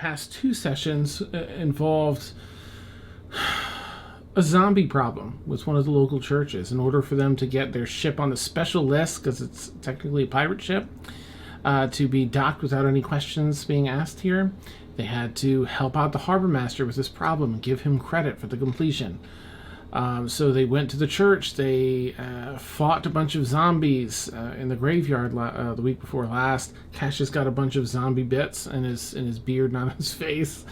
past 2 sessions involved a zombie problem with one of the local churches. In order for them to get their ship on the special list, because it's technically a pirate ship, to be docked without any questions being asked here, they had to help out the harbor master with this problem and give him credit for the completion. So they went to the church. They fought a bunch of zombies in the graveyard the week before last. Cassius got a bunch of zombie bits in his beard, not his face.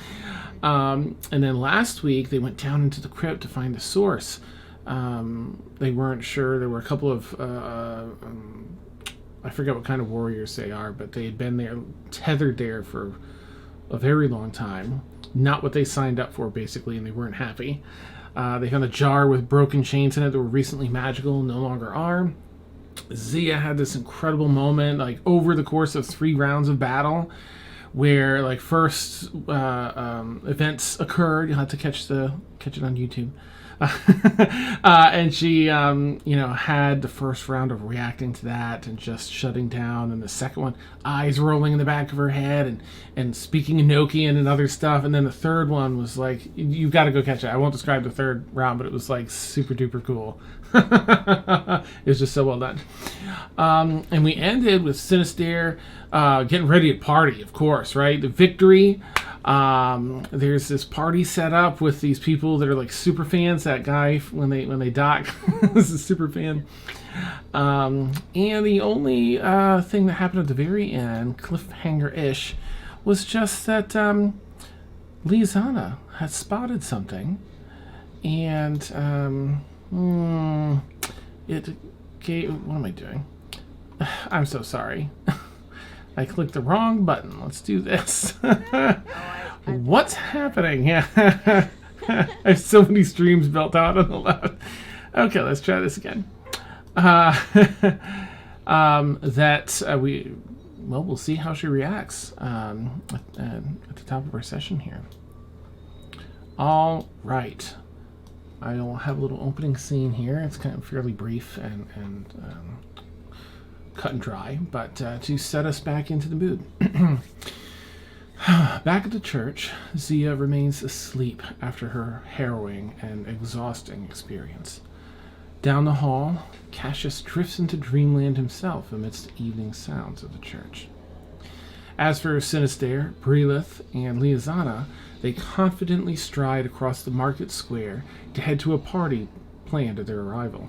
And then last week they went down into the crypt to find the source. They weren't sure. There were a couple of I forget what kind of warriors they are, but they had been there, tethered there for a very long time. Not what they signed up for, basically, and they weren't happy. They found a jar with broken chains in it that were recently magical, no longer are. Zia had this incredible moment, like over the course of 3 rounds of battle, where like first events occurred. You'll have to catch it on YouTube. And she, had the first round of reacting to that and just shutting down, and the second one, eyes rolling in the back of her head and speaking Enochian and other stuff, and then the third one was like, you've got to go catch it. I won't describe the third round, but it was like super duper cool. It was just so well done. And we ended with Synestaire getting ready to party, of course, right? The victory. There's this party set up with these people that are like super fans. That guy, when they dock, is a super fan. And the only thing that happened at the very end, cliffhanger-ish, was just that Liazana had spotted something, and it gave... What am I doing? I'm so sorry. I clicked the wrong button. Let's do this. What's happening? Yeah. I have so many streams built out on the left. Okay, let's try this again. We'll see how she reacts at the top of our session here. All right. I will have a little opening scene here. It's kind of fairly brief and cut and dry, but to set us back into the mood. Back at the church, Zia remains asleep after her harrowing and exhausting experience. Down the hall, Cassius drifts into dreamland himself amidst the evening sounds of the church. As for Synestaire, Lolth, and Liazana, they confidently stride across the market square to head to a party planned at their arrival.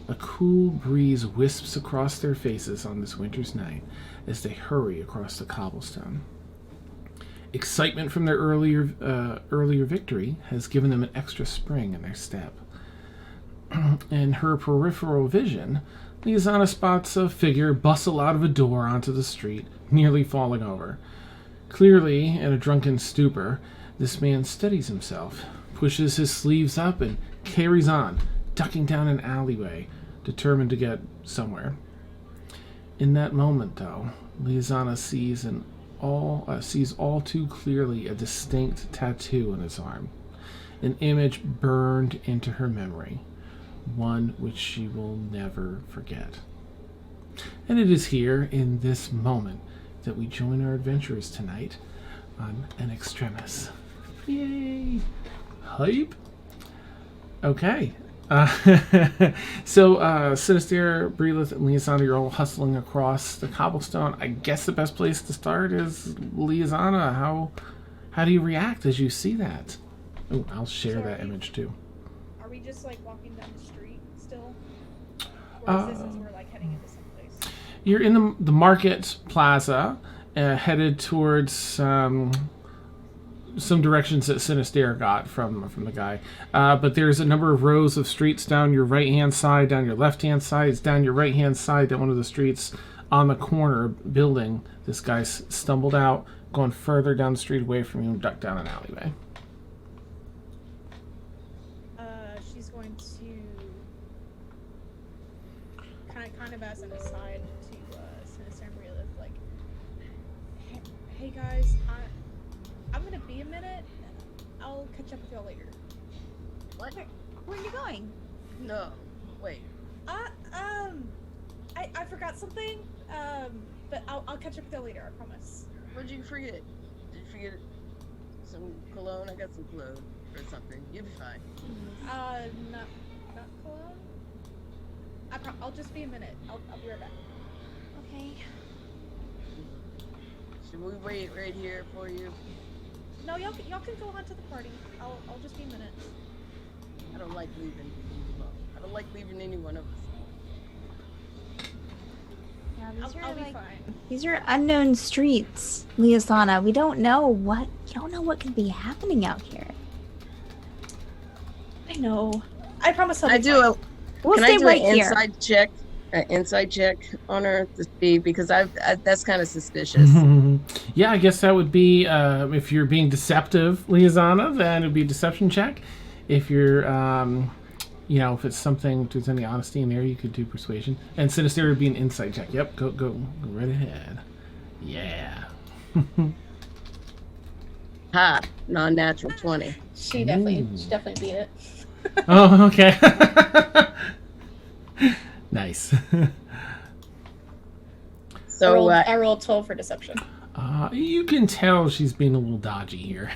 A cool breeze wisps across their faces on this winter's night as they hurry across the cobblestone. Excitement from their earlier victory has given them an extra spring in their step. In her peripheral vision, Liazana spots a figure bustle out of a door onto the street, nearly falling over. Clearly in a drunken stupor, this man steadies himself, pushes his sleeves up, and carries on, ducking down an alleyway, determined to get somewhere. In that moment, though, Liazana sees all too clearly a distinct tattoo on his arm, an image burned into her memory, one which she will never forget. And it is here, in this moment, that we join our adventurers tonight on an Extremis. Yay! Hype! Okay. So, Synestaire, Lolth, and Liazana, you're all hustling across the cobblestone. I guess the best place to start is Liazana. How do you react as you see that? Oh, I'll share that image too. Are we just like walking down the street still? Or is this as we're like heading into someplace? You're in the market plaza, headed towards some directions that Synestaire got from the guy. But there's a number of rows of streets down your right-hand side, down your left-hand side. It's down your right-hand side that one of the streets on the corner building. This guy stumbled out, going further down the street away from you and ducked down an alleyway. She's going to kind of as an aside to Synestaire and Lolth, like, hey guys, I'm gonna be a minute. I'll catch up with y'all later. What? Where are you going? No, wait. I forgot something. But I'll catch up with y'all later. I promise. What did you forget? Did you forget some cologne? I got some cologne or something. You'll be fine. Not cologne. I'll just be a minute. I'll be right back. Okay. Should we wait right here for you? No, y'all can go on to the party. I'll just be a minute. I don't like leaving you alone. I don't like leaving any one of us. Yeah, I'll be fine. these are unknown streets, Liazana. We don't know what could be happening out here. I know. I promise I'll be I do. fine. We'll Can stay I do right an here. inside check on her to see, because I that's kind of suspicious. Yeah, I guess that would be if you're being deceptive, Liazana, then it would be a deception check. If you're, if it's something, if there's any honesty in there, you could do persuasion. And Synestaire would be an insight check. Yep, go right ahead. Yeah. Ha! Non-natural 20. She definitely beat it. Oh, okay. Nice. So I rolled 12 for deception. You can tell she's being a little dodgy here.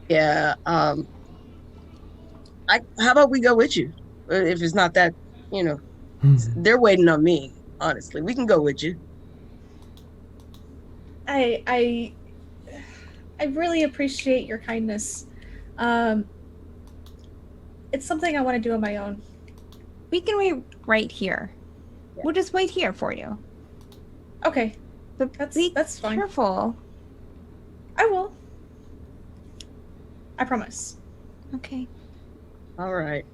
yeah. How about we go with you? If it's not that, they're waiting on me. Honestly, we can go with you. I really appreciate your kindness. It's something I want to do on my own. We can wait right here. Yeah. We'll just wait here for you. Okay, But that's fine. Careful. I will. I promise. Okay. All right.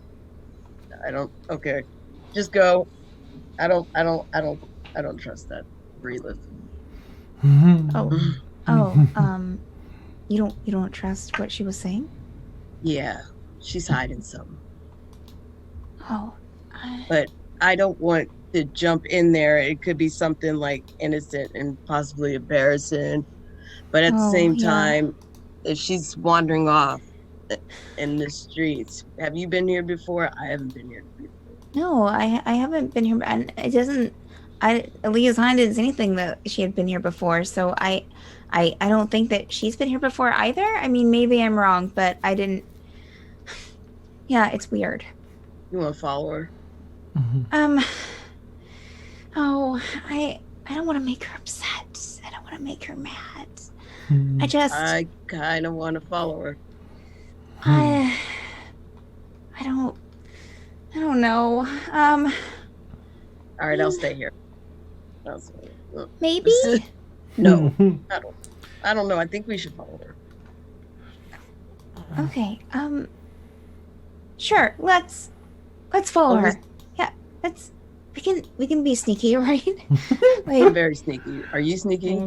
Okay. Just go. I don't trust that Relith. You don't trust what she was saying? Yeah, she's hiding something. Oh. But I don't want to jump in there. It could be something like innocent and possibly embarrassing. But at the same time, if she's wandering off in the streets, have you been here before? I haven't been here before. No, I haven't been here, and it doesn't. Liazana didn't say anything that she had been here before, so I don't think that she's been here before either. I mean, maybe I'm wrong, but I didn't. Yeah, it's weird. You want to follow her? I don't want to make her upset. I don't want to make her mad. I kind of want to follow her. I don't know. All right, I'll stay here. Maybe? No, I don't know. I think we should follow her. Okay. Sure. Let's follow her. Yeah. We can be sneaky, right? I'm very sneaky. Are you sneaky?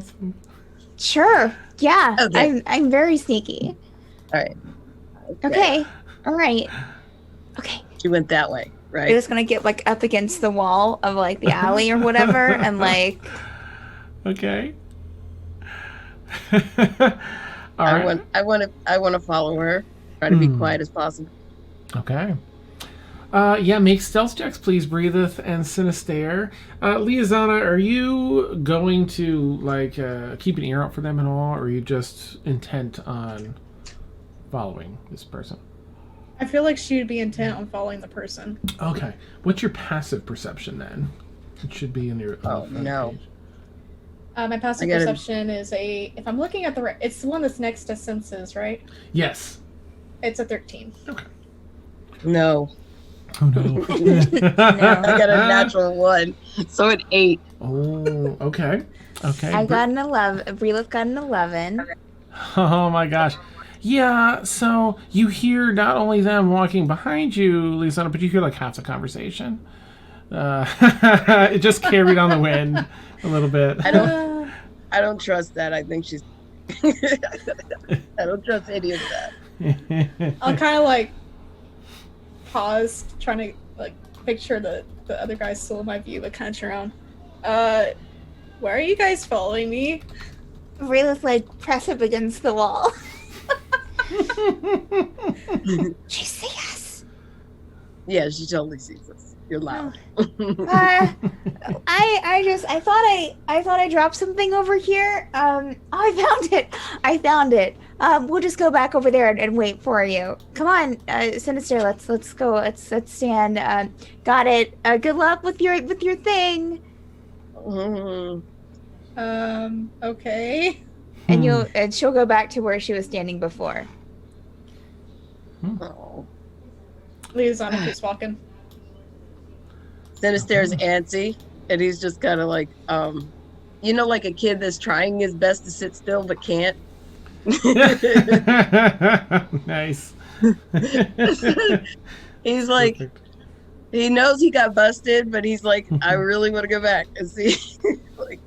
Sure. Yeah. Okay. I'm very sneaky. All right. Okay. All right. Okay. She went that way, right? We're just gonna get up against the wall of the alley or whatever, and Okay. I want to follow her. Try to be quiet as possible. Okay. Make stealth checks, please, Breatheth and Synestaire. Liazana, are you going to keep an ear out for them at all, or are you just intent on following this person? I feel like she would be intent on following the person. Okay. What's your passive perception then? It should be in your. Oh no. Page. My passive perception is if I'm looking at it's the one that's next to senses, right? Yes. It's a 13. Okay. No. Oh no. I got a natural 1, so an 8. Oh, okay. Okay. I got an 11. Relith got an 11. Oh my gosh. Yeah, so you hear not only them walking behind you, Liazana, but you hear half the conversation. It just carried on the wind a little bit. I don't trust that. I think she's I don't trust any of that. I'll kind of pause, trying to picture the other guys still in my view, but kind of turn around. Why are you guys following me? Relith press up against the wall. She see us. Yeah, she totally sees us. You're loud. I thought I dropped something over here. Oh, I found it. We'll just go back over there and wait for you. Come on, Synestaire, let's go. Let's stand. Got it. Good luck with your thing. Okay. And she'll go back to where she was standing before. Oh. Liazana keeps walking. Synestaire's antsy, and he's just kind of like, like a kid that's trying his best to sit still but can't. Nice. He's like, perfect. He knows he got busted, but he's like, I really want to go back and see. Like,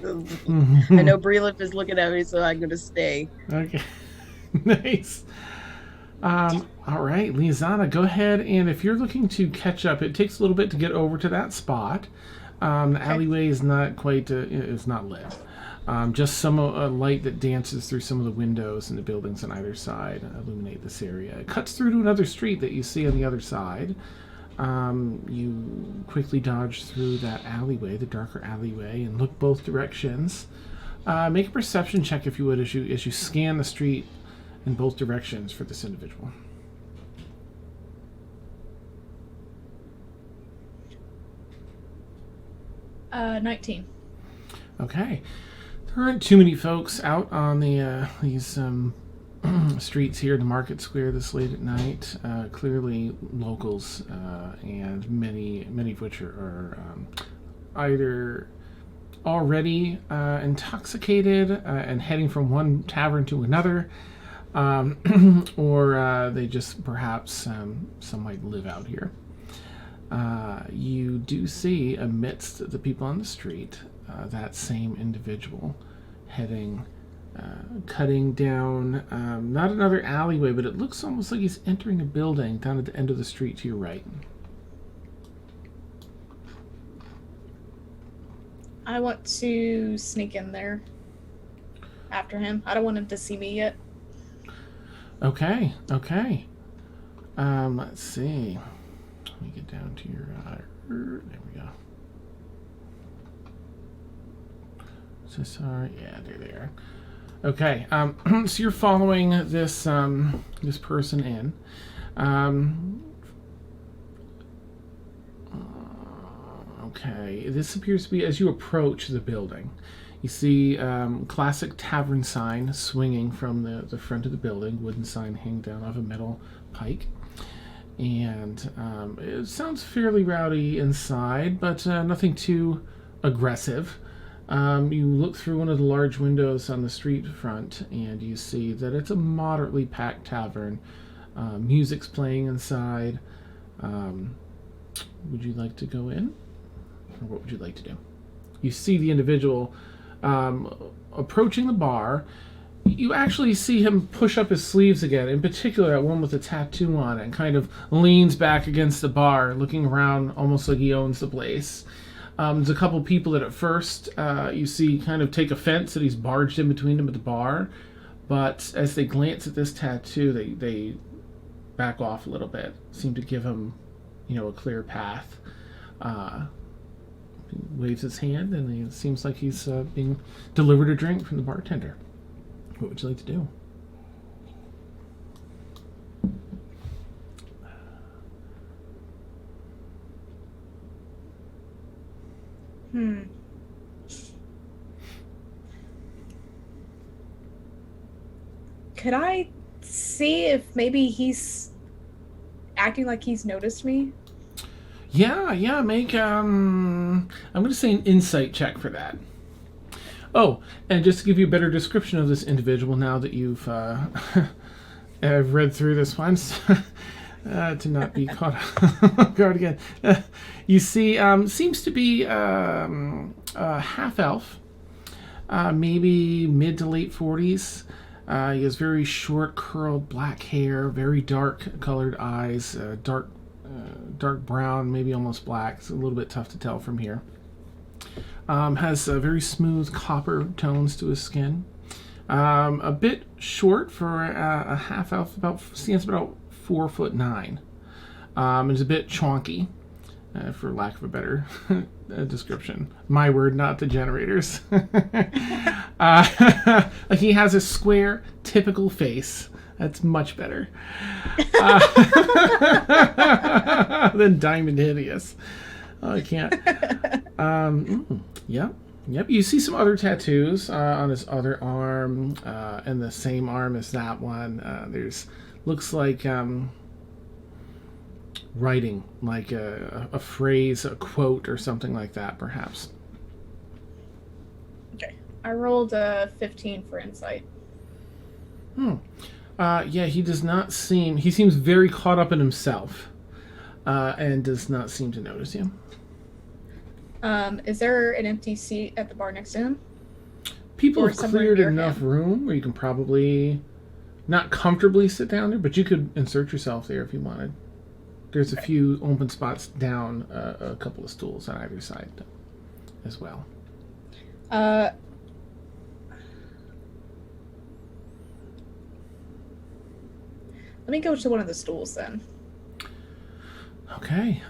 I know Breelif is looking at me, so I'm gonna stay. Okay. Nice. All right, Liazana, go ahead, and if you're looking to catch up, it takes a little bit to get over to that spot. The alleyway is not quite, it's not lit. Just some light that dances through some of the windows in the buildings on either side illuminate this area. It cuts through to another street that you see on the other side. You quickly dodge through that alleyway, the darker alleyway, and look both directions. Make a perception check, if you would, as you scan the street in both directions for this individual. 19. Okay. There aren't too many folks out on these streets here, the market square, this late at night. Clearly locals, and many of which are either already intoxicated and heading from one tavern to another, or they just perhaps some might live out here. You do see amidst the people on the street that same individual heading, cutting down not another alleyway, but it looks almost like he's entering a building down at the end of the street to your right. I want to sneak in there after him. I don't want him to see me yet. Okay. Let's see. Let me get down to your... there we go. So sorry. Yeah, there they are. Okay. So you're following this this person in. Okay. This appears to be as you approach the building. You see classic tavern sign swinging from the front of the building, wooden sign hanging down off a metal pike. And it sounds fairly rowdy inside, but nothing too aggressive. You look through one of the large windows on the street front, and you see that it's a moderately packed tavern. Music's playing inside. Would you like to go in? Or what would you like to do? You see the individual approaching the bar. You actually see him push up his sleeves again, in particular that one with a tattoo on it, and kind of leans back against the bar, looking around almost like he owns the place. There's a couple people that at first you see kind of take offense that he's barged in between them at the bar, but as they glance at this tattoo, they back off a little bit, seem to give him, a clear path. He waves his hand, and it seems like he's being delivered a drink from the bartender. What would you like to do? Could I see if maybe he's acting like he's noticed me? Yeah, make, I'm going to say an insight check for that. Oh, and just to give you a better description of this individual now that you've I've read through this one, to not be caught off guard again. You see, seems to be a half-elf, maybe mid to late 40s. He has very short, curled black hair, very dark-colored eyes, dark brown, maybe almost black. It's a little bit tough to tell from here. Has very smooth copper tones to his skin. A bit short for a half elf, stands about 4'9". It's a bit chonky, for lack of a better description. My word, not the generators. He has a square, typical face. That's much better than Diamond Hideous. Oh, I can't. Yep. You see some other tattoos on his other arm, and the same arm as that one. There's looks like writing, like a phrase, a quote, or something like that, perhaps. Okay. I rolled a 15 for insight. Yeah, he does not seem... He seems very caught up in himself, and does not seem to notice you. Is there an empty seat at the bar next to him? People Or have somewhere cleared near enough him? room where you can probably not comfortably sit down there, but you could insert yourself there if you wanted. There's a few open spots down a couple of stools on either side as well. Let me go to one of the stools then. Okay.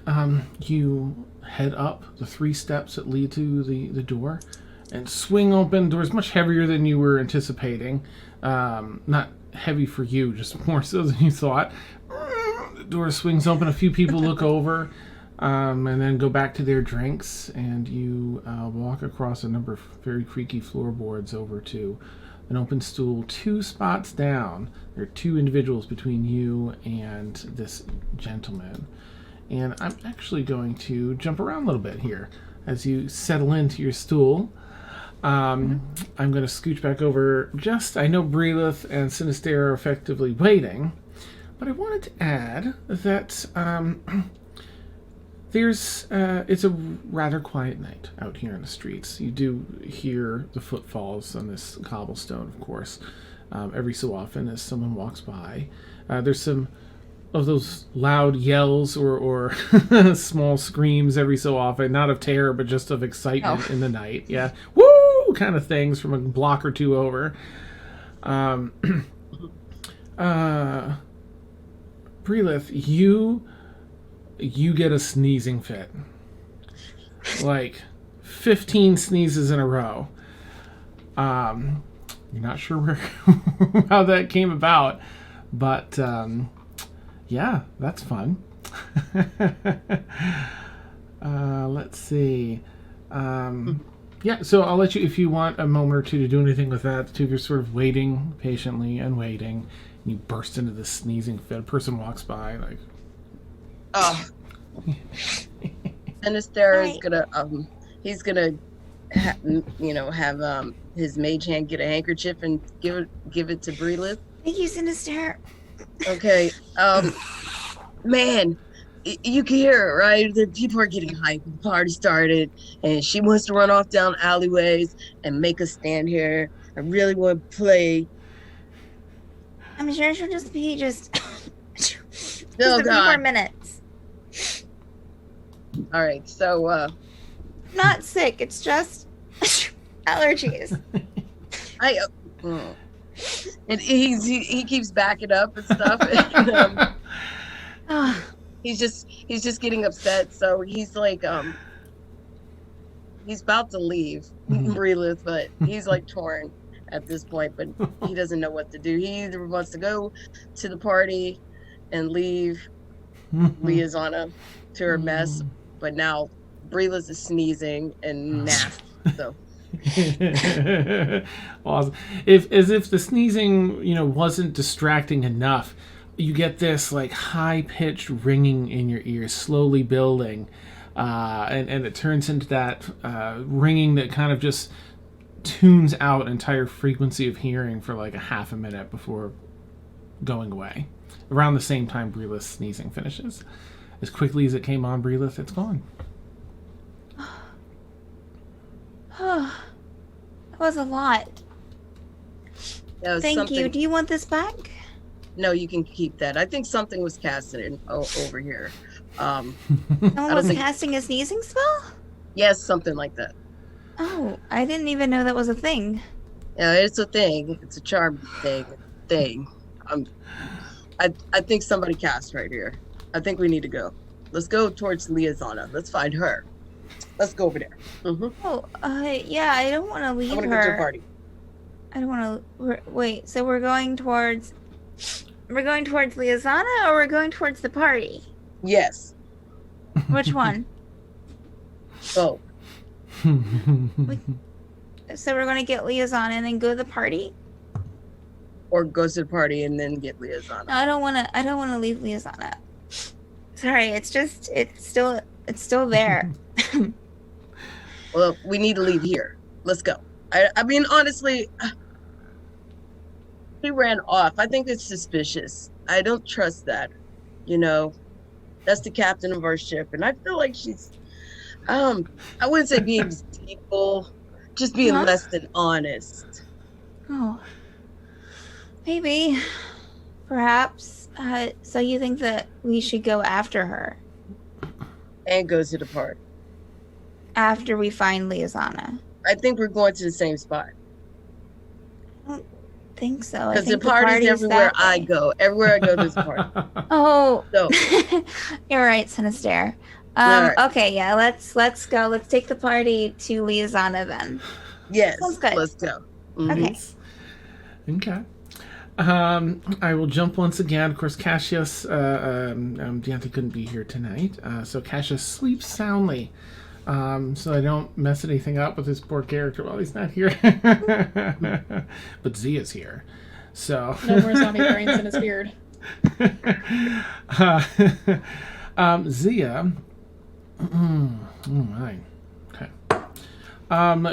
You head up the 3 steps that lead to the door and swing open. The door's much heavier than you were anticipating. Not heavy for you, just more so than you thought. The door swings open. A few people look over and then go back to their drinks, and you walk across a number of very creaky floorboards over to an open stool 2 spots down. There are 2 individuals between you and this gentleman. And I'm actually going to jump around a little bit here as you settle into your stool. I'm going to scooch back over I know Brelith and Synestaire are effectively waiting, but I wanted to add that it's a rather quiet night out here in the streets. You do hear the footfalls on this cobblestone, of course, every so often as someone walks by. There's some of those loud yells or small screams every so often, not of terror, but just of excitement in the night. Yeah. Woo! Kind of things from a block or 2 over. Brelith, you get a sneezing fit. Like 15 sneezes in a row. You're not sure how that came about, but yeah, that's fun. Let's see. Yeah, so I'll let you, if you want a moment or 2 to do anything with that. The 2 of you are sort of waiting patiently and waiting. And you burst into this sneezing fit. A person walks by, like... Oh. Synestaire is gonna, he's gonna, have his mage hand get a handkerchief and give it to Brelith. Thank you, Synestaire. Okay, man, you can hear it, right? The people are getting hyped. The party started, and she wants to run off down alleyways and make us stand here. I really want to play. I'm sure she'll just be just a few God. more minutes. All right, so Not sick. It's just allergies. And he keeps backing up and stuff. And, he's just getting upset. So he's like he's about to leave Brelith, but he's like torn at this point. But he doesn't know what to do. He either wants to go to the party and leave Liazana to her mess, but now Brelith is sneezing and nasty. So. Awesome. If the sneezing, wasn't distracting enough, you get this like high-pitched ringing in your ears, slowly building, and it turns into that ringing that kind of just tunes out entire frequency of hearing for like a half a minute before going away. Around the same time Brelith's sneezing finishes. As quickly as it came on Brelith, it's gone. That was a lot. Thank you. Do you want this back? No, you can keep that. I think something was casted over here. Someone was casting a sneezing spell? Yes, something like that. Oh, I didn't even know that was a thing. Yeah, it's a thing. It's a charm thing. I think somebody cast right here. I think we need to go. Let's go towards Liazana. Let's find her. Let's go over there. Mm-hmm. Oh, yeah, I don't want to leave I want to her. go to a party. I don't want to. Wait, so we're going towards Liazana, or we're going towards the party? Yes. Which one? Both. So we're going to get Liazana and then go to the party? Or go to the party and then get Liazana. No, I don't want to leave Liazana. Sorry, it's still there. Well, we need to leave here. Let's go. I mean, honestly, he ran off. I think it's suspicious. I don't trust that. You know, that's the captain of our ship, and I feel like she's, I wouldn't say being deceitful, just being less than honest. Oh, maybe, perhaps. So you think that we should go after her? And go to the party. After we find Liazana? I think we're going to the same spot. I don't think so. Because the party's everywhere I go. Everywhere I go, there's a party. Oh, So. You're right, Synestaire. Right. Okay, yeah, let's go. Let's take the party to Liazana then. Yes, Sounds good. let's go. Okay. Okay. I will jump once again. Of course, Cassius, Deanthony couldn't be here tonight, so Cassius sleeps soundly, so I don't mess anything up with his poor character while he's not here. But Zia's here, so No more zombie brains in his beard. Zia. Oh my. Okay.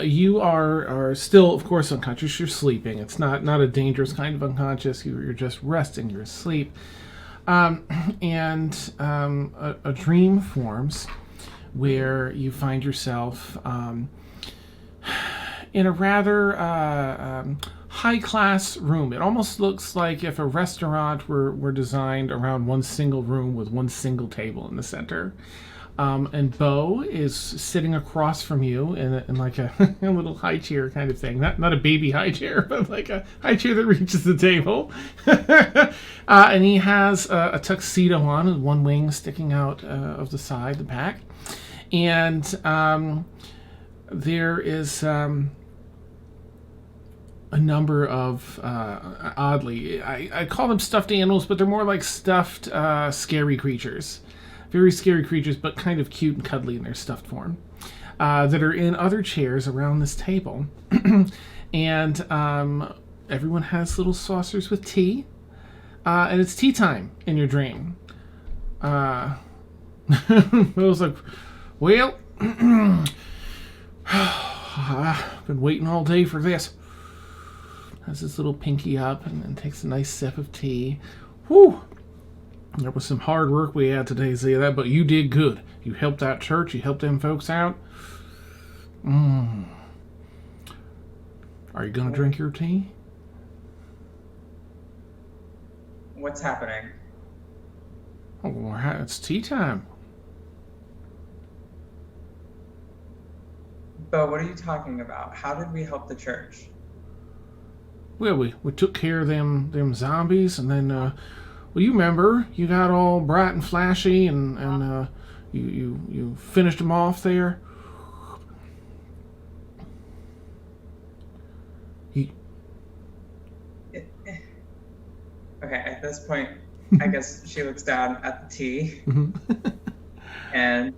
You are still, of course, unconscious. You're sleeping. It's not a dangerous kind of unconscious. You're just resting. You're asleep. And a dream forms where you find yourself in a rather high-class room. It almost looks like if a restaurant were designed around one single room with one single table in the center. And Bo is sitting across from you in like a little high chair kind of thing. Not a baby high chair, but like a high chair that reaches the table. And he has a tuxedo on with one wing sticking out of the side, the back. And there is a number of, oddly, I call them stuffed animals, but they're more like stuffed scary creatures. Very scary creatures, but kind of cute and cuddly in their stuffed form, that are in other chairs around this table. And everyone has little saucers with tea, and it's tea time in your dream. I was like, well, I've been waiting all day for this. Has his little pinky up and takes a nice sip of tea. Whew! There was some hard work we had today, Zia, but you did good. You helped that church. You helped them folks out. Are you going to drink your tea? What's happening? Oh, it's tea time. But what are you talking about? How did we help the church? Well, we took care of them zombies, and then, well, you remember, you got all bright and flashy, and you finished them off there. Okay, at this point, I guess she looks down at the tea and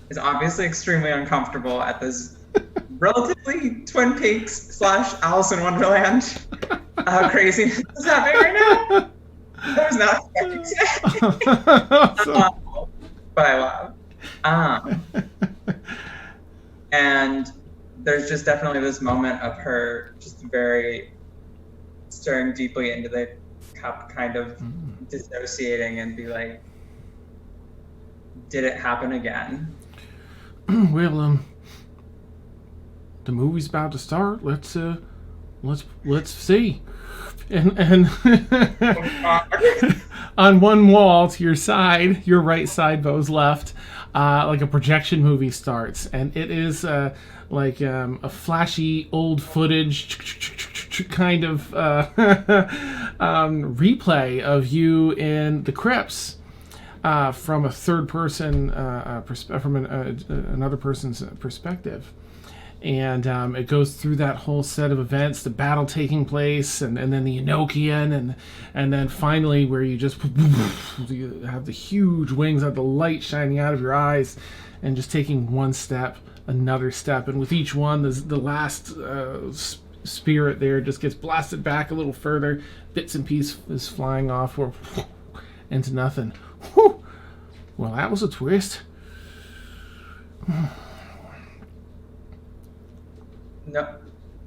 is obviously extremely uncomfortable at this relatively Twin Peaks / Alice in Wonderland craziness that's happening right now. That was not expected. But I laugh. And there's just definitely this moment of her just very staring deeply into the cup, kind of dissociating and be like, did it happen again? Well, the movie's about to start. Let's see. And on one wall to your side, your right side, Bo's left, like a projection movie starts, and it is like a flashy old footage kind of replay of you in the crypts. from a third person, from another person's perspective. And it goes through that whole set of events, the battle taking place, and then the Enochian, and then finally where you just you have the huge wings, have the light shining out of your eyes, and just taking one step, another step, and with each one, the last spirit there just gets blasted back a little further, bits and pieces flying off or into nothing. Whew. Well, that was a twist. No,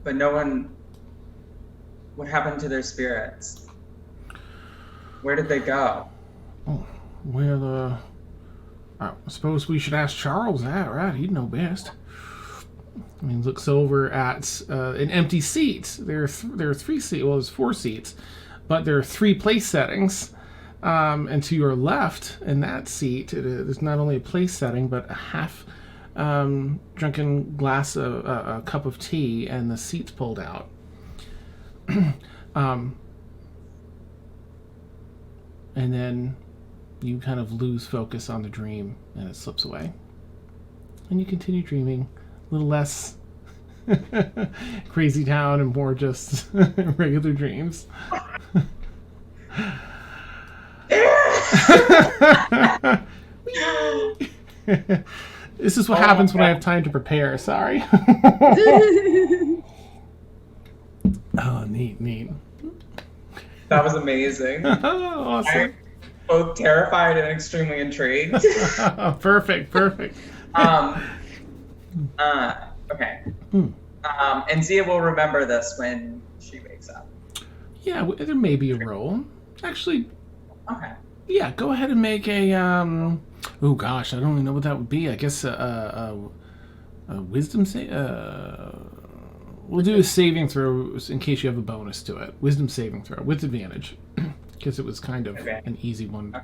but no one. What happened to their spirits? Where did they go? Oh, well, I suppose we should ask Charles that, right? He'd know best. I mean, looks over at an empty seat. There are 3 seats. Well, there's 4 seats, but there are 3 place settings. And to your left, in that seat, there's not only a place setting, but a half drunken glass of a cup of tea, and the seats pulled out. And then you kind of lose focus on the dream, and it slips away. And you continue dreaming, a little less crazy town and more just regular dreams. This is what happens when I have time to prepare. Sorry. Oh, neat. That was amazing. Awesome. I'm both terrified and extremely intrigued. Perfect. Okay. And Zia will remember this when she wakes up. Yeah, there may be a roll. Actually, Okay. yeah, go ahead and make a, oh gosh, I don't even know what that would be. I guess a wisdom save? We'll do a saving throw in case you have a bonus to it. Wisdom saving throw with advantage. Because it was kind of an easy one.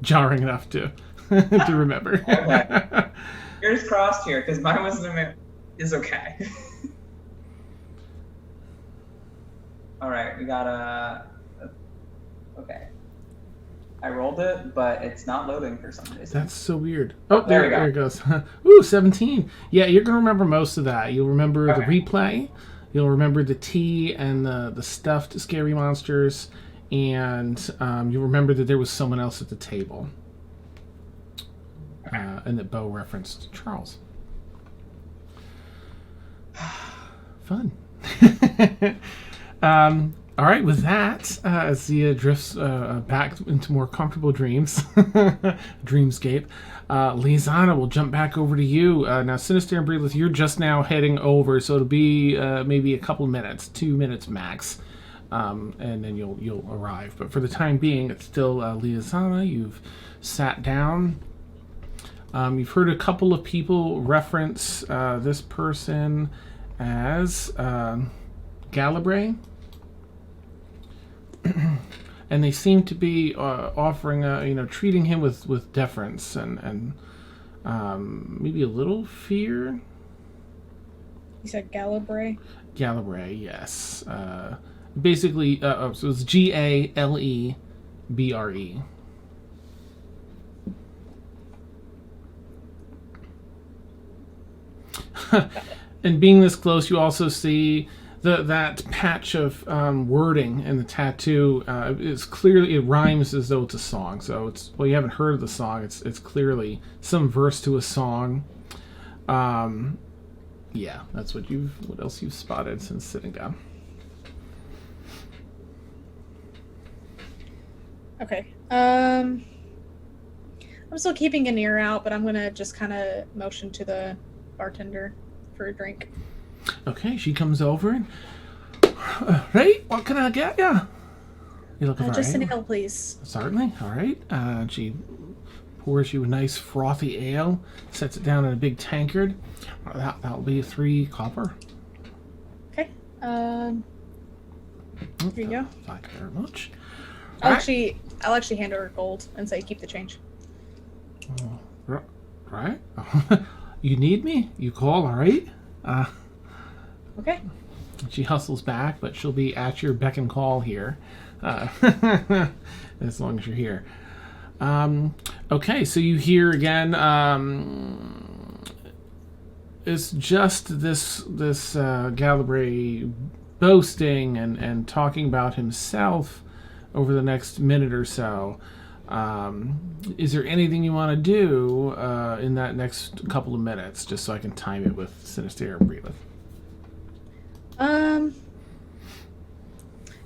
Jarring enough to remember. Okay. Fingers crossed here, because my wisdom is okay. Alright, we got okay. I rolled it, but it's not loading for some reason. That's so weird. Oh, there it goes. Ooh, 17. Yeah, you're going to remember most of that. You'll remember the replay. You'll remember the tea and the stuffed scary monsters. And you'll remember that there was someone else at the table. And that Bo referenced Charles. Fun. All right, with that, as Zia drifts back into more comfortable dreams, dreamscape, Liazana will jump back over to you. Now, Synestaire and Breathless, you're just now heading over, so it'll be maybe a couple minutes, 2 minutes max, and then you'll arrive. But for the time being, it's still Liazana. You've sat down. You've heard a couple of people reference this person as Galibray. And they seem to be offering, treating him with deference and maybe a little fear. You said Galibray? Galibray, yes. Basically, so it's Galebre. And being this close, you also see that patch of wording in the tattoo is clearly, it rhymes as though it's a song. So it's, well, you haven't heard the song. It's clearly some verse to a song. Yeah, that's what else you've spotted since sitting down. Okay. I'm still keeping an ear out, but I'm gonna just kind of motion to the bartender for a drink. Okay, she comes over and, right, what can I get ya? You looking for Just an ale? ale, please. Certainly, all right. She pours you a nice frothy ale, sets it down in a big tankard. That'll be 3 copper. Okay. Here you go. Thank you very much. I'll actually hand her gold and say, keep the change. Right? You need me? You call, all right? Okay. She hustles back, but she'll be at your beck and call here, as long as you're here. Okay, so you hear again. It's just this Galbraith boasting and talking about himself over the next minute or so. Is there anything you want to do in that next couple of minutes, just so I can time it with Synestaire and Breelith?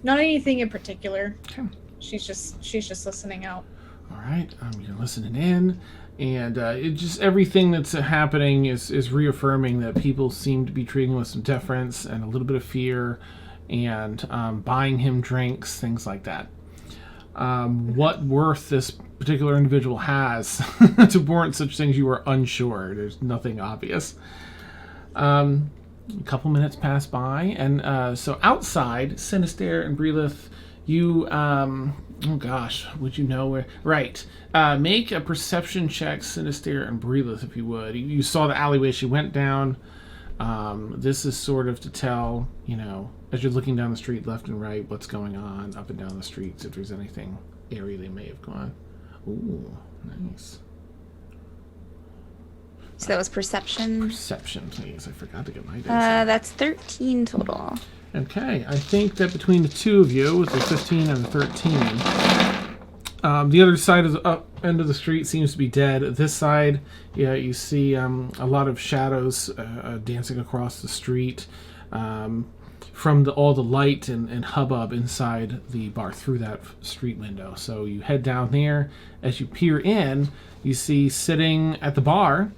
Not anything in particular. Okay. She's just listening out. All right, you're listening in, and it just everything that's happening is reaffirming that people seem to be treating him with some deference and a little bit of fear, and buying him drinks, things like that. What worth this particular individual has to warrant such things, you are unsure. There's nothing obvious. A couple minutes pass by, and so outside, Synestaire and Breelith, you, oh gosh, would you know where? Right. Make a perception check, Synestaire and Breelith, if you would. You saw the alleyway she went down. This is sort of to tell, as you're looking down the street, left and right, what's going on up and down the streets, if there's anything area they may have gone. Ooh, nice. So that was perception. Perception, please. I forgot to get my dice. That's 13 total. Okay, I think that between the two of you, with the 15 and the 13, the other side of the end of the street seems to be dead. This side, yeah, you see a lot of shadows dancing across the street from all the light and hubbub inside the bar through that street window. So you head down there. As you peer in, you see sitting at the bar,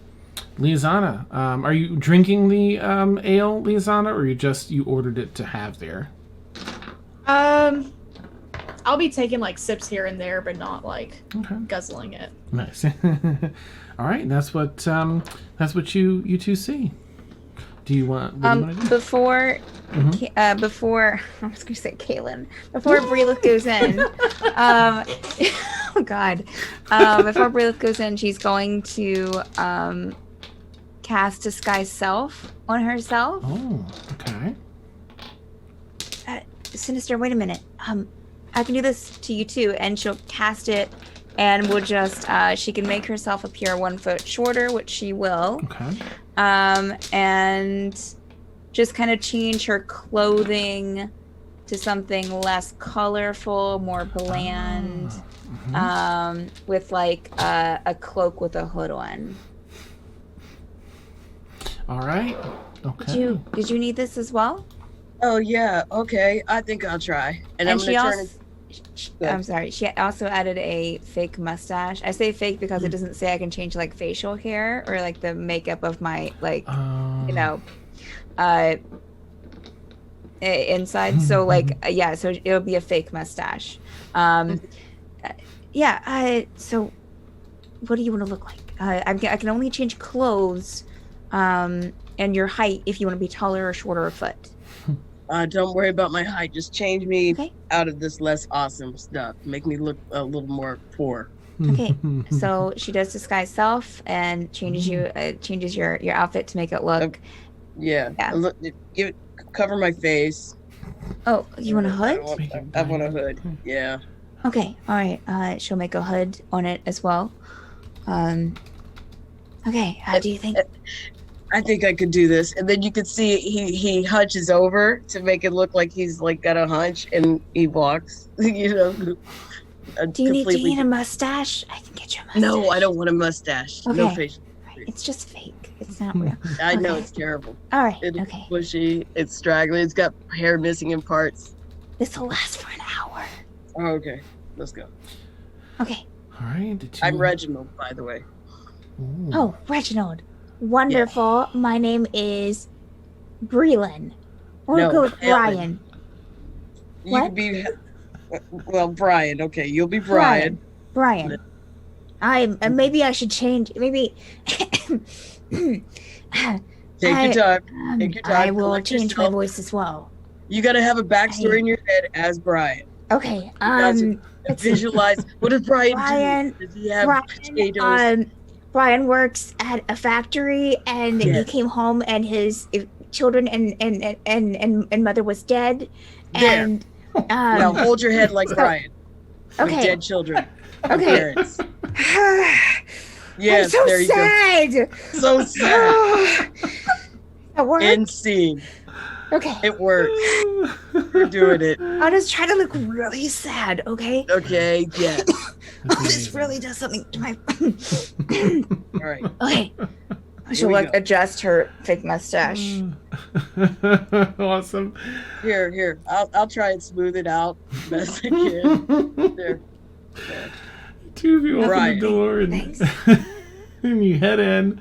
Liazana. Are you drinking the ale, Liazana, or you ordered it to have there? I'll be taking like sips here and there, but not like guzzling it. Nice. All right, and that's what you two see. Do you want? What do you want to do? Before I was going to say Kaylin. Before Breelith goes in, oh God, before Breelith goes in, she's going to cast Disguise Self on herself. Oh, okay. Synestaire, wait a minute. I can do this to you too, and she'll cast it, and we'll just she can make herself appear 1 foot shorter, which she will. Okay. And just kind of change her clothing to something less colorful, more bland, with like a cloak with a hood on. All right. Okay. Did you need this as well? Oh yeah. Okay. I think I'll try. And I'm gonna turn. I'm sorry. She also added a fake mustache. I say fake because it doesn't say I can change like facial hair or like the makeup of my inside. So like so it'll be a fake mustache. So what do you want to look like? I can only change clothes and your height if you want to be taller or shorter a foot. Don't worry about my height. Just change me out of this less awesome stuff. Make me look a little more poor. Okay, so she does Disguise Self and changes your outfit to make it look. Cover my face. Oh, you want a hood? I want a hood. Yeah. Okay. All right. She'll make a hood on it as well. Okay. How do you think? I think I could do this. And then you could see he hunches over to make it look like he's like got a hunch and he walks, Do you need a mustache? I can get you a mustache. No, I don't want a mustache. Okay. No facial. It's just fake. It's not real. I know it's terrible. All right. It's okay. bushy. It's straggly. It's got hair missing in parts. This will last for an hour. Oh, okay. Let's go. Okay. All right. I'm Reginald, by the way. Ooh. Oh, Reginald. Wonderful. Yeah. My name is Breelin. We'll go with Brian. You can be... Well, Brian. Okay, you'll be Brian. Brian. Maybe I should change. Maybe. Take your time. Take your time. I will change my voice as well. You got to have a backstory in your head as Brian. Okay. Visualize. What does Brian do? Does he have potatoes? Brian works at a factory, and he came home, and his children and mother was dead. And now hold your head like Brian. Okay. With dead children. Okay. appearance. I'm Yes, so there you sad. go. So sad. That worked? End scene. Okay. It works. We're doing it. I'll just try to look really sad, okay? Okay, yes. This really does something to my... All right. Okay. She'll we like go. adjust her fake mustache. Awesome. Here. I'll try and smooth it out best I can. There. Two of you open Right. the door and, Thanks. and you head in.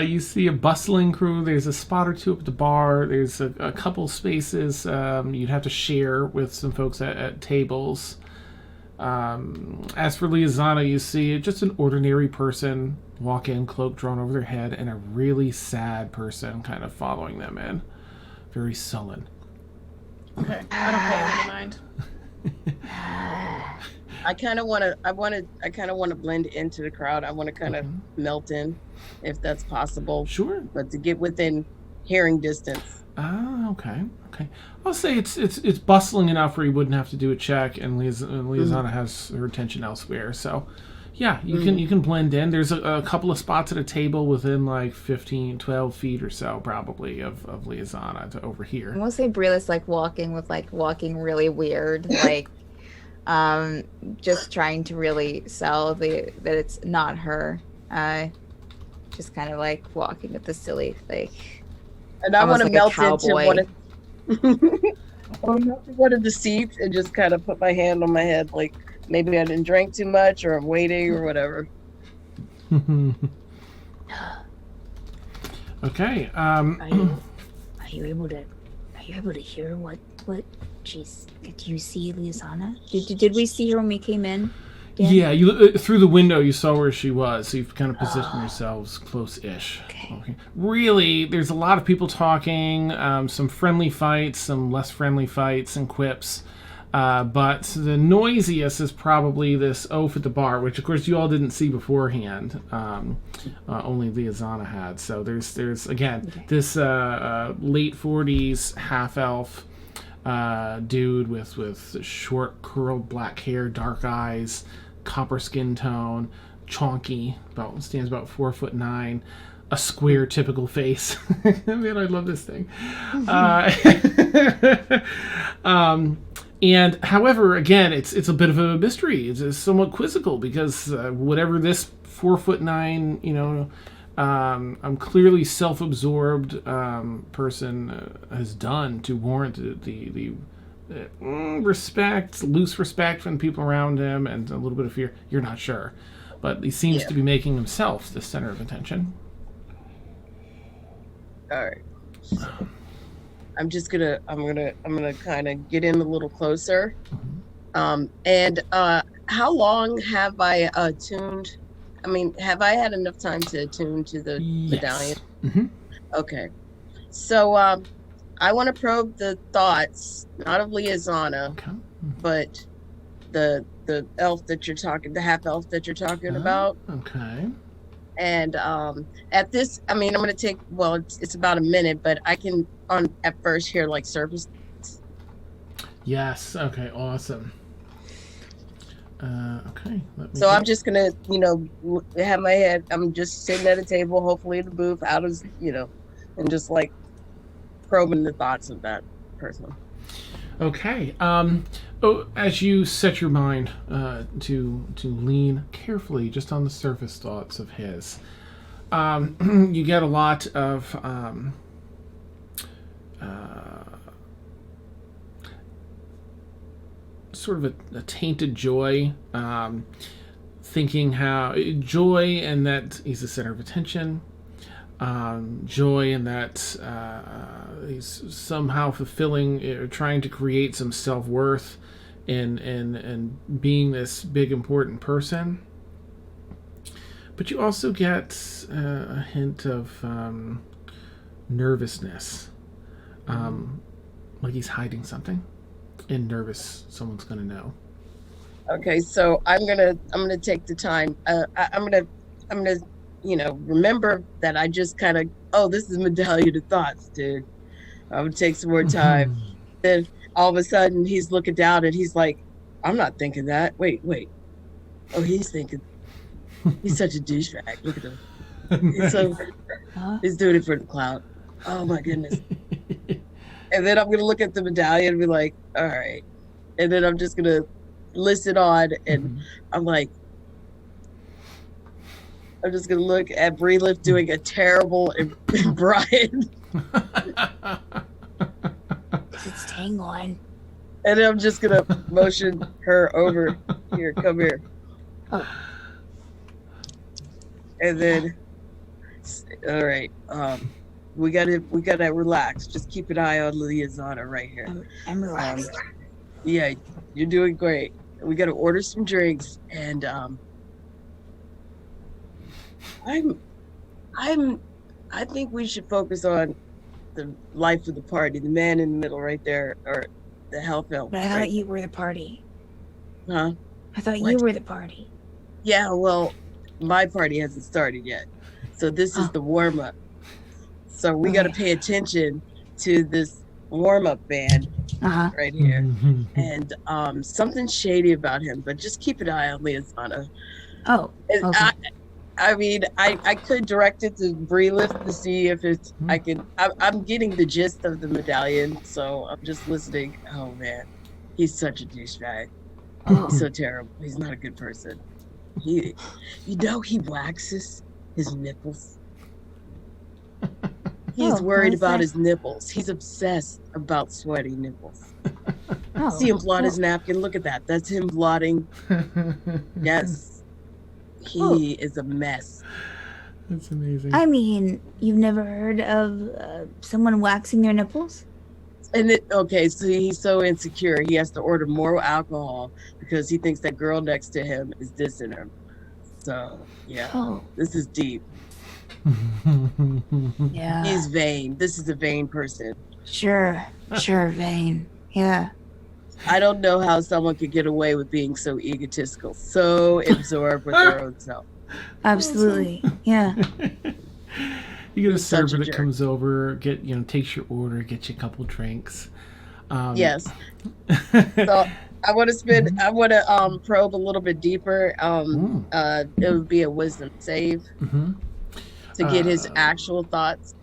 You see a bustling crew. There's a spot or two up at the bar. There's a couple spaces you'd have to share with some folks at tables. As for Liazana, you see just an ordinary person walk in, cloak drawn over their head, and a really sad person kind of following them in. Very sullen. Okay, I don't pay any mind. I kind of want to blend into the crowd. I want to kind of melt in, if that's possible. Sure. But to get within hearing distance. Ah, okay. I'll say it's bustling enough where you wouldn't have to do a check, and Liazana has her attention elsewhere. So, yeah, you can blend in. There's a couple of spots at a table within like 15, 12 feet or so, probably, of Liazana to over here. I will say Brilla's like walking really weird, like just trying to really sell that it's not her. Just kind of like walking with the silly like. And I want to like melt into one of the seats and just kind of put my hand on my head, like maybe I didn't drink too much, or I'm waiting, or whatever. Okay. Are you able to hear what she's? Did you see Liazana? Did we see her when we came in? Dan? Yeah, you through the window you saw where she was, so you've kind of positioned yourselves close-ish. Okay. Really, there's a lot of people talking, some friendly fights, some less friendly fights and quips, but the noisiest is probably this oaf at the bar, which of course you all didn't see beforehand. Only Liazana had. So there's again this late 40s half-elf dude with short curled black hair, dark eyes, copper skin tone, chonky, stands about 4'9", a square typical face. Man, I love this thing. And however, again, it's a bit of a mystery. It's somewhat quizzical because whatever this 4'9", I'm clearly self-absorbed person has done to warrant the loose respect from people around him, and a little bit of fear. You're not sure, but he seems to be making himself the center of attention. All right. So I'm gonna kind of get in a little closer. And how long have I attuned? I mean, have I had enough time to attune to the medallion? Mm-hmm. Okay. So I want to probe the thoughts, not of Liazana, but the elf that you're talking, the half elf that you're talking about. Okay. And at this, I mean, I'm going to take, well, it's about a minute, but I can at first hear like surface. Yes. Okay. Awesome. Okay. So I'm just going to, have my head, I'm just sitting at a table, hopefully in the booth, out of, and just like probing the thoughts of that person. Okay. As you set your mind to lean carefully just on the surface thoughts of his, you get a lot of sort of a tainted joy, thinking how joy and that he's the center of attention. Joy in that he's somehow fulfilling, trying to create some self-worth in being this big important person. But you also get a hint of nervousness, like he's hiding something, and nervous someone's gonna know. Okay, so I'm gonna take the time. I'm gonna remember that I just kind of, this is Medallion of Thoughts, dude. I would take some more time. Then all of a sudden he's looking down and he's like, I'm not thinking that. Wait. Oh, he's thinking he's such a douchebag. Look at him. He's doing it for the clout. Oh my goodness. And then I'm gonna look at the medallion and be like, all right. And then I'm just gonna listen on, and I'm like, I'm just gonna look at Breelith doing a terrible Brian. It's staying on. And then I'm just gonna motion her over here. Come here. Oh. And then, all right. We gotta relax. Just keep an eye on Liazana right here. I'm relaxed. Yeah, you're doing great. We gotta order some drinks, and I think we should focus on the life of the party. The man in the middle, right there, or the health elf. But I thought you were the party. Huh? I thought What? you were the party. Yeah. Well, my party hasn't started yet, so this is the warm up. So we got to pay attention to this warm up band right here, and something shady about him. But just keep an eye on Liazana. Oh. And Okay. I mean, I could direct it to Breelith to see if it's I can. I'm getting the gist of the medallion, so I'm just listening. Oh man, he's such a douchebag. He's so terrible. He's not a good person. He waxes his nipples. He's worried about his nipples. He's obsessed about sweaty nipples. See him blot his napkin. Look at that. That's him blotting. Yes. He is a mess. That's amazing. I mean, you've never heard of someone waxing their nipples? And so he's so insecure. He has to order more alcohol because he thinks that girl next to him is dissing him. So, yeah. This is deep. Yeah. He's vain. This is a vain person. Sure, vain. Yeah. I don't know how someone could get away with being so egotistical, so absorbed with their own self. Absolutely. Yeah. You get a server that comes over, takes your order, gets you a couple drinks. Yes. So I want to probe a little bit deeper. It would be a wisdom save to get his actual thoughts.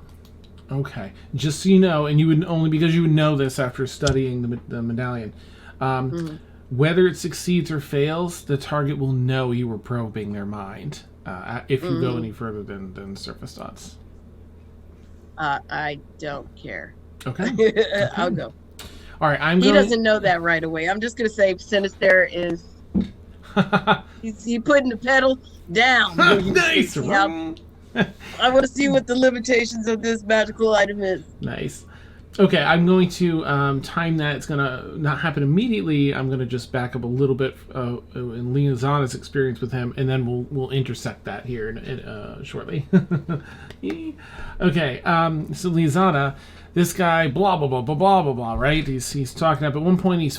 Okay, just so you know, and you would only because you would know this after studying the medallion. Whether it succeeds or fails, the target will know you were probing their mind. If you go any further than surface thoughts. I don't care. Okay. I'll go. All right, He doesn't know that right away. I'm just gonna say Synestaire is. He's putting the pedal down. Nice. I want to see what the limitations of this magical item is. Nice. Okay, I'm going to time that. It's going to not happen immediately. I'm going to just back up a little bit in Liazana's experience with him, and then we'll intersect that here shortly. Okay, so Liazana, this guy, blah, blah, blah, blah, blah, blah, blah, right? He's talking up. At one point, he's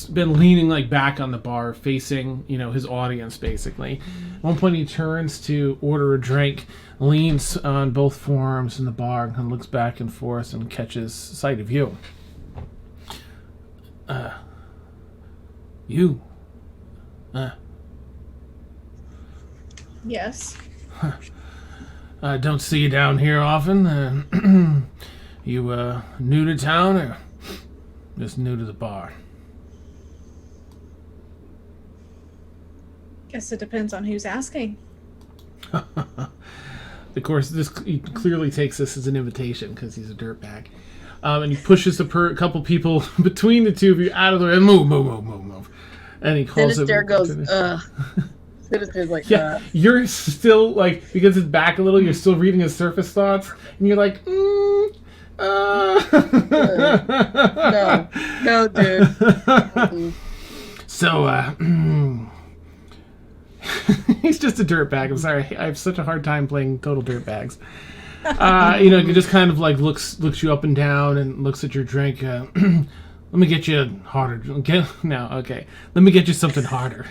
been leaning back on the bar, facing, his audience, basically. At one point, he turns to order a drink, leans on both forearms in the bar, and looks back and forth and catches sight of you. You. Yes. I don't see you down here often. You new to town or just new to the bar? Guess it depends on who's asking. Of course, he clearly takes this as an invitation because he's a dirtbag. And he pushes a couple people between the two of you out of the way. Move. And he calls Synestaire it. goes, Synastaire's like, yeah, you're still, because it's back a little, you're still reading his surface thoughts. And you're like, No, dude. So, he's just a dirtbag. I'm sorry. I have such a hard time playing total dirtbags. He just kind of looks you up and down and looks at your drink. Let me get you harder. Okay. Let me get you something harder.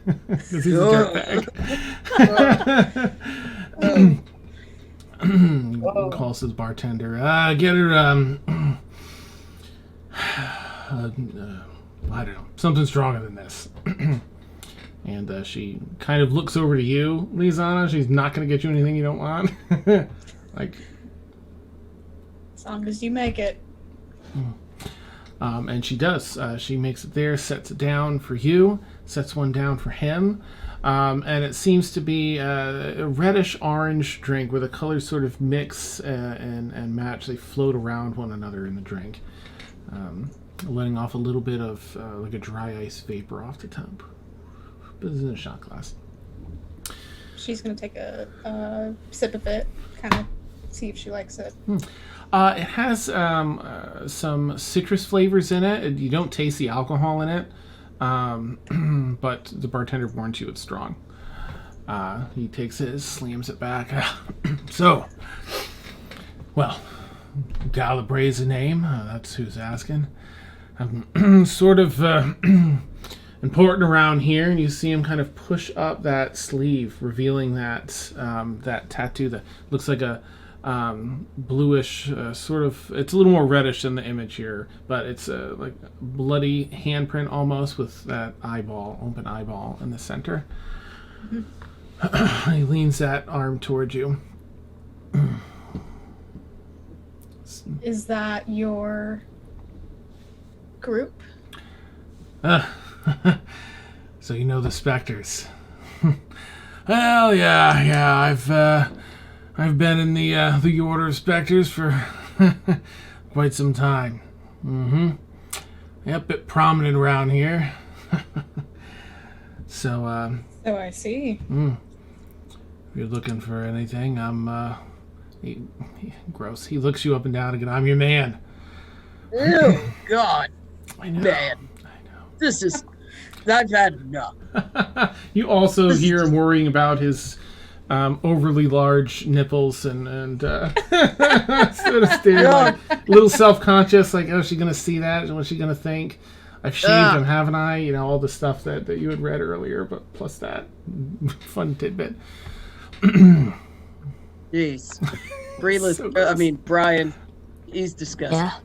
Because he's a dirtbag. Calls his bartender. Get her. I don't know. Something stronger than this. And she kind of looks over to you, Liazana. She's not going to get you anything you don't want. Like, As long as you make it. And she does. She makes it there, sets it down for you, sets one down for him. And it seems to be a reddish-orange drink where the colors sort of mix and match. They float around one another in the drink, letting off a little bit of like a dry ice vapor off the top. But it's in a shot glass. She's gonna take a sip of it, kind of see if she likes it. It has some citrus flavors in it. You don't taste the alcohol in it, but the bartender warns you it's strong. He takes it, slams it back. So, well, Galibre's a name. That's who's asking. Sort of important around here, and you see him kind of push up that sleeve, revealing that that tattoo that looks like a bluish sort of. It's a little more reddish than the image here, but it's like a bloody handprint almost with that eyeball, open eyeball in the center. He leans that arm towards you. Is that your group? So you know the Spectors. Well, yeah. I've been in the Order of Spectors for quite some time. Yep, bit prominent around here. So I see. if you're looking for anything, I'm gross. He looks you up and down again. I'm your man. Oh, God. I know. Man. I've had enough. You also hear him worrying about his overly large nipples and sort of standing like a little self-conscious, like, oh, is she going to see that? What's she going to think? I've shaved him, haven't I? You know, all the stuff that you had read earlier, but plus that fun tidbit. Jeez. So Brian, he's disgusting. yeah.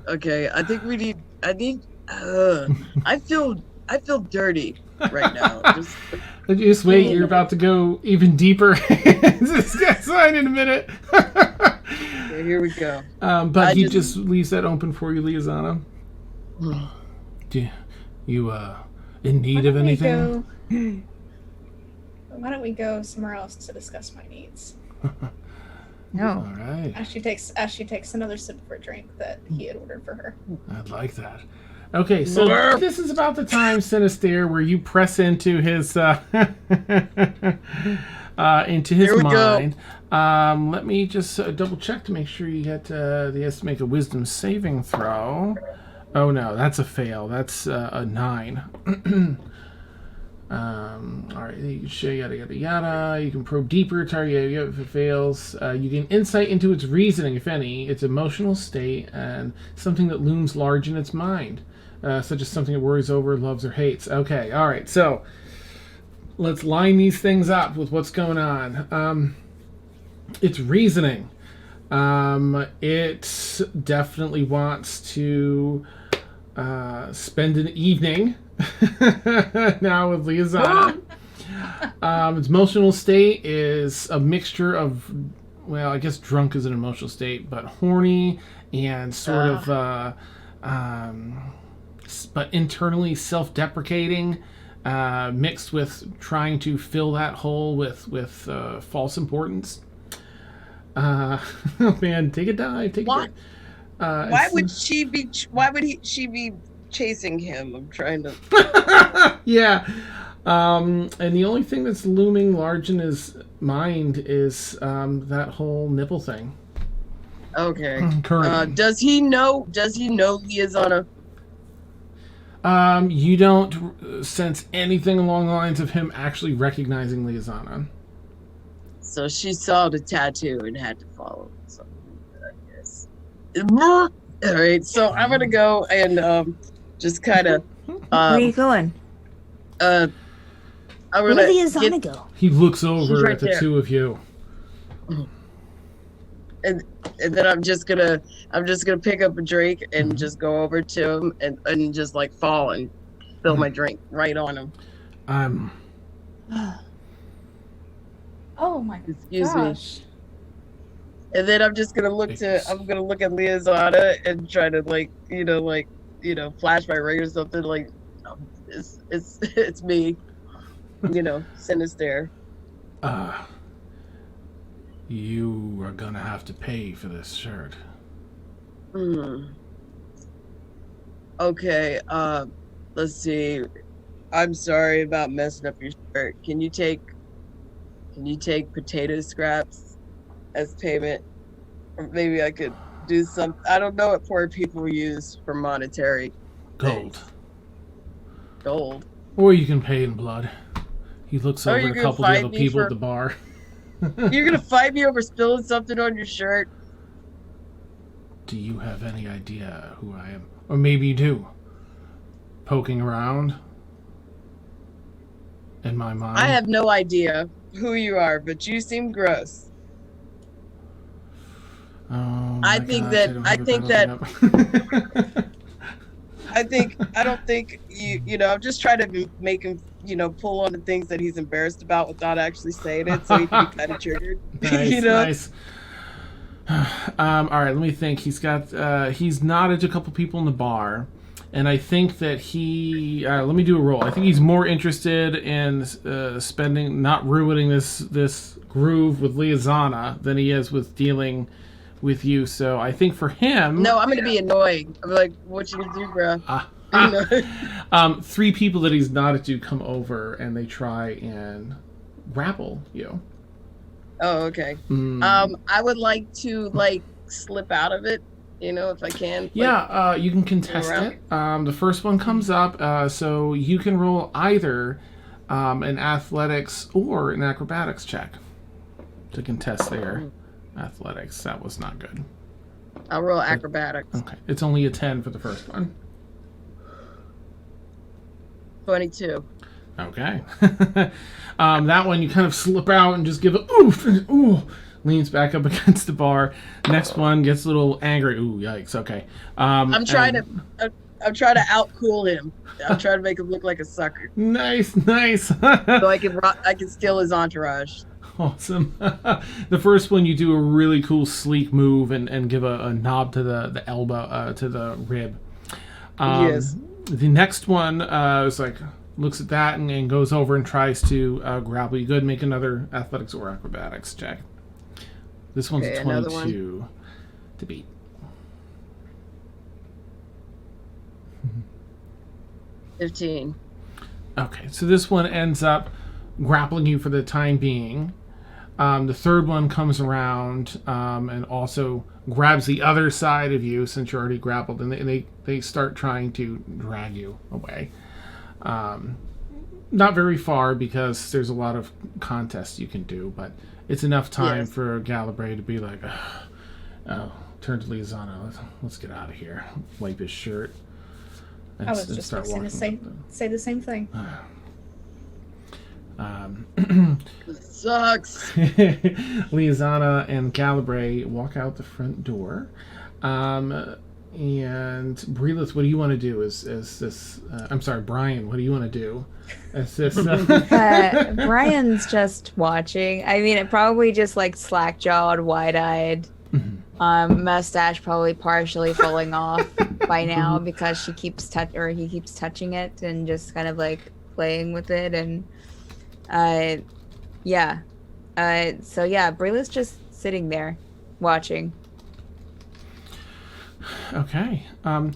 Okay, I think I feel dirty right now. Just wait, you're about to go even deeper. This guy's sign in a minute. Okay, here we go. But he just leaves that open for you, Liazana. Do you in need of anything? Why don't we go somewhere else to discuss my needs? No. All right. As she takes another sip of her drink that he had ordered for her. I'd like that. Okay, so this is about the time, Synestaire, where you press into his mind. Let me just double check to make sure you get. He has to make a wisdom saving throw. Oh no, that's a fail. That's a 9. All right, you can show yada yada yada. You can probe deeper. Target if it fails. You gain insight into its reasoning, if any, its emotional state, and something that looms large in its mind. Such as something it worries over, loves, or hates. Okay, all right. So let's line these things up with what's going on. It's reasoning. It definitely wants to spend an evening now with Liazana. Its emotional state is a mixture of, well, I guess drunk is an emotional state, but horny and sort of but internally self-deprecating, mixed with trying to fill that hole with false importance. Oh man, take a dive. Take What? A Why would she be chasing him? I'm trying to. Yeah. And the only thing that's looming large in his mind is that whole nipple thing. Okay. Currently. Does he know Liazana? You don't sense anything along the lines of him actually recognizing Liazana. So she saw the tattoo and had to follow something, I guess. All right, so I'm gonna go and just kind of. Where are you going? I'm Where gonna did Liazana go? He looks over right at the there. two of you. and then I'm just gonna pick up a drink and just go over to him and just like fall and fill my drink right on him. I'm. Oh my Excuse gosh. me. And then I'm just gonna look at Liazana and try to flash my ring or something like, it's me, Synestaire. You are gonna have to pay for this shirt. Okay, let's see. I'm sorry about messing up your shirt. Can you take potato scraps as payment? Or maybe I could do some. I don't know what poor people use for monetary Gold. things. Gold. Or you can pay in blood. He looks Oh, over you're at a gonna couple of the fight other me people for- at the bar. You're gonna fight me over spilling something on your shirt? Do you have any idea who I am? Or maybe you do. Poking around in my mind. I have no idea who you are, but you seem gross. Oh, I my think gosh, that- don't I have a think better thing up. I don't think I'm just trying to make him, pull on the things that he's embarrassed about without actually saying it, so he can be kind of triggered. Nice, nice. All right, let me think. He's nodded to a couple people in the bar, and I think that let me do a roll. I think he's more interested in not ruining this groove with Liazana than he is with dealing with you. So I think for him, No, I'm gonna be annoying. I'm like, what you gonna do, bro? Three people that he's nodded to come over and they try and grapple you. Oh, okay. I would like to slip out of it, if I can. Yeah, you can contest it. The first one comes up, so you can roll either an athletics or an acrobatics check to contest their athletics. That was not good. I'll roll acrobatics. Okay, it's only a 10 for the first one. 22. Okay. That one you kind of slip out and just give a oof, and ooh, leans back up against the bar. Next one gets a little angry. Ooh, yikes. Okay. I'm trying to outcool him. I'm trying to make him look like a sucker. Nice. So I can steal his entourage. Awesome. The first one, you do a really cool sleek move and give a knob to the elbow, to the rib. Yes. The next one is looks at that and goes over and tries to grapple you. Good, make another athletics or acrobatics check. This one's a 22 to beat. $15. Okay, so this one ends up grappling you for the time being. The third one comes around and also grabs the other side of you since you're already grappled, and they start trying to drag you away. Not very far because there's a lot of contests you can do, but it's enough time for Galbraith to be like, turn to Liazana, let's get out of here. Wipe his shirt. I was just fixing to say the same thing. Sucks. Liazana and Galbraith walk out the front door. And Brelith, what do you want to do? I'm sorry, Brian, what do you want to do? Brian's just watching. I mean, it probably just slack-jawed, wide-eyed. Mustache probably partially falling off by now because he keeps touching it and just kind of playing with it, and Brelith's just sitting there watching. Okay. Help.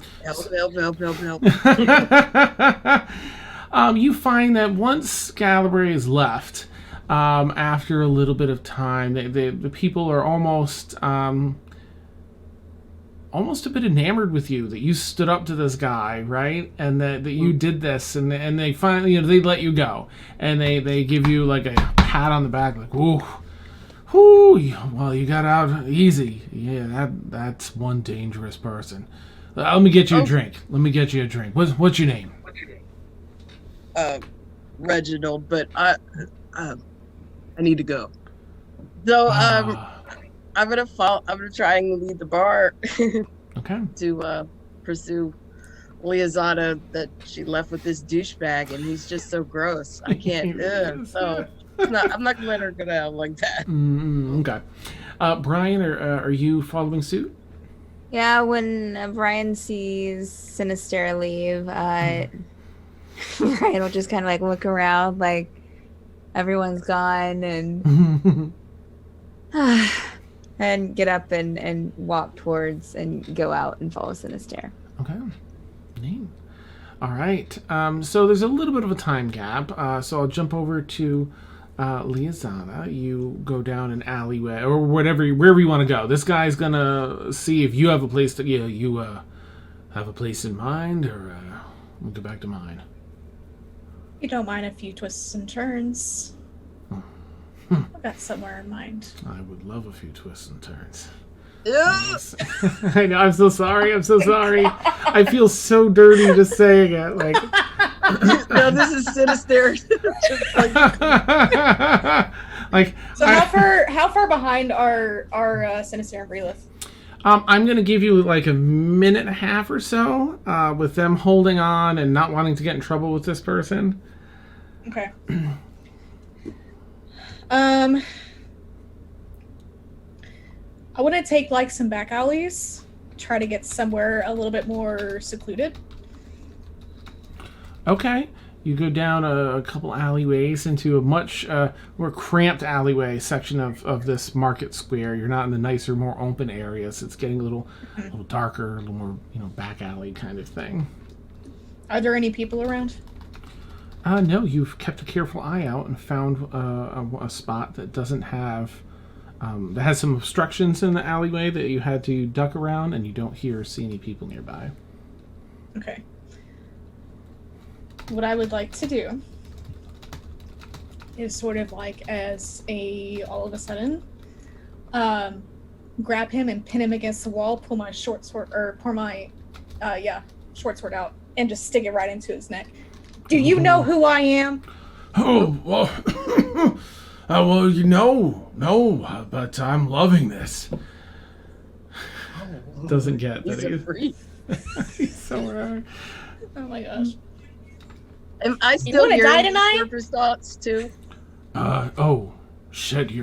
You find that once Galbraith is left, after a little bit of time, the people are almost a bit enamored with you, that you stood up to this guy, right? And that you did this, and they finally, they let you go. And they give you a pat on the back, ooh. Whew, well, you got out easy. Yeah, that's one dangerous person. Let me get you a drink. What's your name? Reginald, but I need to go. So I'm gonna try and leave the bar. Okay. To pursue Liazana that she left with this douchebag, and he's just so gross. I can't. So I'm not gonna let her go down like that. Okay. Brian, are you following suit? Yeah, when Brian sees Synestaire leave, Brian will just kind of like look around, like everyone's gone, and and get up and walk towards and go out and follow Synestaire. Okay. Neat. All right. So there's a little bit of a time gap. So I'll jump over to Liazana. You go down an alleyway or wherever you want to go. This guy's gonna see if you have a place to. Yeah, you have a place in mind, or we'll go back to mine. You don't mind a few twists and turns. I've got somewhere in mind. I would love a few twists and turns. Yeah. I know. I'm so sorry. I feel so dirty just saying it. Like, no, this is Synestaire. like. So how far behind are Synestaire and Lolth? I'm gonna give you like a minute and a half or so, with them holding on and not wanting to get in trouble with this person. Okay. I want to take like some back alleys, try to get somewhere a little bit more secluded. Okay. You go down a couple alleyways into a much more cramped alleyway section of this market square. You're not in the nicer, more open areas. It's getting a little darker, a little more, back alley kind of thing. Are there any people around? No, you've kept a careful eye out and found a spot that doesn't have, that has some obstructions in the alleyway that you had to duck around, and you don't hear or see any people nearby. Okay. What I would like to do is sort of like all of a sudden, grab him and pin him against the wall, pull my short sword out, and just stick it right into his neck. Do you know who I am? Oh, well, no, but I'm loving this. Doesn't get He's that a freak. he's so wrong. Oh my gosh. Am I still wanna die hearing tonight? surface thoughts too? Oh, shit,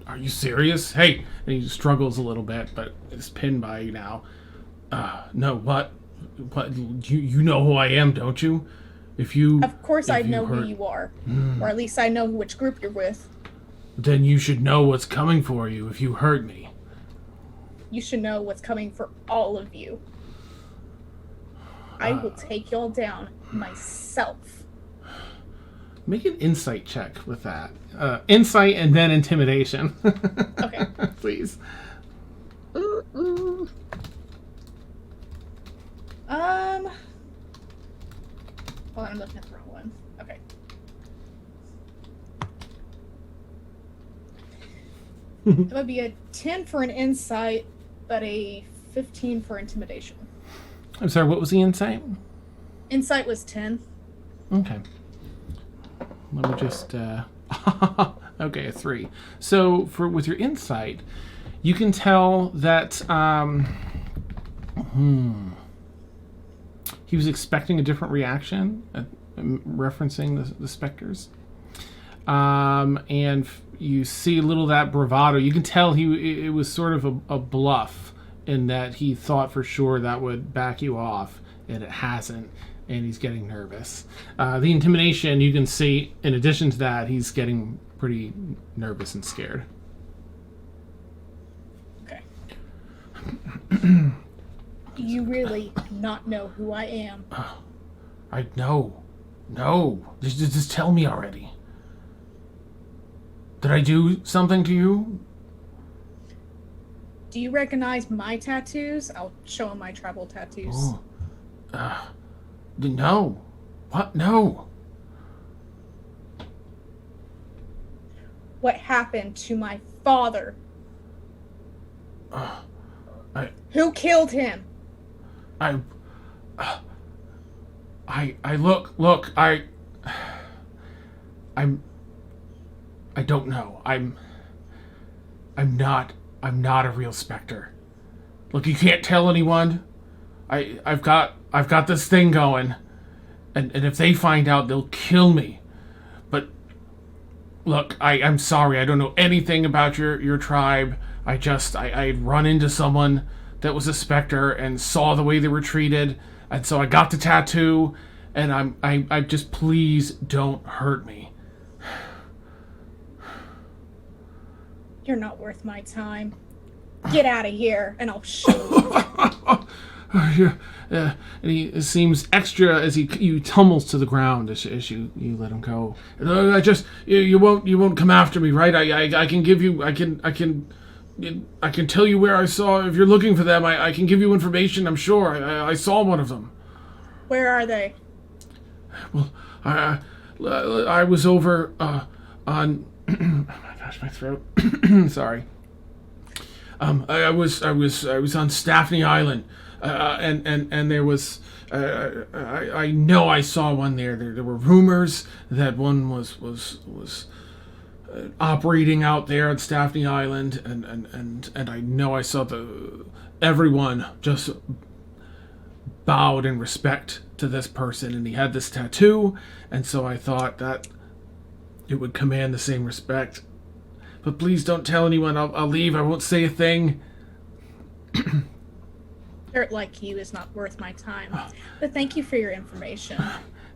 are you serious? Hey, and he struggles a little bit, but is pinned by you now. No, what, you know who I am, don't you? Of course I know who you are. Or at least I know which group you're with. Then you should know what's coming for you if you hurt me. You should know what's coming for all of you. I will take y'all down myself. Make an insight check with that. Insight and then intimidation. Okay. Please. Ooh. Hold on, I'm looking at the wrong one. Okay. That would be a 10 for an insight, but a 15 for intimidation. I'm sorry, what was the insight? Insight was 10. Okay. Let me just, okay, a 3. So, with your insight, you can tell that, he was expecting a different reaction, referencing the Spectors. And you see a little of that bravado. You can tell it was sort of a bluff in that he thought for sure that would back you off, and it hasn't, and he's getting nervous. The intimidation, you can see, in addition to that, he's getting pretty nervous and scared. Okay. You really not know who I am? I know. No. Just tell me already. Did I do something to you? Do you recognize my tattoos? I'll show him my tribal tattoos. Oh. No. What? No. What happened to my father? Who killed him? I look, I don't know. I'm not a real Spector. Look, you can't tell anyone. I've got this thing going, and if they find out, they'll kill me. But look, I'm sorry. I don't know anything about your tribe. I'd run into someone that was a Spector and saw the way they were treated, and so I got the tattoo. And I just, please don't hurt me. You're not worth my time. Get out of here, and I'll show you. And he seems extra as you tumbles to the ground as you let him go. You won't come after me, right? I can give you I can tell you where I saw. If you're looking for them, I can give you information. I'm sure I saw one of them. Where are they? Well, I was over on. Oh my gosh, my throat. Sorry. I was on Staffney Island, and there was. I know I saw one there. There were rumors that one was operating out there on Staffney Island, and I know I saw everyone just bowed in respect to this person, and he had this tattoo, and so I thought that it would command the same respect. But please don't tell anyone. I'll leave. I won't say a thing. Dirt like you is not worth my time. But thank you for your information.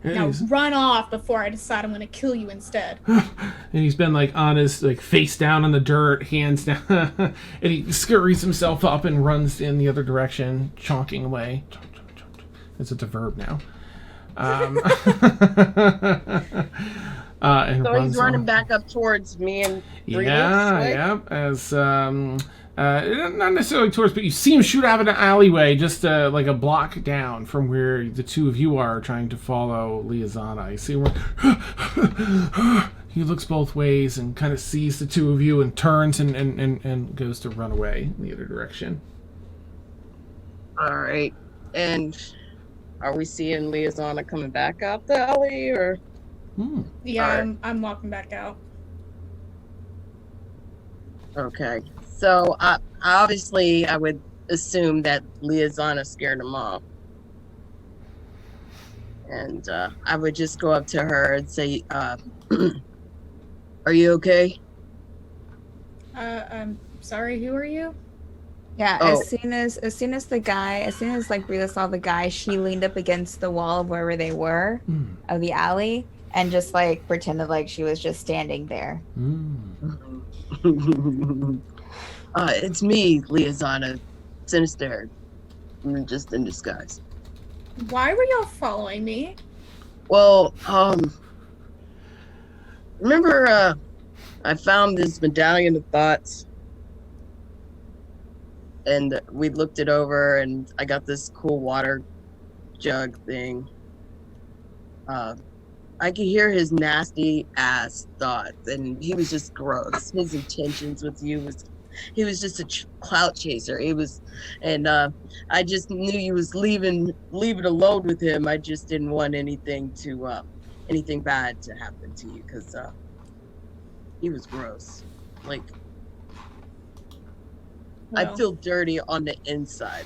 And Now run off before I decide I'm going to kill you instead. And he's been on his face down in the dirt, hands down, and he scurries himself up and runs in the other direction, chonking away. It's a verb now. And so runs he's running on. back up towards me and As not necessarily towards, but you see him shoot out of an alleyway, just like a block down from where the two of you are trying to follow Liazana. You see him. He looks both ways and kind of sees the two of you and turns and goes to run away in the other direction. All right, and are we seeing Liazana coming back out the alley, or? Yeah, right. I'm walking back out. Okay, so obviously I would assume that Liazana scared him off, and I would just go up to her and say, "Are you okay?" I'm sorry. Who are you? Yeah, Oh. as soon as Brila saw the guy, she leaned up against the wall of wherever they were of the alley and just pretended like she was just standing there. It's me, Liazana, Synestaire. I'm just in disguise. Why were y'all following me? Well, remember I found this medallion of thoughts, and we looked it over, and I got this cool water jug thing. I could hear his nasty ass thoughts, and he was just gross. His intentions with you he was just a clout chaser. And I just knew you was leave it alone with him. I just didn't want anything bad to happen to you, because he was gross. I feel dirty on the inside.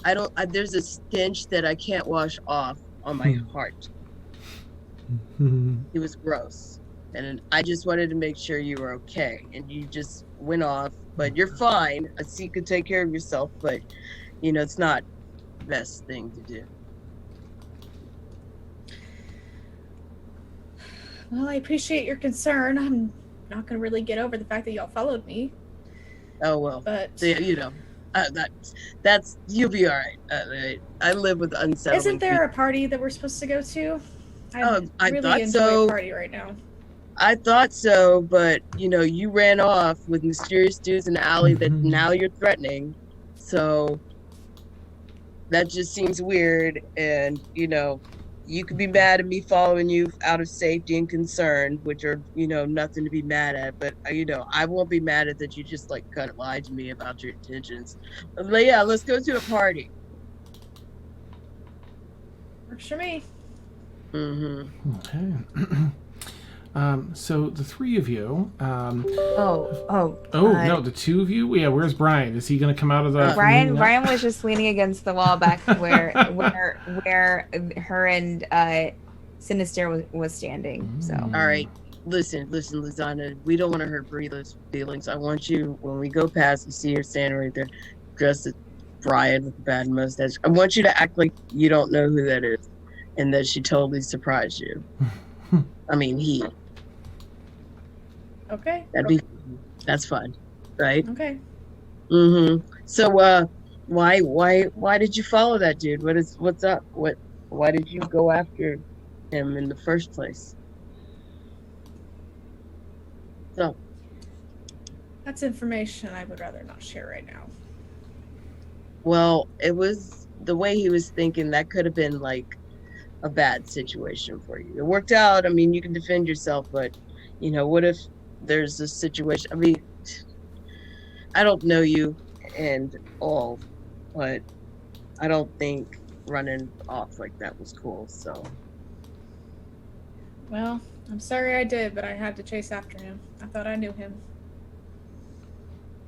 I don't. There's a stench that I can't wash off on my heart. It was gross, and I just wanted to make sure you were okay. And you just went off, but you're fine. I see you could take care of yourself, but it's not the best thing to do. Well, I appreciate your concern. I'm not gonna really get over the fact that y'all followed me. Oh well, But that's you'll be all right. I live with unsettling. isn't there people. a party that we're supposed to go to? I really thought enjoy so. a party right now. I thought so, but you ran off with mysterious dudes in the alley that now you're threatening. So that just seems weird, and you could be mad at me following you out of safety and concern, which are nothing to be mad at. But I won't be mad at that you just kind of lied to me about your intentions. But yeah, let's go to a party. Works for me. Mm-hmm. Okay. So the three of you. Oh, No, the two of you. Yeah, where's Brian? Is he going to come out of the? Brian was just leaning against the wall back where her and Synestaire was standing. So All right, listen, Liazana. We don't want to hurt Brila's feelings. I want you, when we go past, you see her standing right there, dressed as Brian with a bad mustache. I want you to act like you don't know who that is, and that she totally surprised you. I mean, he. Okay. That's fun, right? Okay. Mm-hmm. So, why did you follow that dude? What's up? Why did you go after him in the first place? So, That's information I would rather not share right now. well, it was the way he was thinking. That could have been like a bad situation for you. It worked out. I mean, you can defend yourself, but what if there's a situation? I mean, I don't know you and all, but I don't think running off like that was cool. So, Well, I'm sorry I did, but I had to chase after him. I thought I knew him.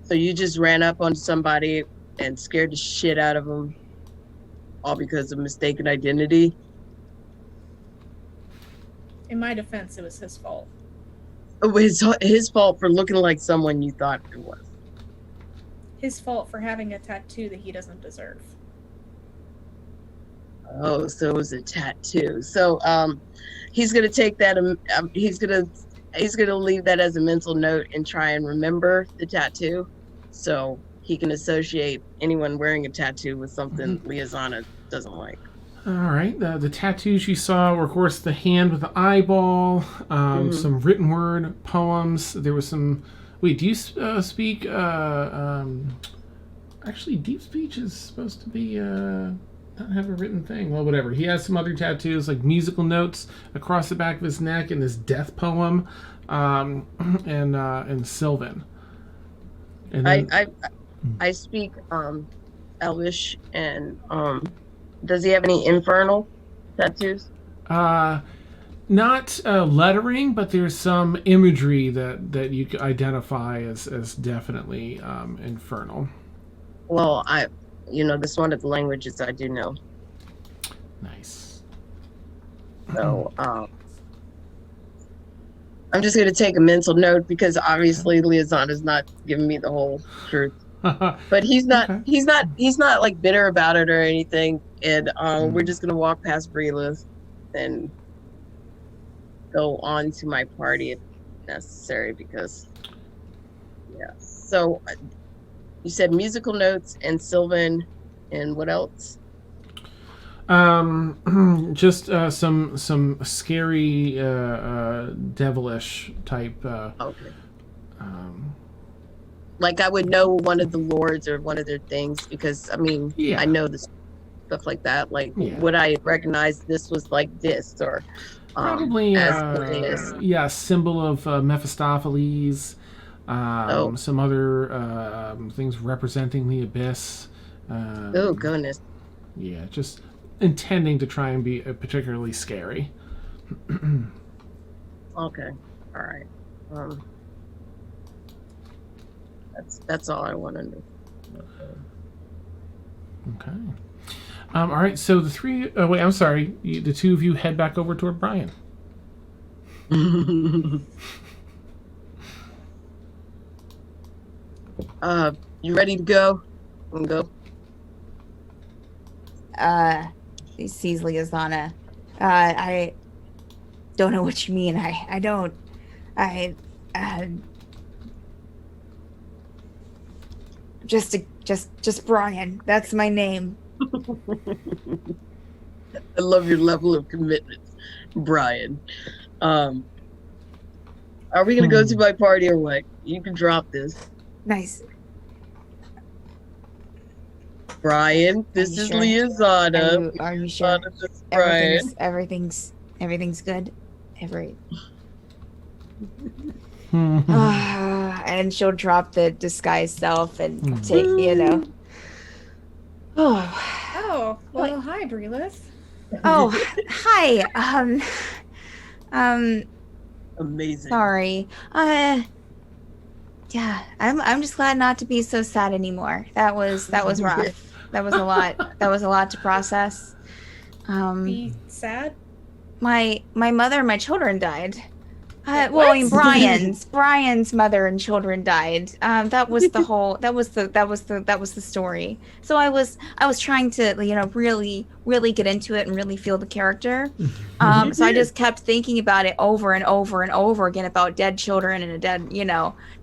so you just ran up on somebody and scared the shit out of them, all because of mistaken identity. In my defense, it was his fault. It was his fault for looking like someone you thought it was. His fault for having a tattoo that he doesn't deserve. Oh, so it was a tattoo. So, he's gonna take that. He's gonna leave that as a mental note and try and remember the tattoo, so he can associate anyone wearing a tattoo with something Liazana doesn't like. All right. The tattoos you saw were, of course, the hand with the eyeball, some written word, poems. There was some. Wait, do you speak? Actually, deep speech is supposed to be not have a written thing. Well, whatever. He has some other tattoos, like musical notes across the back of his neck, and this death poem, and Sylvan. And then, I speak Elvish, and does he have any infernal tattoos? not lettering, but there's some imagery that you could identify as definitely infernal. Well, this one of the languages I do know. Nice. So, I'm just gonna take a mental note because obviously Liazana's not giving me the whole truth. But he's not Okay. he's not like bitter about it or anything. And we're just gonna walk past Brila's and go on to my party if necessary because So you said musical notes and Sylvan and what else? Just some scary devilish type Okay. Like I would know one of the lords or one of their things because I know this stuff like that. Like would I recognize this was like this or probably as symbol of Mephistopheles, some other things representing the abyss. Oh goodness. Yeah, just intending to try and be particularly scary. Okay. All right. That's all I want to know. Okay. All right. So the three. Oh, wait. I'm sorry. The two of you head back over toward Brian. You ready to go? We'll go. He sees Liazana. I don't know what you mean. I don't. Just Brian. That's my name. I love your level of commitment, Brian. Are we gonna go to my party or what? You can drop this. Nice. Brian, this is sure? Liazana. Are you sure? Liazana, this is Brian. Everything's good. And she'll drop the disguise self and take, Oh, well, hi, Breelith. Oh, hi. Amazing. Sorry. Yeah, I'm just glad not to be so sad anymore. That was rough. That was a lot. That was a lot to process. Be sad. My mother and my children died. Wait, Well, I mean, what? Brian's mother and children died. That was the story. So I was trying to, really, really get into it and really feel the character. So I just kept thinking about it over and over and over again about dead children and a dead,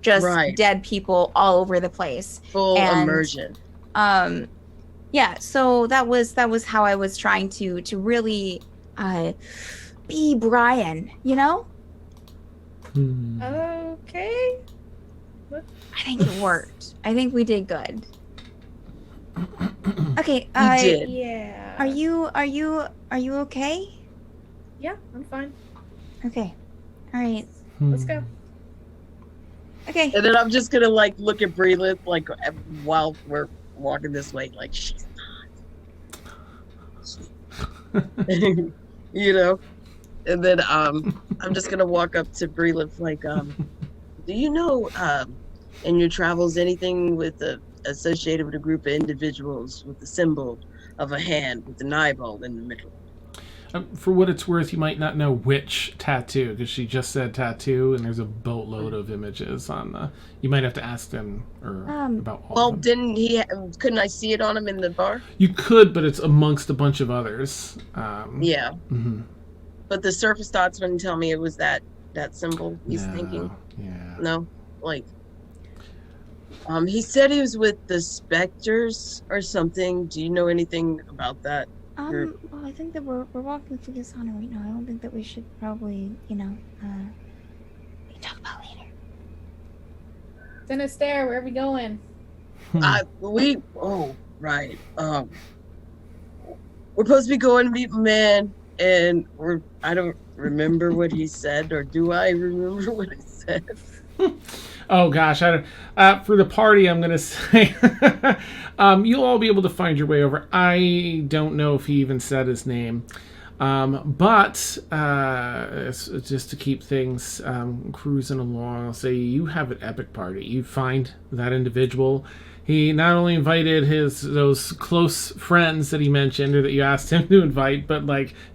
just dead people all over the place. Full immersion. Yeah. So that was how I was trying to really, be Brian, Okay. I think it worked. I think we did good. Okay. You did. Yeah. Are you okay? Yeah, I'm fine. Okay. All right. Let's go. Okay. And then I'm just gonna look at Breelith while we're walking this way, she's not. And then I'm just gonna walk up to Breelith do you know in your travels anything associated with a group of individuals with the symbol of a hand with an eyeball in the middle? For what it's worth, you might not know which tattoo, because she just said tattoo, and there's a boatload of images on the... You might have to ask them about all of them. Couldn't I see it on him in the bar? You could, but it's amongst a bunch of others. Yeah. Mm-hmm. But the surface thoughts wouldn't tell me it was that symbol he's thinking. Yeah. No? He said he was with the Spectors or something. Do you know anything about that? Well, I think that we're walking through Liazana right now. I don't think that we should probably, we can talk about it later. Synestaire, where are we going? Right. We're supposed to be going to meet my man, and I don't remember what he said, or do I remember what he said? Oh gosh, for the party, I'm gonna say you'll all be able to find your way over. I don't know if he even said his name, but it's just to keep things cruising along, I'll say you have an epic party. You find that individual. He not only invited those close friends that he mentioned or that you asked him to invite, but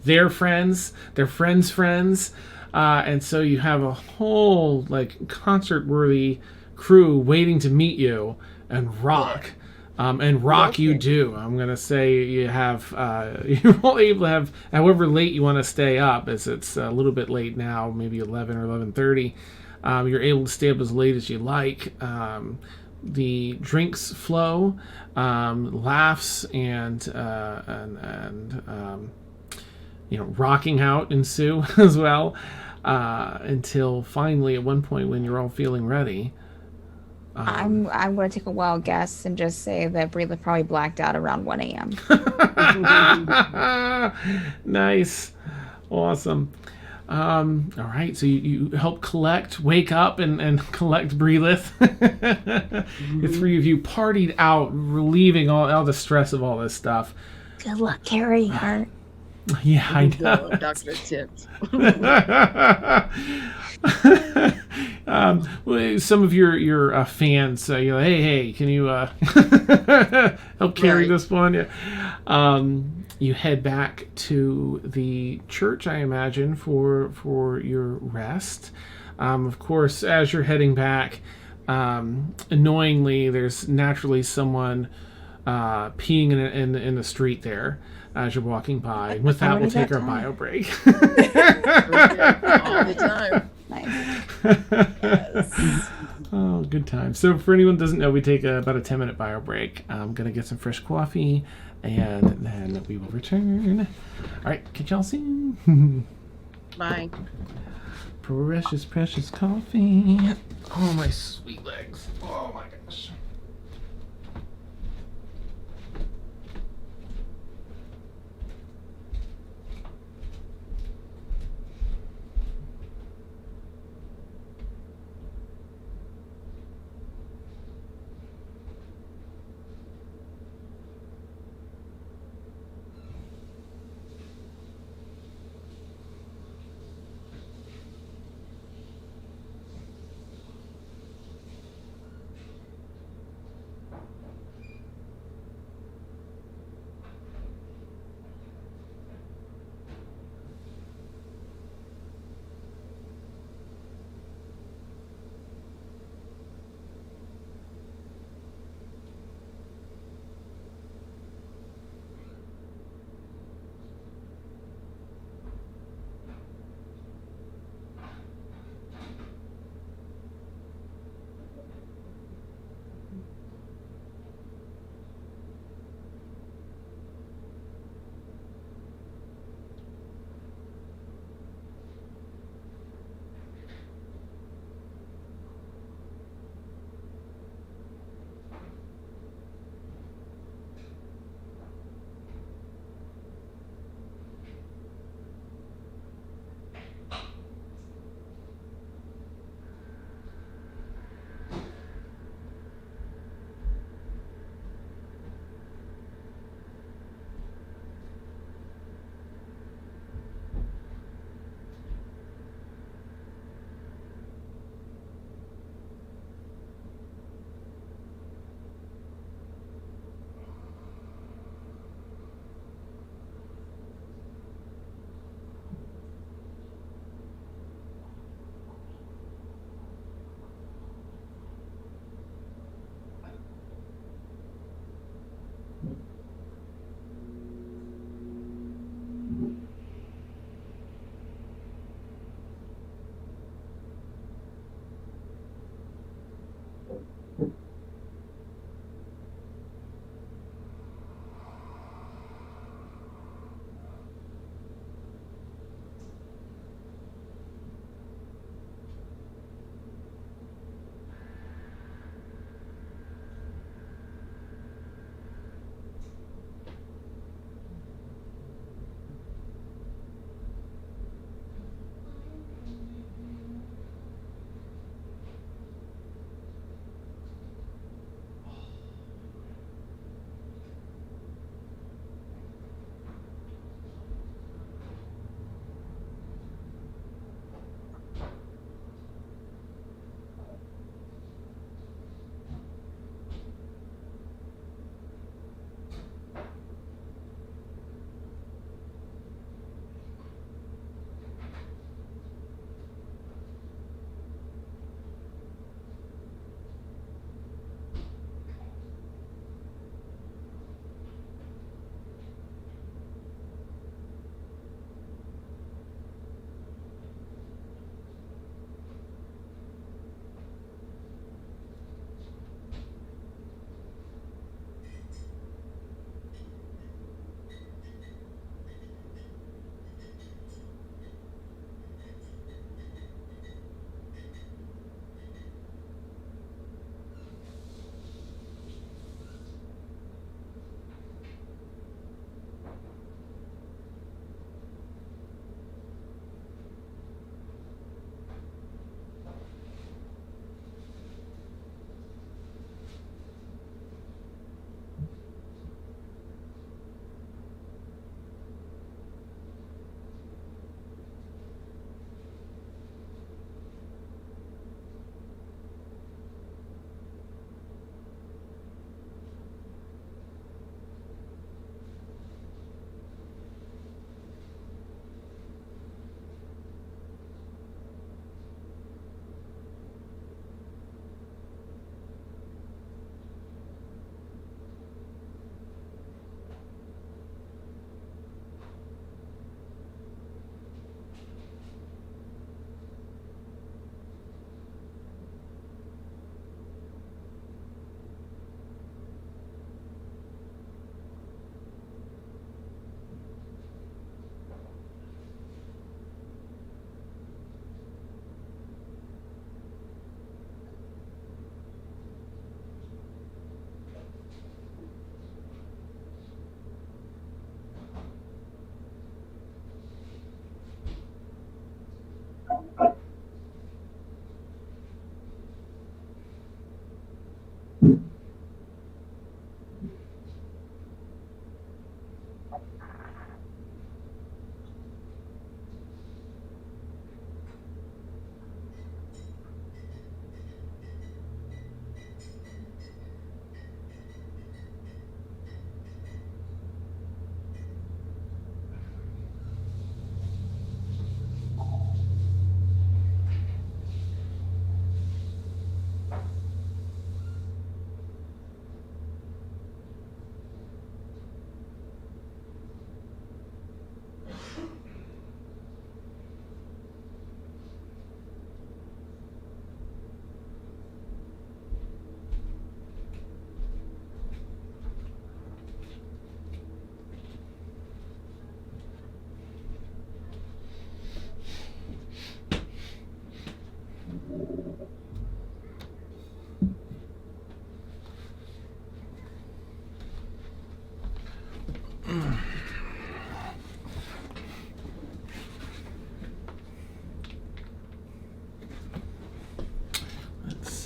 their friends, their friends' friends. And so you have a whole concert-worthy crew waiting to meet you and rock. You do. I'm gonna say you have you're all able to have however late you want to stay up, as it's a little bit late now, maybe 11 or 11:30. You're able to stay up as late as you like. The drinks flow, laughs and rocking out ensue as well, until finally at one point when you're all feeling ready. I'm going to take a wild guess and just say that Breelith probably blacked out around 1 a.m. Nice. Awesome. All right, so you help wake up and collect Breelith. The three of you partied out, relieving all the stress of all this stuff. Good luck carrying her. Yeah, I know. Dr. Tips. Some of your fans, you're like, hey, can you help carry this one? Yeah. You head back to the church, I imagine, for your rest. Of course, as you're heading back, annoyingly, there's naturally someone peeing in the street there as you're walking by. And with that, we'll take our bio break. All the time. Nice. Yes. Oh, good time. So for anyone who doesn't know, we take about a 10-minute bio break. I'm going to get some fresh coffee, and then we will return. All right, catch y'all soon. Bye. Precious, precious coffee. Oh, my sweet legs. Oh, my gosh.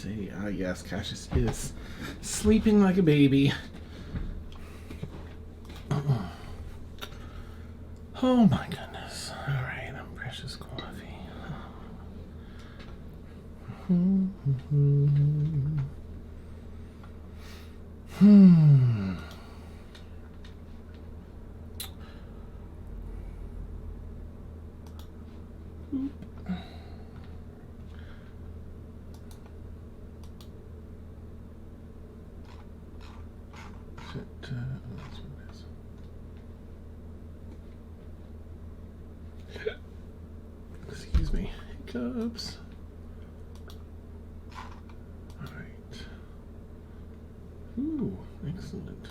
see. Yes, Cassius is sleeping like a baby. Oh my goodness. Alright, precious coffee. Excuse me. Hiccups. Alright. Ooh, excellent.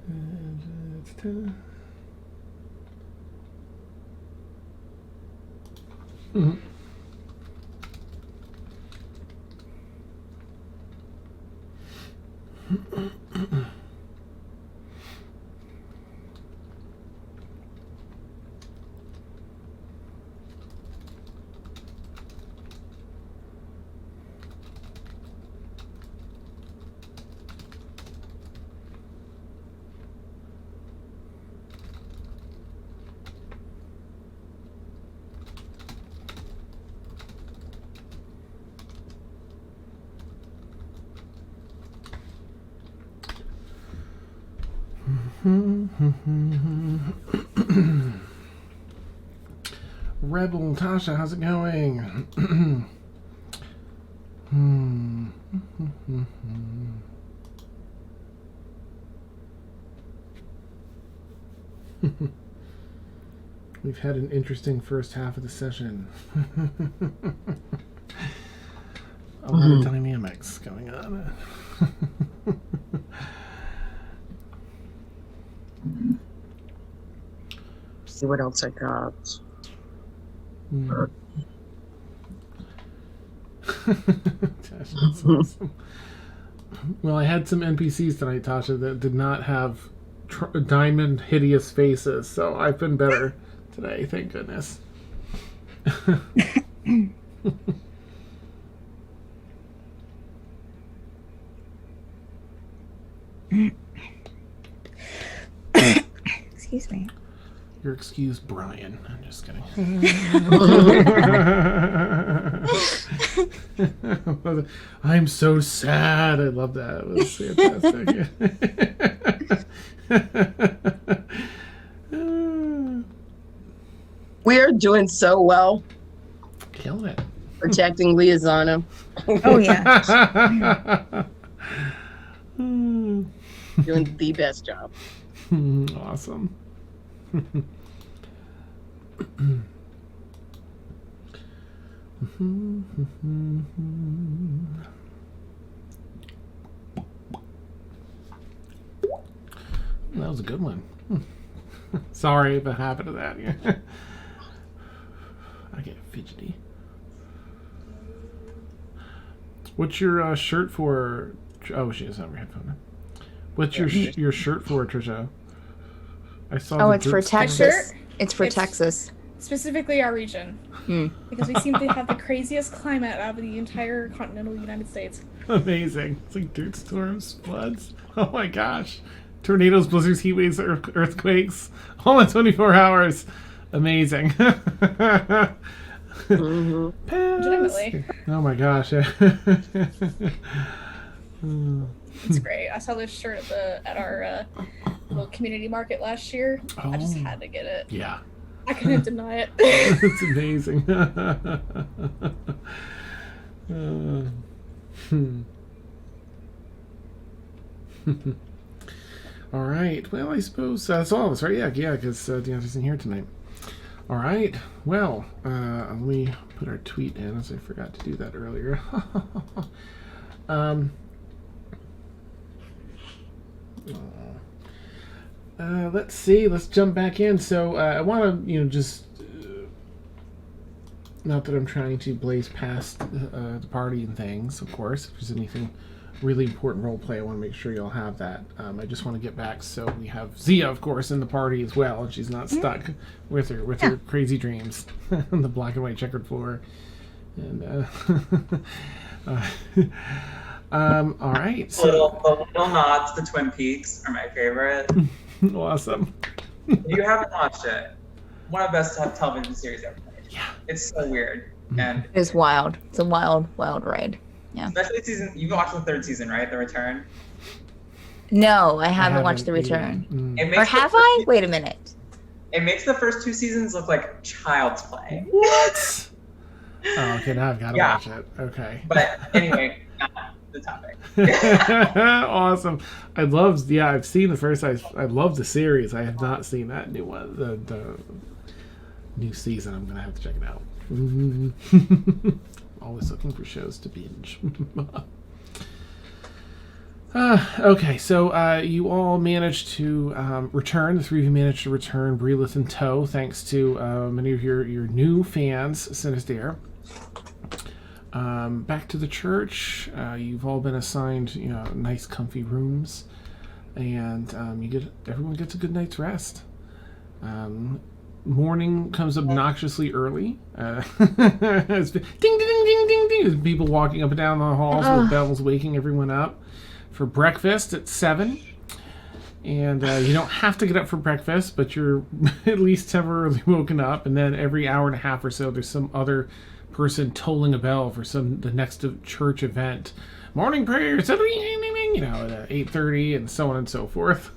And it's 10. Rebel Tasha, how's it going? We've had an interesting first half of the session. A lot of dynamics going on. See what else I got. Tasha, that's awesome. Well, I had some NPCs tonight, Tasha, that did not have diamond hideous faces, so I've been better today, thank goodness. Excuse me. You're excused, Brian. I'm just kidding. I'm so sad. I love that. It was fantastic. We are doing so well. Kill it. Protecting Liazana. Oh, yeah. Doing the best job. Awesome. That was a good one. Sorry if it happened to that. Yeah. I get fidgety. What's your shirt for? Oh, she doesn't have her headphone. What's your shirt for, Trisha? I saw. Oh, it's for Texas. Shirt? It's for It's- Texas. Specifically our region. Because we seem to have the craziest climate out of the entire continental United States. Amazing. It's like dirt storms, floods. Oh my gosh. Tornadoes, blizzards, heat waves, earthquakes. All in 24 hours. Amazing. Legitimately. Oh my gosh. It's great. I saw this shirt at our little community market last year. I just had to get it. Yeah. I couldn't deny it. It's amazing. All right. Well, I suppose that's all of us, right? Yeah, because Deontay's isn't here tonight. All right. Well, let me put our tweet in, as I forgot to do that earlier. Let's see. Let's jump back in. So I want to, just not that I'm trying to blaze past the party and things, of course. If there's anything really important role play. I want to make sure you'll have that. I just want to get back so we have Zia, of course, in the party as well, and she's not stuck with her crazy dreams on the black and white checkered floor. And all right. So the little nods to Twin Peaks are my favorite. Awesome. If you haven't watched it, one of the best television series ever made. Yeah. It's so weird. And It's wild. It's a wild ride. Yeah. especially season, you've watched the third season, right? The Return. No, I haven't watched The Return. It makes Or have I? Wait a minute. It makes the first 2 seasons look like child's play. What? Oh, okay, now I've got to watch it. Okay. But anyway, not the topic. Awesome. I've seen the first. I love the series. I have not seen that new one, the new season. I'm gonna have to check it out. Always looking for shows to binge. Okay, so you all managed to return. The 3 of you managed to return, Brelith in tow, thanks to many of your new fans, Synestaire. Back to the church. You've all been assigned, nice, comfy rooms, and everyone gets a good night's rest. Morning comes obnoxiously early. It's ding, ding, ding, ding, ding, ding. There's people walking up and down the halls with bells waking everyone up for breakfast at 7. And you don't have to get up for breakfast, but you're at least temporarily woken up. And then every hour and a half or so, there's some other person tolling a bell for the next church event. Morning prayers, at 8:30, and so on and so forth.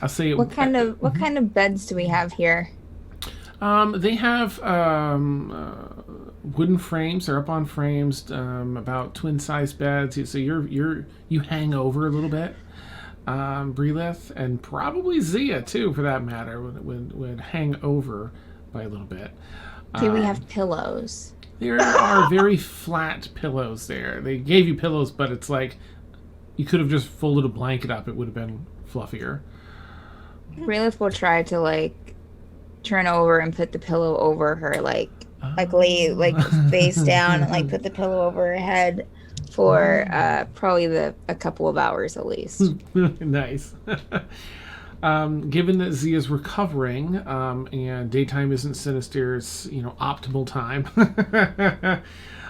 I'll say What kind of beds do we have here? They have wooden frames. They're up on frames, about twin-sized beds. So you hang over a little bit. Brelith and probably Zia too, for that matter, would hang over by a little bit. Do we have pillows? There are very flat pillows there. They gave you pillows, but it's like you could have just folded a blanket up. It would have been fluffier. Brelith will try to turn over and put the pillow over her, lay face down and put the pillow over her head for probably a couple of hours at least. Nice. Given that Zia's recovering, and daytime isn't Sinistaire's, optimal time,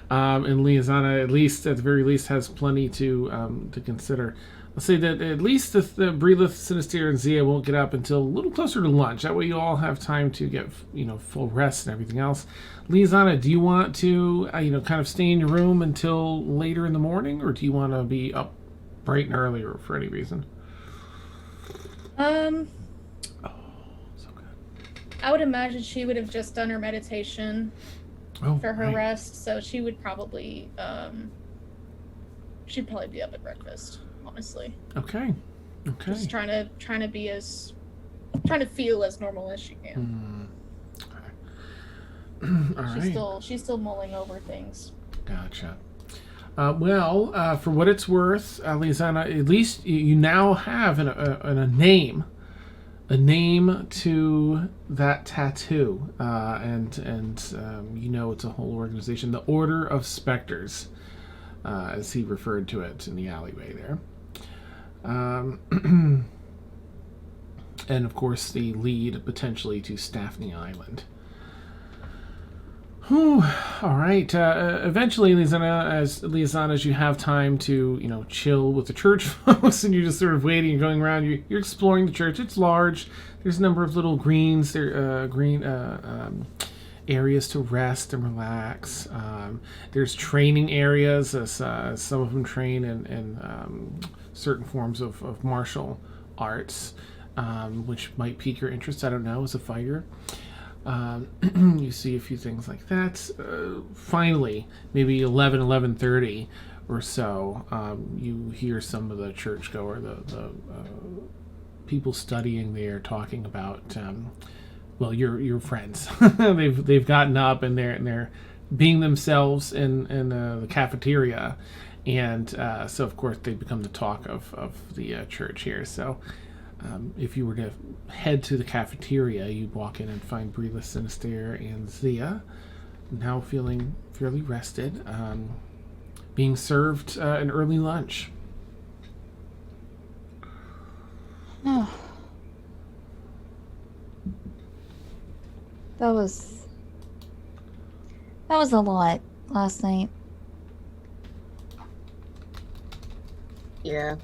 and Liazana, at the very least, has plenty to consider. Let's say that at least the Brelith, Synestaire, and Zia won't get up until a little closer to lunch. That way you all have time to get, full rest and everything else. Liazana, do you want to, kind of stay in your room until later in the morning, or do you want to be up bright and early, or for any reason? Oh, so good. I would imagine she would have just done her meditation for her rest, so she would probably, she'd probably be up at breakfast. Honestly. Okay. Just trying to feel as normal as she can. All right. She's still mulling over things. Gotcha. For what it's worth, Liazana, at least you now have a name to that tattoo, and it's a whole organization, the Order of Spectors, as he referred to it in the alleyway there. And of course the lead potentially to Staffney Island. Whew. All right. Eventually, Liazana, as you have time to, chill with the church folks, and you're just sort of waiting and going around, you're exploring the church. It's large. There's a number of little greens. Green areas to rest and relax. There's training areas, as some of them train in certain forms of martial arts, which might pique your interest. I don't know, as a fighter. You see a few things like that. Finally, maybe 11:30 or so, you hear some of the churchgoer, the people studying there, talking about your friends. they've gotten up and they're being themselves in the cafeteria, and so of course they become the talk of the church here. So if you were to head to the cafeteria, you'd walk in and find Brelith, Synestaire, and Zia, now feeling fairly rested. being served an early lunch. Oh. That was a lot last night. Yeah,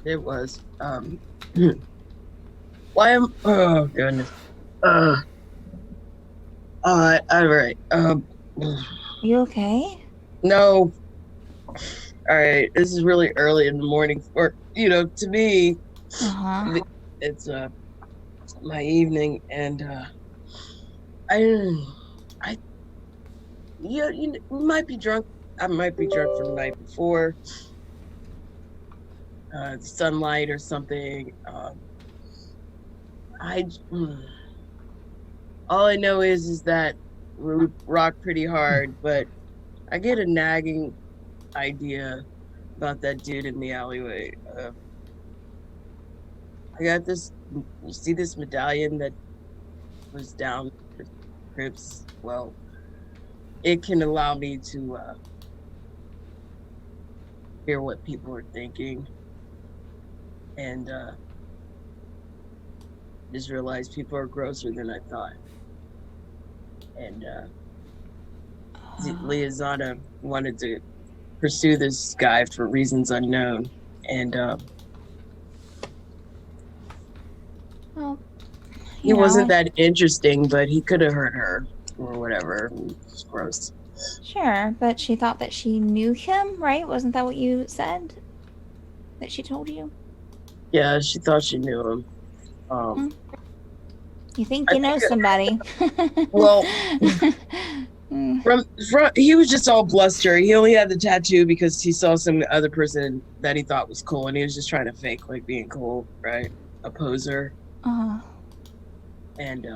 it was. Why am? Oh goodness. All right. You okay? No. All right. This is really early in the morning, or to me, it's my evening, and we might be drunk. I might be drunk from the night before. Sunlight or something. All I know is that we rock pretty hard, but I get a nagging idea about that dude in the alleyway. I got this. You see this medallion that was down the crypts? Well, it can allow me to hear what people are thinking, and just realized people are grosser than I thought. And Liazana wanted to pursue this guy for reasons unknown, and well, he wasn't that interesting, but he could have hurt her or whatever. It's gross. Sure, but she thought that she knew him, right? Wasn't that what you said? That she told you? Yeah, she thought she knew him. You think you know somebody? Well, from he was just all bluster. He only had the tattoo because he saw some other person that he thought was cool, and he was just trying to fake like being cool, right? A poser. And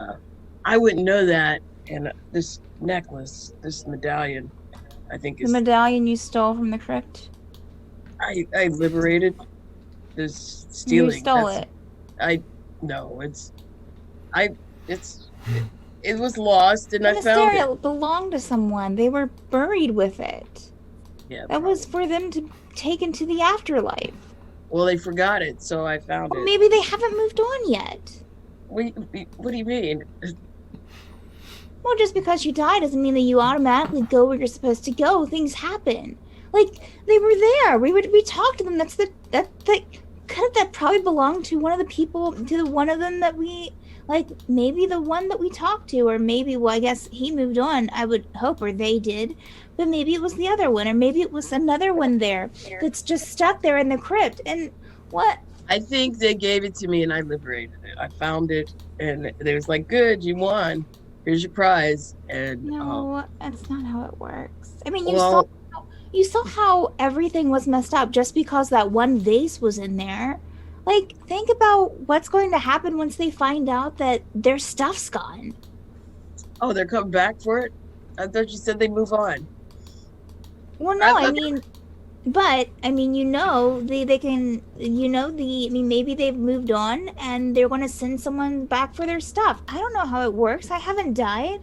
I wouldn't know that. And this necklace, this medallion, I think is the medallion you stole from the crypt. I liberated this stealing. You stole it. It was lost, and I found it. It belonged to someone. They were buried with it. Yeah, that was for them to take into the afterlife. Well, they forgot it, so I found it. Maybe they haven't moved on yet. What do you mean? Well, just because you die doesn't mean that you automatically go where you're supposed to go. Things happen. Like, they were there. We talked to them. That probably belonged to one of the people, to the one of them that we, like, maybe the one that we talked to, or maybe, well, I guess he moved on, I would hope, or they did, but maybe it was the other one, or maybe it was another one there that's just stuck there in the crypt, and what? I think they gave it to me, and I liberated it. I found it, and they was like, good, you won. Here's your prize. And no, that's not how it works. I mean, you saw how everything was messed up just because that one vase was in there. Like, think about what's going to happen once they find out that their stuff's gone. Oh, they're coming back for it? I thought you said they move on. Well, no, I mean, they can, maybe they've moved on and they're going to send someone back for their stuff. I don't know how it works. I haven't died.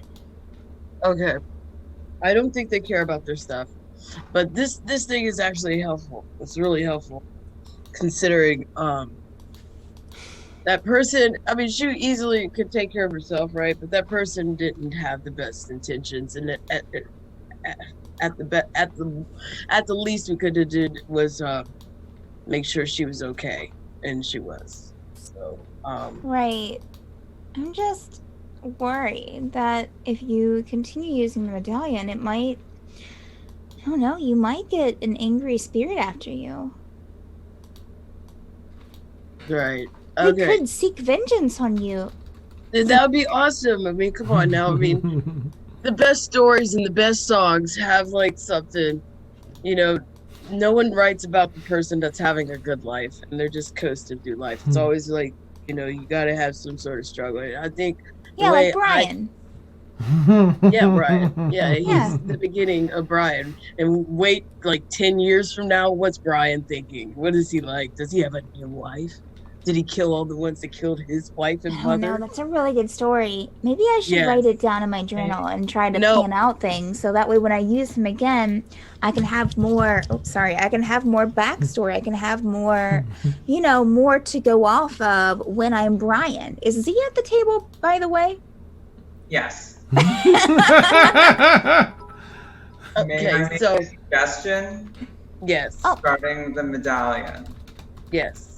Okay. I don't think they care about their stuff. But this thing is actually helpful. It's really helpful, considering that person. I mean, she easily could take care of herself, right? But that person didn't have the best intentions, and at the least we could have did was make sure she was okay, and she was. So right. I'm just worried that if you continue using the medallion, it might. I don't know, you might get an angry spirit after you. Right. Okay. They could seek vengeance on you. That would be awesome. I mean, come on now. I mean, the best stories and the best songs have like something, no one writes about the person that's having a good life and they're just coasting through life. It's always like, you got to have some sort of struggle. I think. Yeah, like Brian. Yeah, Brian. Yeah, he's the beginning of Brian. And wait, like 10 years from now, what's Brian thinking? What is he like? Does he have a new wife? Did he kill all the ones that killed his wife and Oh mother? no, that's a really good story. Maybe I should Yes. write it down in my journal and try to No. plan out things so that way when I use him again, I can have more. Oh, sorry, I can have more backstory. I can have more, more to go off of when I'm Brian. Is Z at the table, by the way? Yes. Okay, May I make so a suggestion yes, regarding the medallion? yes.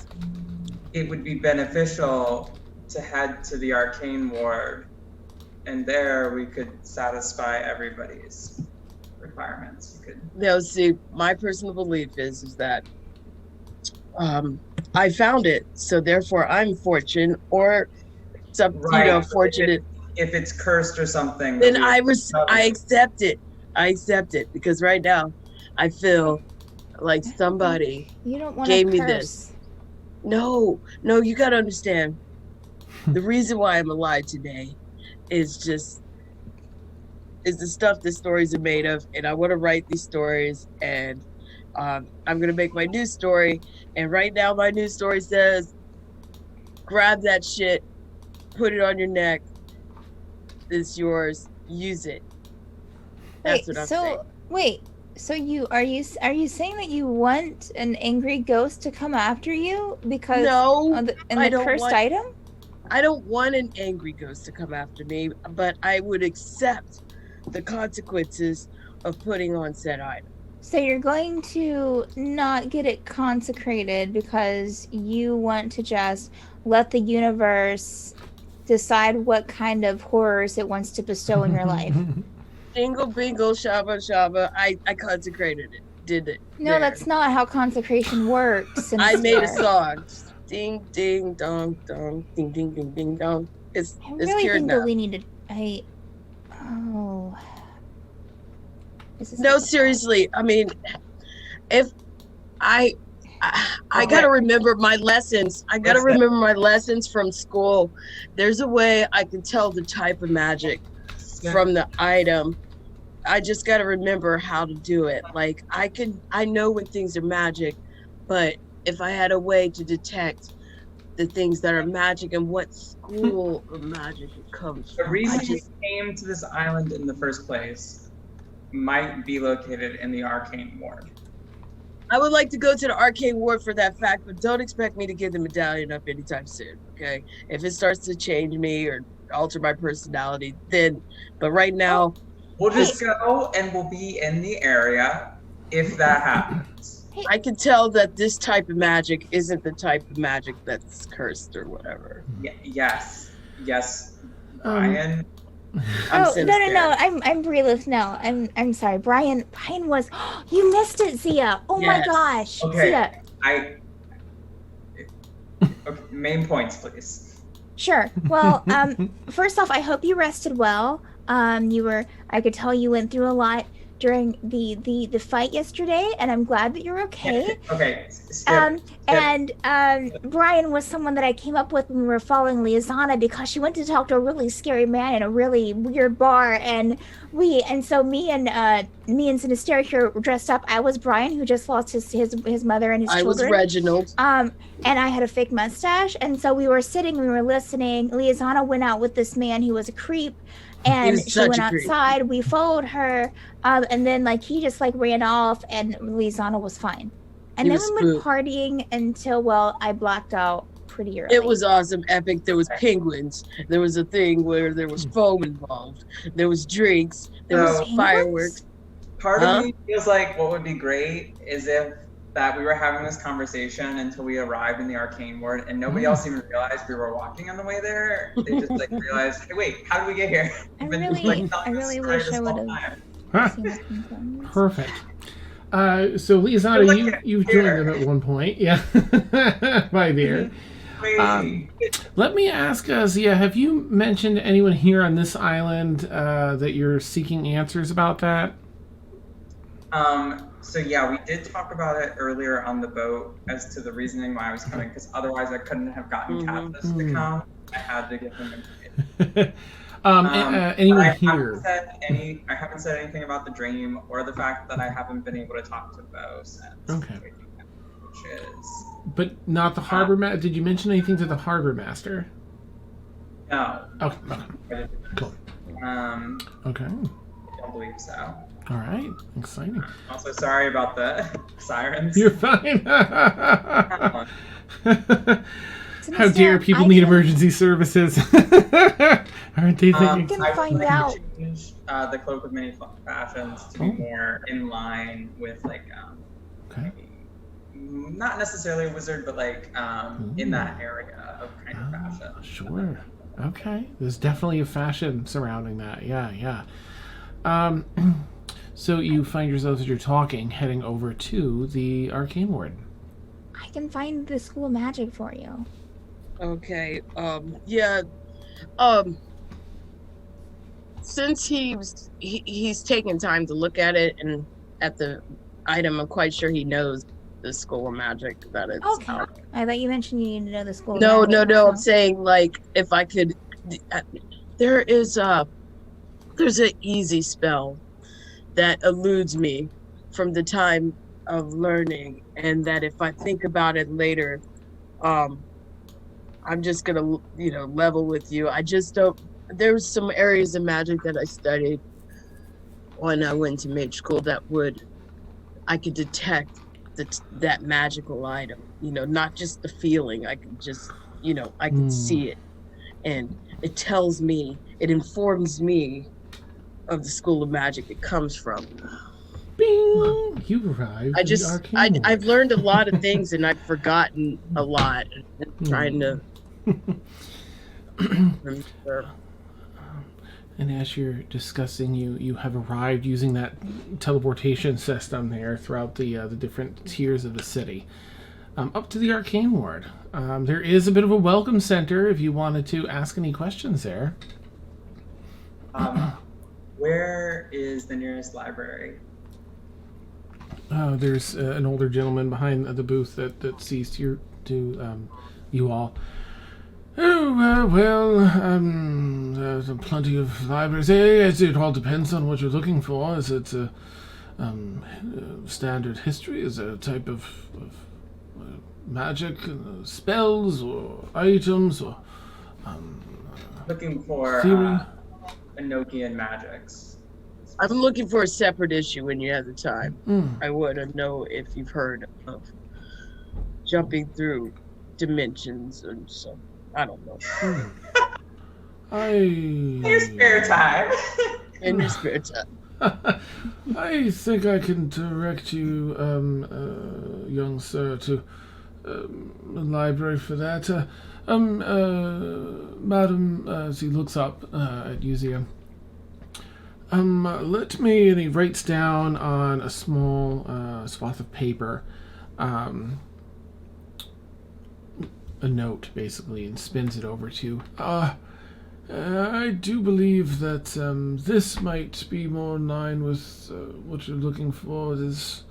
It would be beneficial to head to the arcane ward, and there we could satisfy everybody's requirements. You could. Now, see, my personal belief is that I found it, so therefore I'm fortunate, or some, Right, fortunate. If it's cursed or something, Then I accept it. I accept it because right now I feel like somebody You don't want gave to me curse. this. No, you gotta understand. The reason why I'm alive today is the stuff the stories are made of, and I want to write these stories, and I'm gonna make my new story. And right now, my new story says, "Grab that shit, put it on your neck. It's yours. Use it." That's what I'm saying. Wait. So are you saying that you want an angry ghost to come after you because No, the I don't cursed want- item? I don't want an angry ghost to come after me, but I would accept the consequences of putting on said item. So you're going to not get it consecrated because you want to just let the universe decide what kind of horrors it wants to bestow in your life. Jingle bingle shaba shaba. I consecrated it. Did it. No, There. that's not how consecration works. I made a Synestaire. song. Ding ding dong dong. Ding ding ding ding dong. It's I really cured think now. that we need to. Oh. This is No, like a- seriously. I mean, if I gotta remember my lessons. I gotta remember my lessons from school. There's a way I can tell the type of magic from the item. I just gotta remember how to do it. Like I know when things are magic, but if I had a way to detect the things that are magic and what school of magic it comes The from. reason you came to this island in the first place might be located in the arcane ward. I would like to go to the arcane ward for that fact, but don't expect me to give the medallion up anytime soon, okay? If it starts to change me or alter my personality, then, but right now, We'll just go and we'll be in the area if that happens. I can tell that this type of magic isn't the type of magic that's cursed or whatever. Yes, Brian. Oh Synestaire. no! I'm Breelith. No, I'm sorry. Brian was. You missed it, Zia. Oh my Yes. gosh, Okay. Zia. Okay, main points, please. Sure. Well, first off, I hope you rested well. I could tell you went through a lot during the fight yesterday, and I'm glad that you're okay. Okay. Skip. And Brian was someone that I came up with when we were following Liazana because she went to talk to a really scary man in a really weird bar, and so me and Synestaire here were dressed up. I was Brian, who just lost his mother and his I was children. Reginald. And I had a fake mustache, and so we were sitting, we were listening. Liazana went out with this man who was a creep, and was she such went a creep. outside. We followed her, and then he just ran off, and Liazana was fine. And He then was we went spooked. partying until I blacked out pretty early. It was awesome, epic. There was penguins. There was a thing where there was foam involved. There was drinks. There was So- fireworks. Part of me feels like what would be great is if that we were having this conversation until we arrived in the arcane ward and nobody else even realized we were walking on the way there. They just realized, hey, wait, how did we get here? I We've been, really telling this wish story I this whole would've time. Huh. seen the penguins. Perfect. So Liazana, you've joined them at one point, yeah, by there. Wait. Let me ask, Zia, have you mentioned to anyone here on this island that you're seeking answers about that? So yeah, we did talk about it earlier on the boat as to the reasoning why I was coming, because otherwise I couldn't have gotten Cathus to come. I had to give him a Anyone I here? I haven't said anything about the dream or the fact that I haven't been able to talk to Bo since. Okay. Which is But not the harbor master. Did you mention anything to the harbor master? No. Okay. Cool. Okay. I don't believe so. All right. Exciting. Also, sorry about the sirens. You're fine. How dare people need emergency services? Aren't they thinking? I can find out. Change the cloak of many fashions to be more in line with like Okay. not necessarily a wizard, but like in that area of kind of fashion. Sure. Okay. There's definitely a fashion surrounding that. Yeah. So you find yourselves as you're talking, heading over to the arcane ward. I can find the school of magic for you. Okay. Since he's taken time to look at it and at the item, I'm quite sure he knows the school of magic that it's Okay. out. I thought you mentioned you needed to know the school of No. magic. I'm saying like if I could. There's an easy spell that eludes me from the time of learning, and that if I think about it later, I'm just gonna level with you. I just don't. There's some areas of magic that I studied when I went to mage school that I could detect that magical item. Not just the feeling. I could just I could see it, and it tells me, it informs me of the school of magic it comes from. Bing! You arrived. I've learned a lot of things and I've forgotten a lot. And trying to remember. And as you're discussing, you have arrived using that teleportation system there throughout the different tiers of the city. Up to the arcane ward. There is a bit of a welcome center if you wanted to ask any questions there. Where is the nearest library? There's an older gentleman behind the booth that sees to you all. Oh, there's plenty of libraries. It all depends on what you're looking for. Is it standard history? Is it a type of magic, spells, or items, or looking for theory? Enochian magics. I'm looking for a separate issue when you have the time. I want to know if you've heard of jumping through dimensions and so. I don't know. In your spare time. In your spare time. I think I can direct you, young sir, to the library for that. Madam, as he looks up at Yuzia, let me, and he writes down on a small swath of paper, a note, basically, and spins it over to, I do believe that this might be more in line with what you're looking for. It is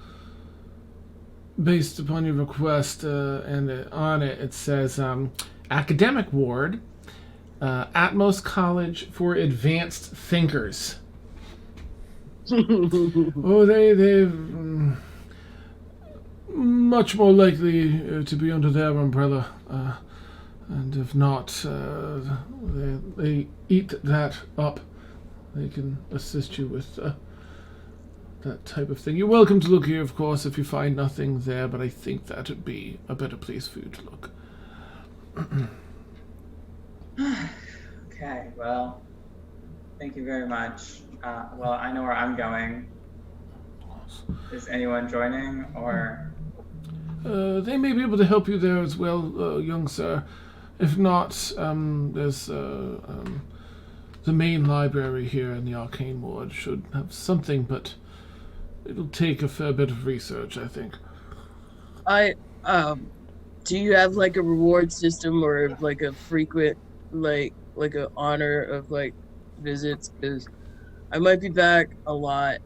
based upon your request, and on it says, Academic Ward, Atmos College for Advanced Thinkers. Oh, they're much more likely to be under their umbrella, and if not, they eat that up. They can assist you with that type of thing. You're welcome to look here, of course, if you find nothing there, but I think that would be a better place for you to look. Okay, well, thank you very much. Well, I know where I'm going. Is anyone joining, or? They may be able to help you there as well, young sir. If not, there's the main library here in the Arcane Ward should have something, but it'll take a fair bit of research, I think. Do you have like a reward system or like a frequent, like an honor of like visits? Because I might be back a lot.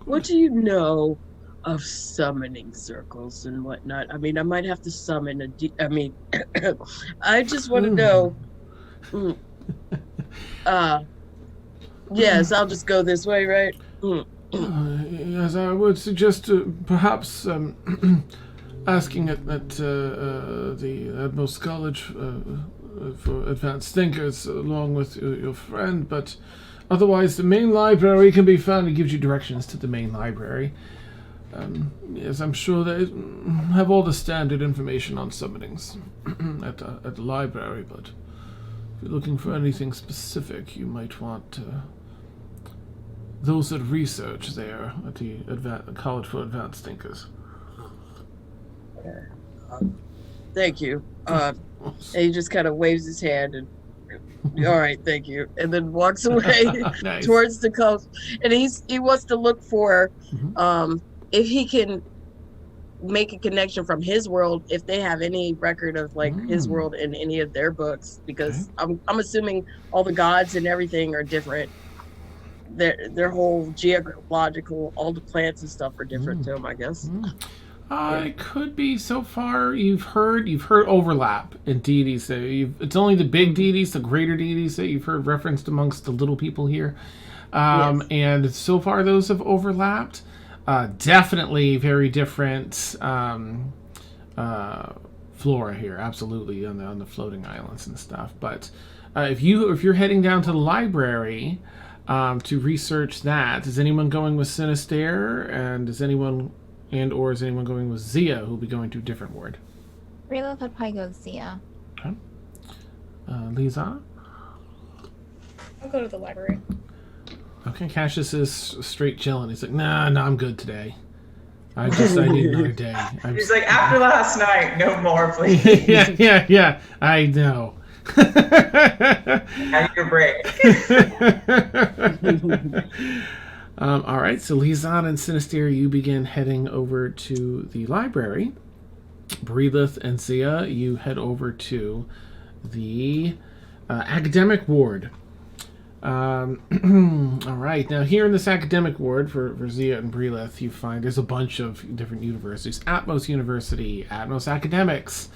What do you know of summoning circles and whatnot? I mean, I might have to summon I just want to know. Yes, I'll just go this way, right? Yes, I would suggest perhaps asking at the Atmos College for advanced thinkers along with your friend, but otherwise the main library can be found. It gives you directions to the main library. Yes, I'm sure they have all the standard information on summonings at the library, but if you're looking for anything specific, you might want those that research there at the College for Advanced Thinkers. Thank you. And he just kind of waves his hand and, all right, thank you, and then walks away Nice. towards the coast. And he wants to look for if he can make a connection from his world, if they have any record of like his world in any of their books, because I'm assuming all the gods and everything are different. Their whole geological, all the plants and stuff are different to him, I guess. It could be. So far you've heard overlap in deities. It's only the big deities, the greater deities that you've heard referenced amongst the little people here. Yes. And so far those have overlapped. Definitely very different flora here, absolutely, on the floating islands and stuff. But if you're heading down to the library to research that, is anyone going with Synestaire, and is anyone going with Zia, who'll be going to a different ward? Lolth would probably go with Zia. Okay. Liazana? I'll go to the library. Okay, Cassius is straight chilling. He's like, nah, I'm good today. I need another day. He's like, after last night, no more, please. yeah. I know. Have your break. All right, so Liazana and Synestaire, you begin heading over to the library. Breelith and Zia, you head over to the academic ward. All right, now here in this academic ward for Zia and Breelith, you find there's a bunch of different universities. Atmos University, Atmos Academics,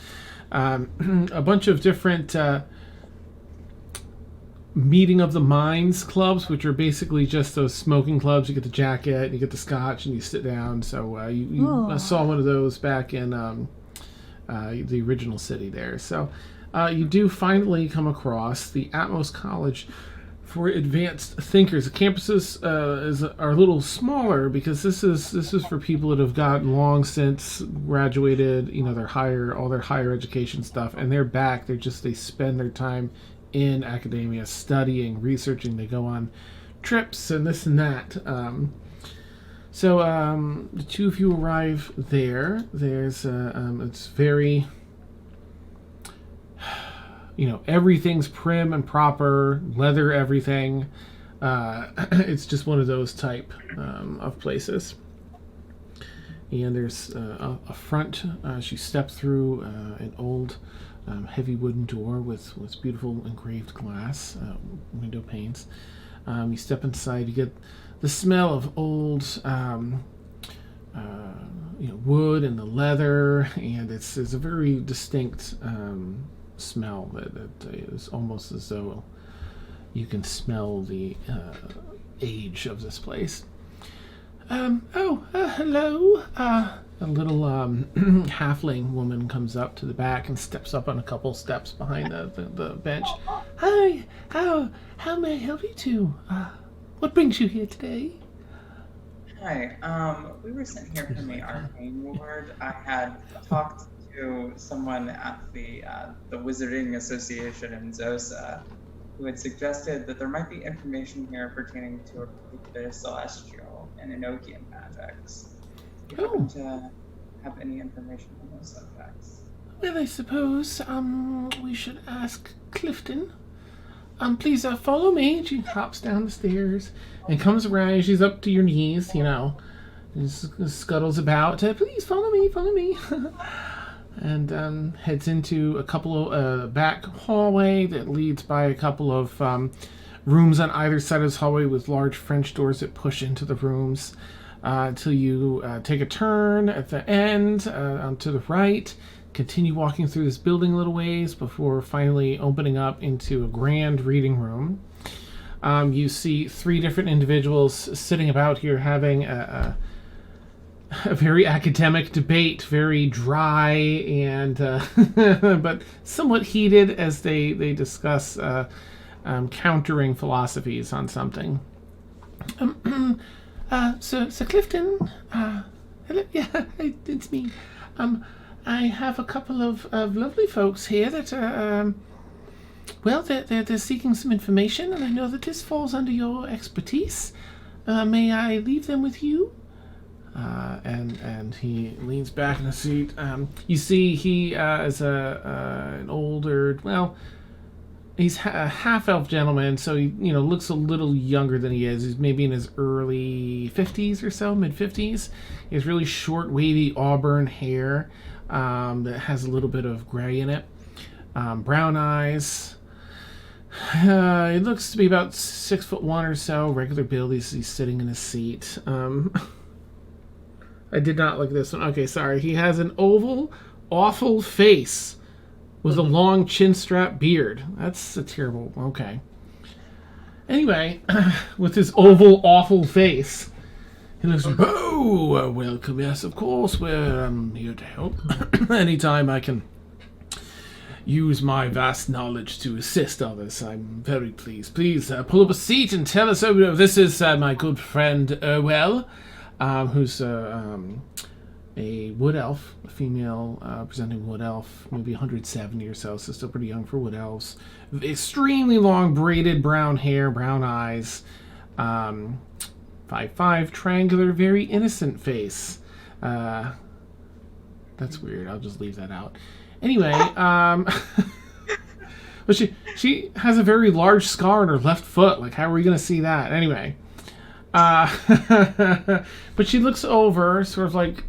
a bunch of different meeting of the minds clubs, which are basically just those smoking clubs. You get the jacket, you get the scotch, and you sit down. So you saw one of those back in the original city there. So you do finally come across the Atmos College for Advanced Thinkers. The campuses are a little smaller because this is for people that have gotten long since graduated, their higher education stuff, and they're back. They spend their time in academia studying, researching. They go on trips and this and that. So the two of you arrive there. There's it's very, everything's prim and proper, leather, everything. It's just one of those type of places. And there's a front. She steps through an old heavy wooden door with beautiful engraved glass window panes. You step inside, you get the smell of old wood and the leather, and it's a very distinct smell that is almost as though you can smell the age of this place. Hello. A little halfling woman comes up to the back and steps up on a couple steps behind the bench. Hi, how may I help you two? What brings you here today? Hi, we were sent here from the Arcane Ward. I had talked to someone at the Wizarding Association in Zosa, who had suggested that there might be information here pertaining to a particular celestial and Enochian magics. Do you happen to have any information on those subjects? Well, I suppose we should ask Clifton. Please follow me. She hops down the stairs and comes around. She's up to your knees, and scuttles about. Please follow me. And heads into a couple of back hallway that leads by a couple of rooms on either side of this hallway with large French doors that push into the rooms until you take a turn at the end to the right. Continue walking through this building a little ways before finally opening up into a grand reading room. You see three different individuals sitting about here having a very academic debate, very dry and but somewhat heated as they discuss countering philosophies on something. Sir Clifton, hello, yeah, it's me. I have a couple of lovely folks here that are, well, they're seeking some information, and I know that this falls under your expertise. May I leave them with you? And he leans back in the seat. You see, he is an older, well, he's a half-elf gentleman, so he looks a little younger than he is. He's maybe in his early 50s or so, mid-50s. He has really short, wavy auburn hair that has a little bit of gray in it. Brown eyes. He looks to be about 6'1" or so. Regular build. He's sitting in his seat. I did not like this one. Okay, sorry. He has an oval, awful face with a long chin-strap beard. That's a terrible... Okay. Anyway, with his oval, awful face, he looks like, oh, welcome. Yes, of course. We're here to help. Anytime I can use my vast knowledge to assist others, I'm very pleased. Please pull up a seat and tell us over. This is my good friend, Erwell, who's a wood elf, a female presenting wood elf, maybe 170 or so still pretty young for wood elves. Extremely long braided brown hair, brown eyes, 5'5", triangular, very innocent face. That's weird. I'll just leave that out. Anyway, but she has a very large scar on her left foot. Like, how are we going to see that? Anyway. But she looks over, sort of like,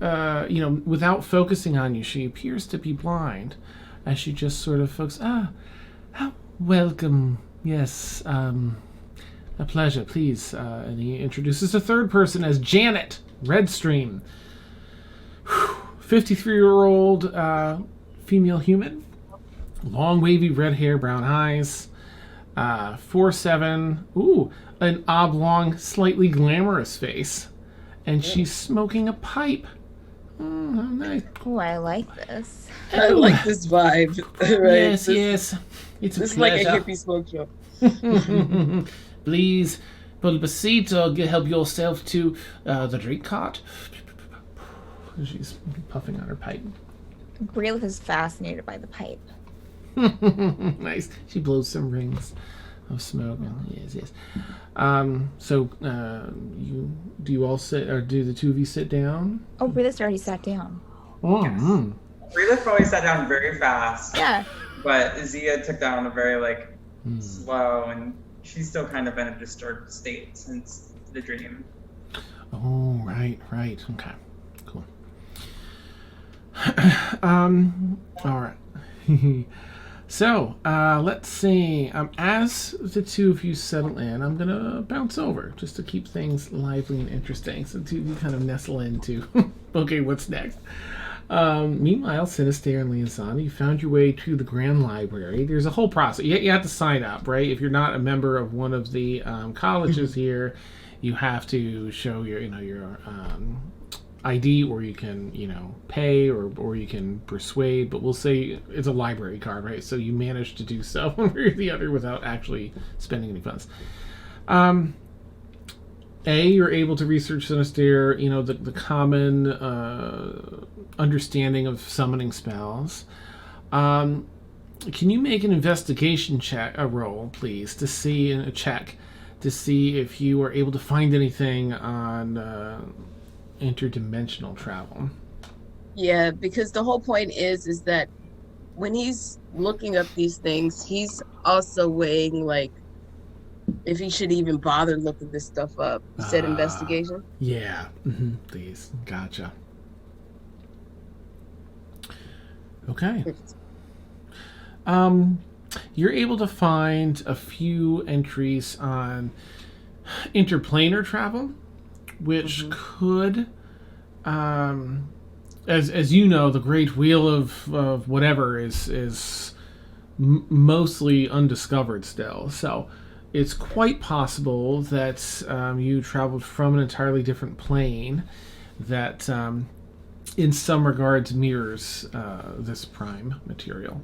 without focusing on you. She appears to be blind, as she just sort of focuses. Welcome. Yes, a pleasure, please. And he introduces a third person as Janet Redstream. 53-year-old female human. Long, wavy red hair, brown eyes. 4'7". Ooh, an oblong, slightly glamorous face. And she's smoking a pipe. How nice. Oh, I like this. I like this vibe. Right? Yes. It's this a is like a pleasure. hippie smoke shop. Please pull up a seat or help yourself to the drink cart. She's puffing on her pipe. Greelith is fascinated by the pipe. Nice. She blows some rings of smoke. Yes. So, do you all sit, or do the two of you sit down? Oh, Greelith already sat down. Oh, yes. Rita probably sat down very fast. Yeah. But Zia took down a very slow, and she's still kind of in a disturbed state since the dream. Oh, right. Okay, cool. All right. So, let's see. As the two of you settle in, I'm going to bounce over just to keep things lively and interesting. So, two of you kind of nestle into, okay, what's next? Meanwhile, Synestaire and Liazana, you found your way to the Grand Library. There's a whole process. You have to sign up, right? If you're not a member of one of the colleges here, you have to show your ID, or you can, pay, or you can persuade, but we'll say it's a library card, right? So you manage to do so one way or the other without actually spending any funds. You're able to research Synestaire, the common understanding of summoning spells. Can you make an investigation roll, please, to see if you are able to find anything on interdimensional travel? Yeah, because the whole point is that when he's looking up these things, he's also weighing if he should even bother looking this stuff up. You said investigation? Yeah. Please. Gotcha. Okay. You're able to find a few entries on interplanar travel, which could, as you know, the Great Wheel of whatever is mostly undiscovered still. So it's quite possible that you traveled from an entirely different plane that in some regards mirrors this prime material.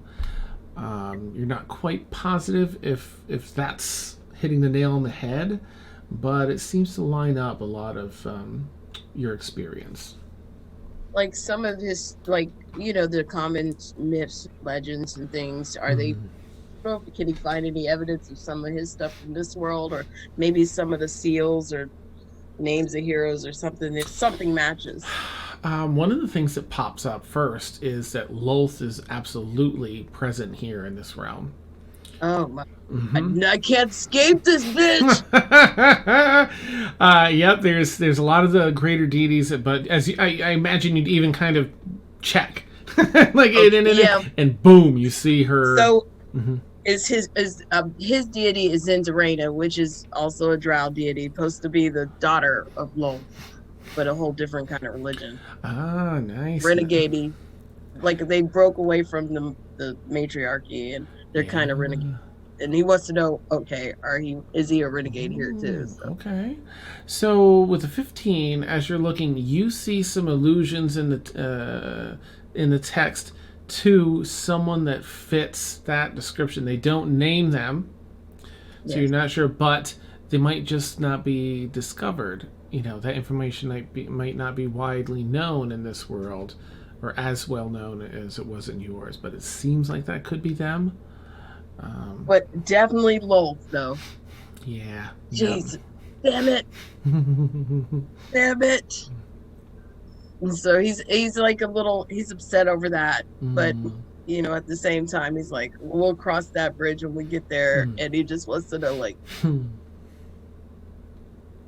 You're not quite positive if that's hitting the nail on the head, but it seems to line up a lot of your experience. Like some of his, like, the common myths, legends, and things, are they? Can he find any evidence of some of his stuff from this world, or maybe some of the seals or names of heroes or something? If something matches. One of the things that pops up first is that Lolth is absolutely present here in this realm. Oh my! I can't escape this bitch. Yep, there's a lot of the greater deities, but as I imagine you'd even kind of check, like and boom, you see her. So, his deity is Zindarena, which is also a drow deity, supposed to be the daughter of Lolth, but a whole different kind of religion. Ah, nice. Renegade, like they broke away from the matriarchy, and they're kind of renegade. And he wants to know, okay, is he a renegade here too? So. Okay. So with the 15, as you're looking, you see some allusions in the text to someone that fits that description. They don't name them, so you're not sure, but they might just not be discovered. That information might not be widely known in this world, or as well known as it was in yours, but it seems like that could be them. But definitely Lolth, though. Yeah. Jeez. Damn it. Damn it. And so he's like he's upset over that. But, at the same time, he's like, we'll cross that bridge when we get there. And he just wants to know, like,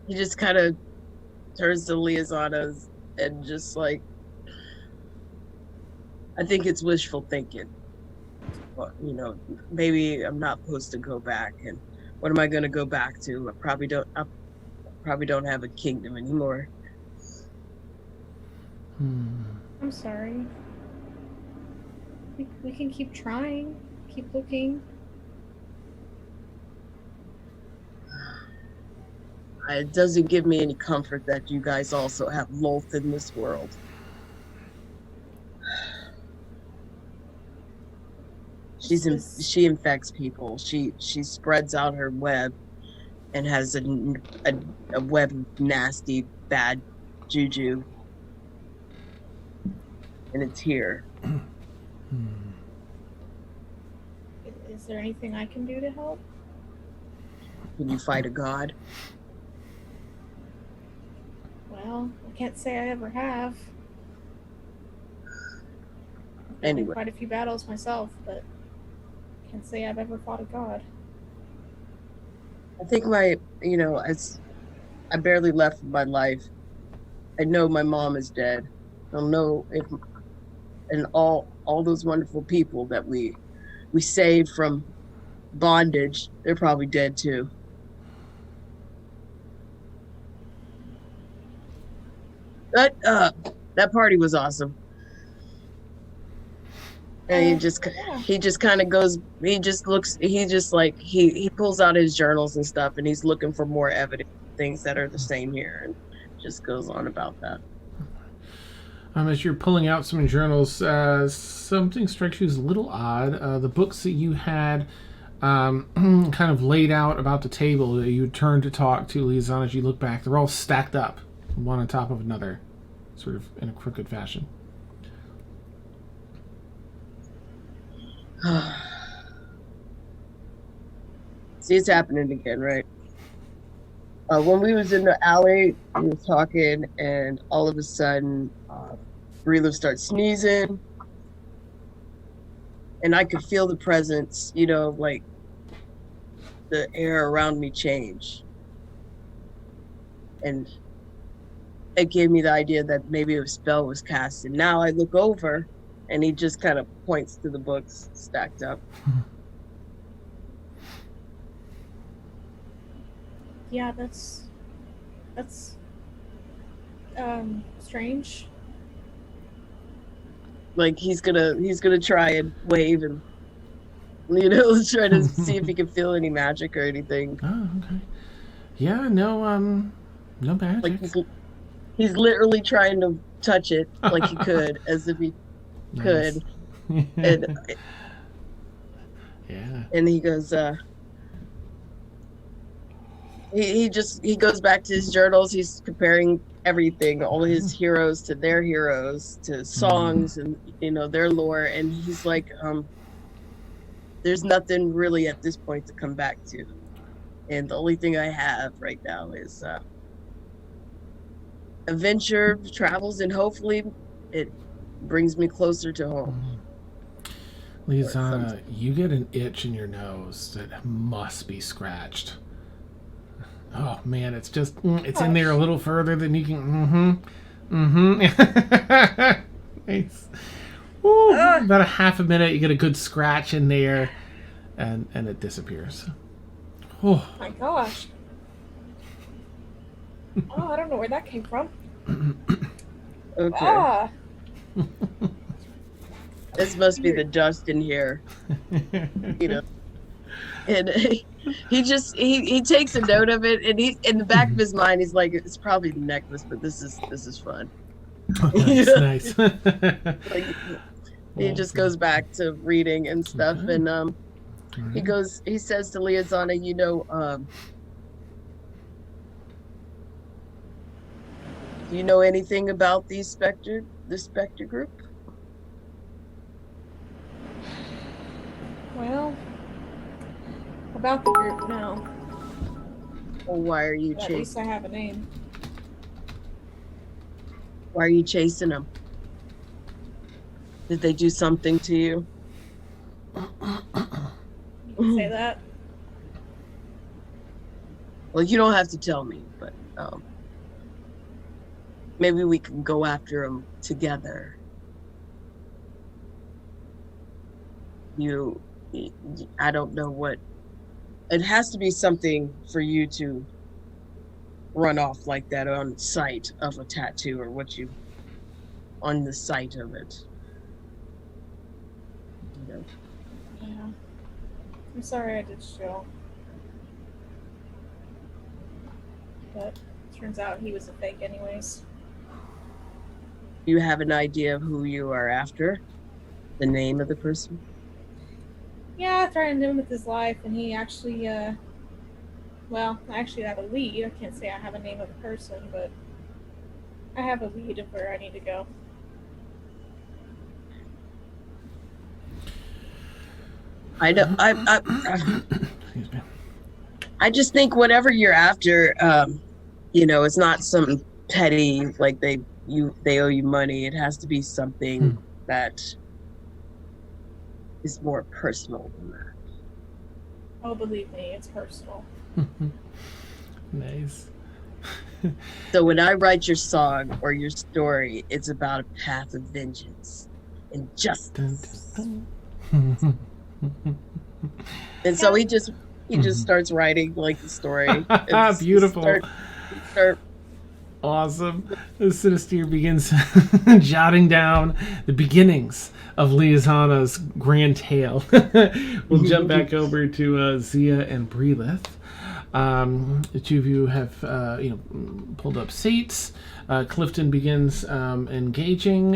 he just kind of turns to Liazana and just like, I think it's wishful thinking. Well, maybe I'm not supposed to go back, and what am I going to go back to? I probably don't have a kingdom anymore. I'm sorry. We can keep trying, keep looking. It doesn't give me any comfort that you guys also have Lolth in this world. She infects people. She spreads out her web and has a web of nasty, bad juju. And it's here. Is there anything I can do to help? Can you fight a god? Well, I can't say I ever have. Anyway. Quite a few battles myself, but can't say I've ever fought a god. I think I barely left my life. I know my mom is dead. I don't know if, and all those wonderful people that we saved from bondage, they're probably dead too. That party was awesome. And he just kind of goes, he pulls out his journals and stuff, and he's looking for more evidence, things that are the same here, and just goes on about that. As you're pulling out some journals, something strikes you as a little odd. The books that you had kind of laid out about the table that you turned to talk to Liazana as you look back, they're all stacked up, one on top of another, sort of in a crooked fashion. See, it's happening again, right? When we was in the alley, we was talking, and all of a sudden, Breela starts sneezing, and I could feel the presence, like the air around me change. And it gave me the idea that maybe a spell was cast. And now I look over, and he just kind of points to the books stacked up. Yeah, that's strange. Like he's gonna try and wave and try to see if he can feel any magic or anything. Oh, okay. Yeah, no magic. Like He's literally trying to touch it like he could, as if he could. And yeah. And he goes, he goes back to his journals. He's comparing everything, all his heroes to their heroes, to songs and, their lore. And he's like, there's nothing really at this point to come back to. And the only thing I have right now is adventure, travels, and hopefully it brings me closer to home. Liazana, you get an itch in your nose that must be scratched. Oh man, it's just, it's in there a little further than you can, Nice. Woo, about a half a minute, you get a good scratch in there, and it disappears. Oh my gosh. Oh, I don't know where that came from. Okay. This must be the dust in here. And he takes a note of it, and he, in the back of his mind, he's like, it's probably the necklace, but this is fun. Nice. He just goes back to reading and stuff, and he says to Liazana, do you know anything about the Spector group? Well, about the group, no. Well, why are you At least I have a name. Why are you chasing them? Did they do something to you? You can say that. Well, you don't have to tell me, but maybe we can go after them together. I don't know what. It has to be something for you to run off like that on sight of a tattoo, or on the sight of it. Yeah. I'm sorry I did show. But turns out he was a fake anyways. You have an idea of who you are after? The name of the person? Yeah, I threatened him with his life, and he actually, I actually have a lead. I can't say I have a name of a person, but I have a lead of where I need to go. I know. Excuse me. I just think whatever you're after, it's not something petty like they owe you money. It has to be something that is more personal than that. Oh, believe me, it's personal. Nice. So when I write your song or your story, it's about a path of vengeance and justice. And so he just starts writing like the story. Beautiful. Awesome. The Synestaire begins jotting down the beginnings of Liazana's grand tale. We'll jump back over to Zia and Breelith. The two of you have pulled up seats. Clifton begins engaging,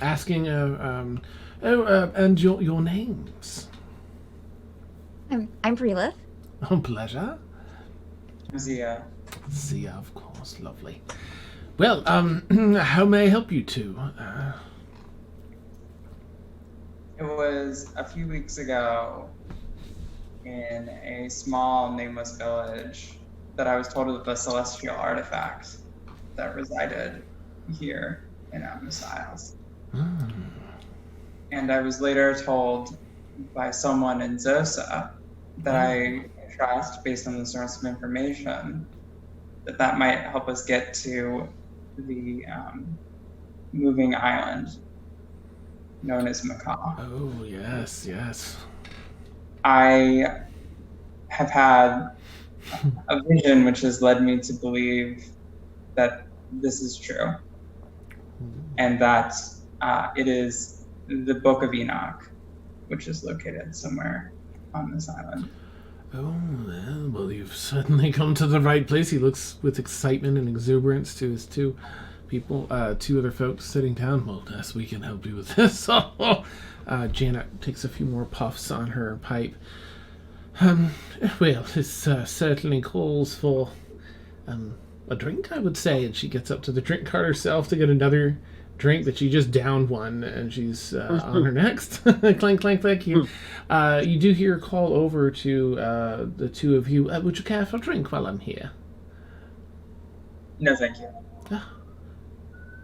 asking, and your names. I'm Breelith. Oh, pleasure. Zia. Zia, of course. Lovely. Well, how may I help you two? It was a few weeks ago in a small nameless village that I was told of a celestial artifact that resided here in Atmos Isles. And I was later told by someone in Zosa that I trust, based on the source of information, that might help us get to the moving island known as Macaw. Oh, yes, yes. I have had a vision which has led me to believe that this is true, and that it is the Book of Enoch, which is located somewhere on this island. Oh, well, you've certainly come to the right place. He looks with excitement and exuberance to his two other folks sitting down. Well, yes, we can help you with this. Janet takes a few more puffs on her pipe. Well, this certainly calls for a drink, I would say. And she gets up to the drink cart herself to get another drink, but she just downed one, and she's on her next. Clank, clank, thank you. You do hear a call over to the two of you. Would you care for a drink while I'm here? No, thank you.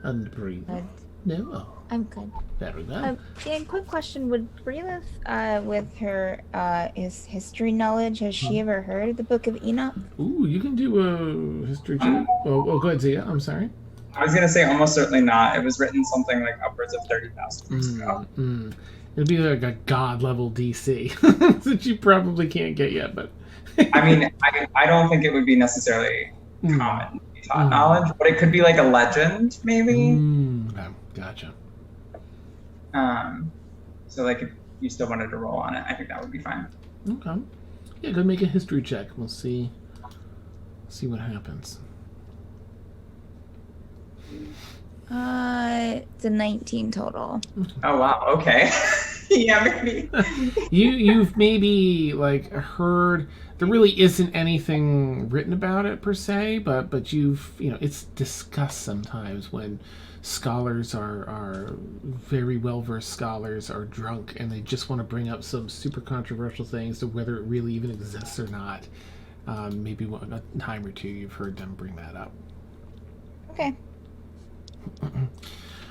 And breathe. No? Oh, I'm good. very well. Dan, quick question. Would Brilith, with her his history knowledge, has she ever heard of the Book of Enoch? Ooh, you can do a history check. Oh, go ahead, Zia. I'm sorry. I was gonna say almost certainly not. It was written something like upwards of 30,000 years ago. It'd be like a god level DC that you probably can't get yet, but I mean, I don't think it would be necessarily common to be taught knowledge, but it could be like a legend, maybe. Okay, gotcha. So like if you still wanted to roll on it, I think that would be fine. Okay. Yeah, go make a history check. We'll see what happens. It's a 19 total. Oh wow, okay. Yeah, maybe. You've maybe like heard there really isn't anything written about it per se, but you've it's discussed sometimes when scholars are very well versed scholars are drunk and they just want to bring up some super controversial things to whether it really even exists or not. Maybe a time or two you've heard them bring that up. Okay.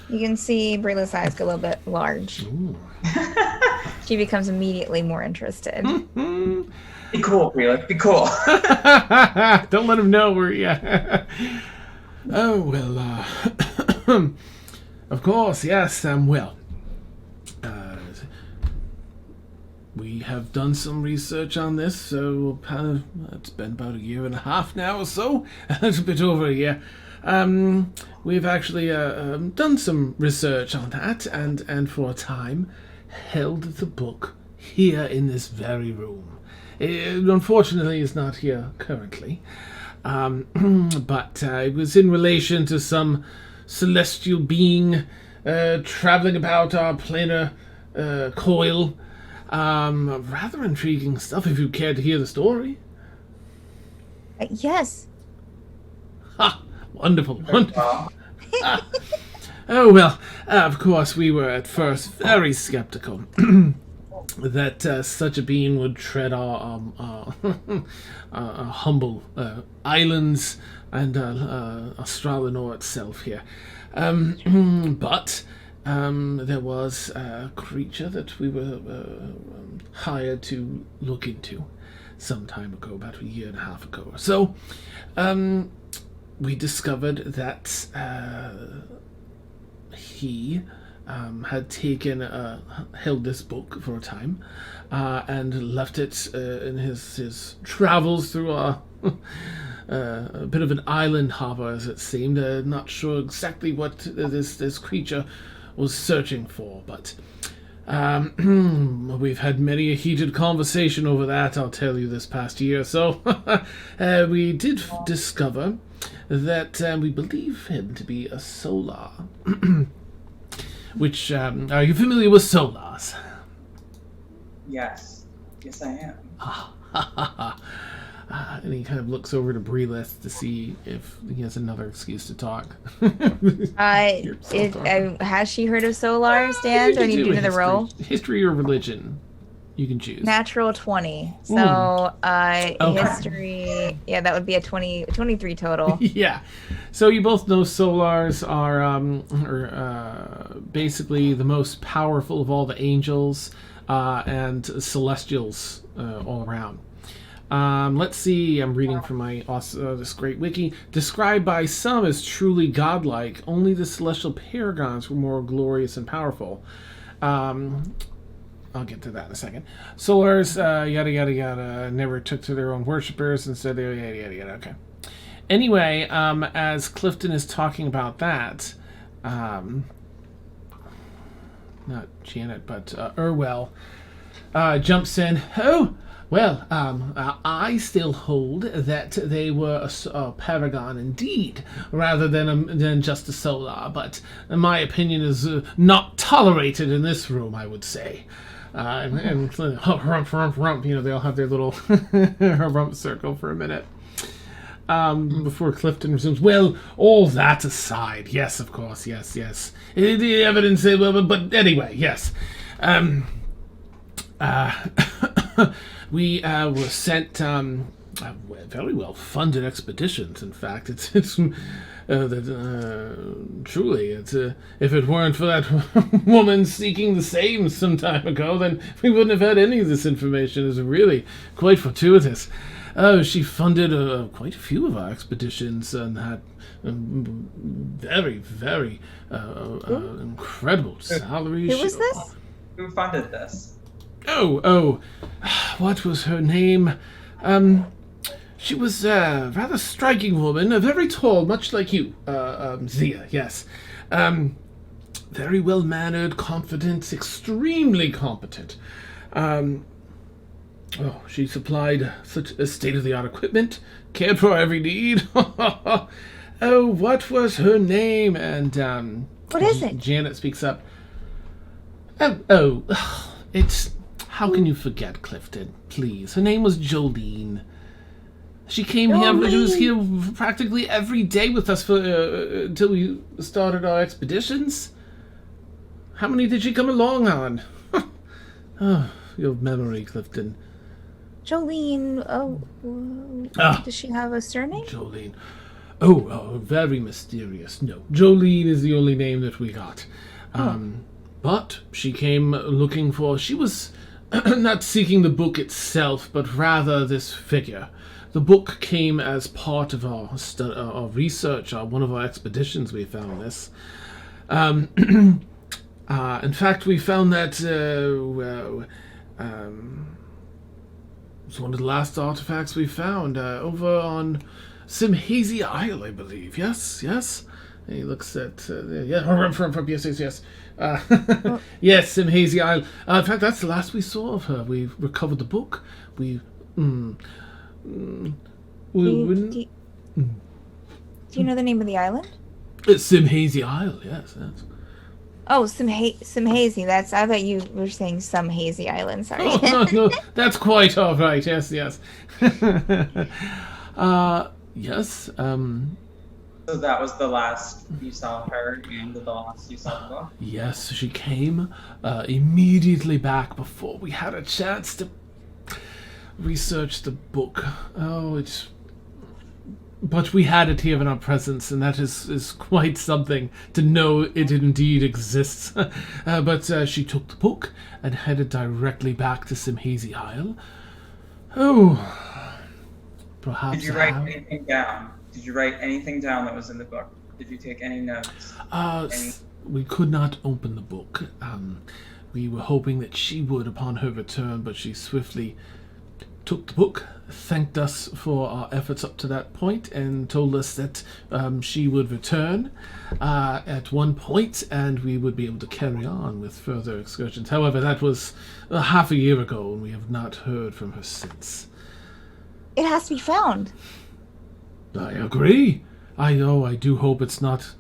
You can see Brilla's eyes get a little bit large. Ooh. She becomes immediately more interested. Be cool, Breland. Be cool. Don't let him know where. Yeah. Oh well. Of course, yes. Well, we have done some research on this, so it's been about a year and a half now or so, a little bit over a year. We've actually done some research on that, and for a time held the book here in this very room. It unfortunately is not here currently, but it was in relation to some celestial being traveling about our planar coil. Rather intriguing stuff, if you care to hear the story. Yes. Ha! Wonderful. Oh, well, of course, we were at first very skeptical that such a being would tread our humble islands and Australanor itself here. But there was a creature that we were hired to look into some time ago, about a year and a half ago or so. We discovered that he had held this book for a time and left it in his travels through a bit of an island harbor, as it seemed. Not sure exactly what this creature was searching for, but we've had many a heated conversation over that, I'll tell you, this past year. So we did discover that we believe him to be a solar. Which, are you familiar with solars? Yes. Yes, I am. And he kind of looks over to Brelith to see if he has another excuse to talk. Has she heard of solars, Dan? Do I need to do the roll? History or religion? You can choose. Natural 20. So, history, yeah, that would be a 23 total. Yeah. So you both know solars are basically the most powerful of all the angels and celestials all around. Let's see, I'm reading from my this great wiki. Described by some as truly godlike, only the celestial paragons were more glorious and powerful. I'll get to that in a second. Solars, yada yada yada, never took to their own worshippers, and said yada yada yada. Okay. Anyway, as Clifton is talking about that, not Janet, but Urwell jumps in. Oh, Well, I still hold that they were a paragon indeed, rather than just a solar. But my opinion is not tolerated in this room, I would say. And rump, rump, rump. You know, they all have their little rump circle for a minute. Before Clifton resumes, well, all that aside, yes, of course, yes. The evidence, but anyway, yes. We were sent very well funded expeditions. In fact, it's truly, if it weren't for that woman seeking the same some time ago, then we wouldn't have had any of this information. It's really quite fortuitous. She funded quite a few of our expeditions and had very, very incredible salaries. Who was this? Who funded this? Oh, what was her name? She was a rather striking woman, very tall, much like you, Zia, yes. Very well-mannered, confident, extremely competent. She supplied such a state-of-the-art equipment, cared for every need. Oh, what was her name? And, What is it? Janet speaks up. It's... How can you forget, Clifton? Please. Her name was Jolene. She came here. She was here practically every day with us for until we started our expeditions. How many did she come along on? Oh, your memory, Clifton. Jolene. Does she have a surname? Jolene. Oh, very mysterious. No, Jolene is the only name that we got. But she came looking for... She was not seeking the book itself, but rather this figure. The book came as part of our research, one of our expeditions. We found this. In fact, we found that it was one of the last artifacts we found over on Simhazy Isle, I believe. Yes. He looks at yes. Yes, Simhazy Isle. In fact, that's the last we saw of her. We recovered the book. Do you know the name of the island? It's Simhazy Isle. Yes. Oh, Simhazy. I thought you were saying some hazy island. Sorry. Oh, no, that's quite all right. Yes. Yes. So that was the last you saw her and the last you saw the book? Yes, she came immediately back before we had a chance to research the book. But we had it here in our presence, and that is quite something to know it indeed exists. But she took the book and headed directly back to Simhazy Isle. Perhaps. Did you write anything down? Did you write anything down that was in the book? Did you take any notes? We could not open the book. We were hoping that she would upon her return, but she swiftly took the book, thanked us for our efforts up to that point, and told us that she would return at one point, and we would be able to carry on with further excursions. However, that was half a year ago, and we have not heard from her since. It has to be found. I agree. I do hope it's not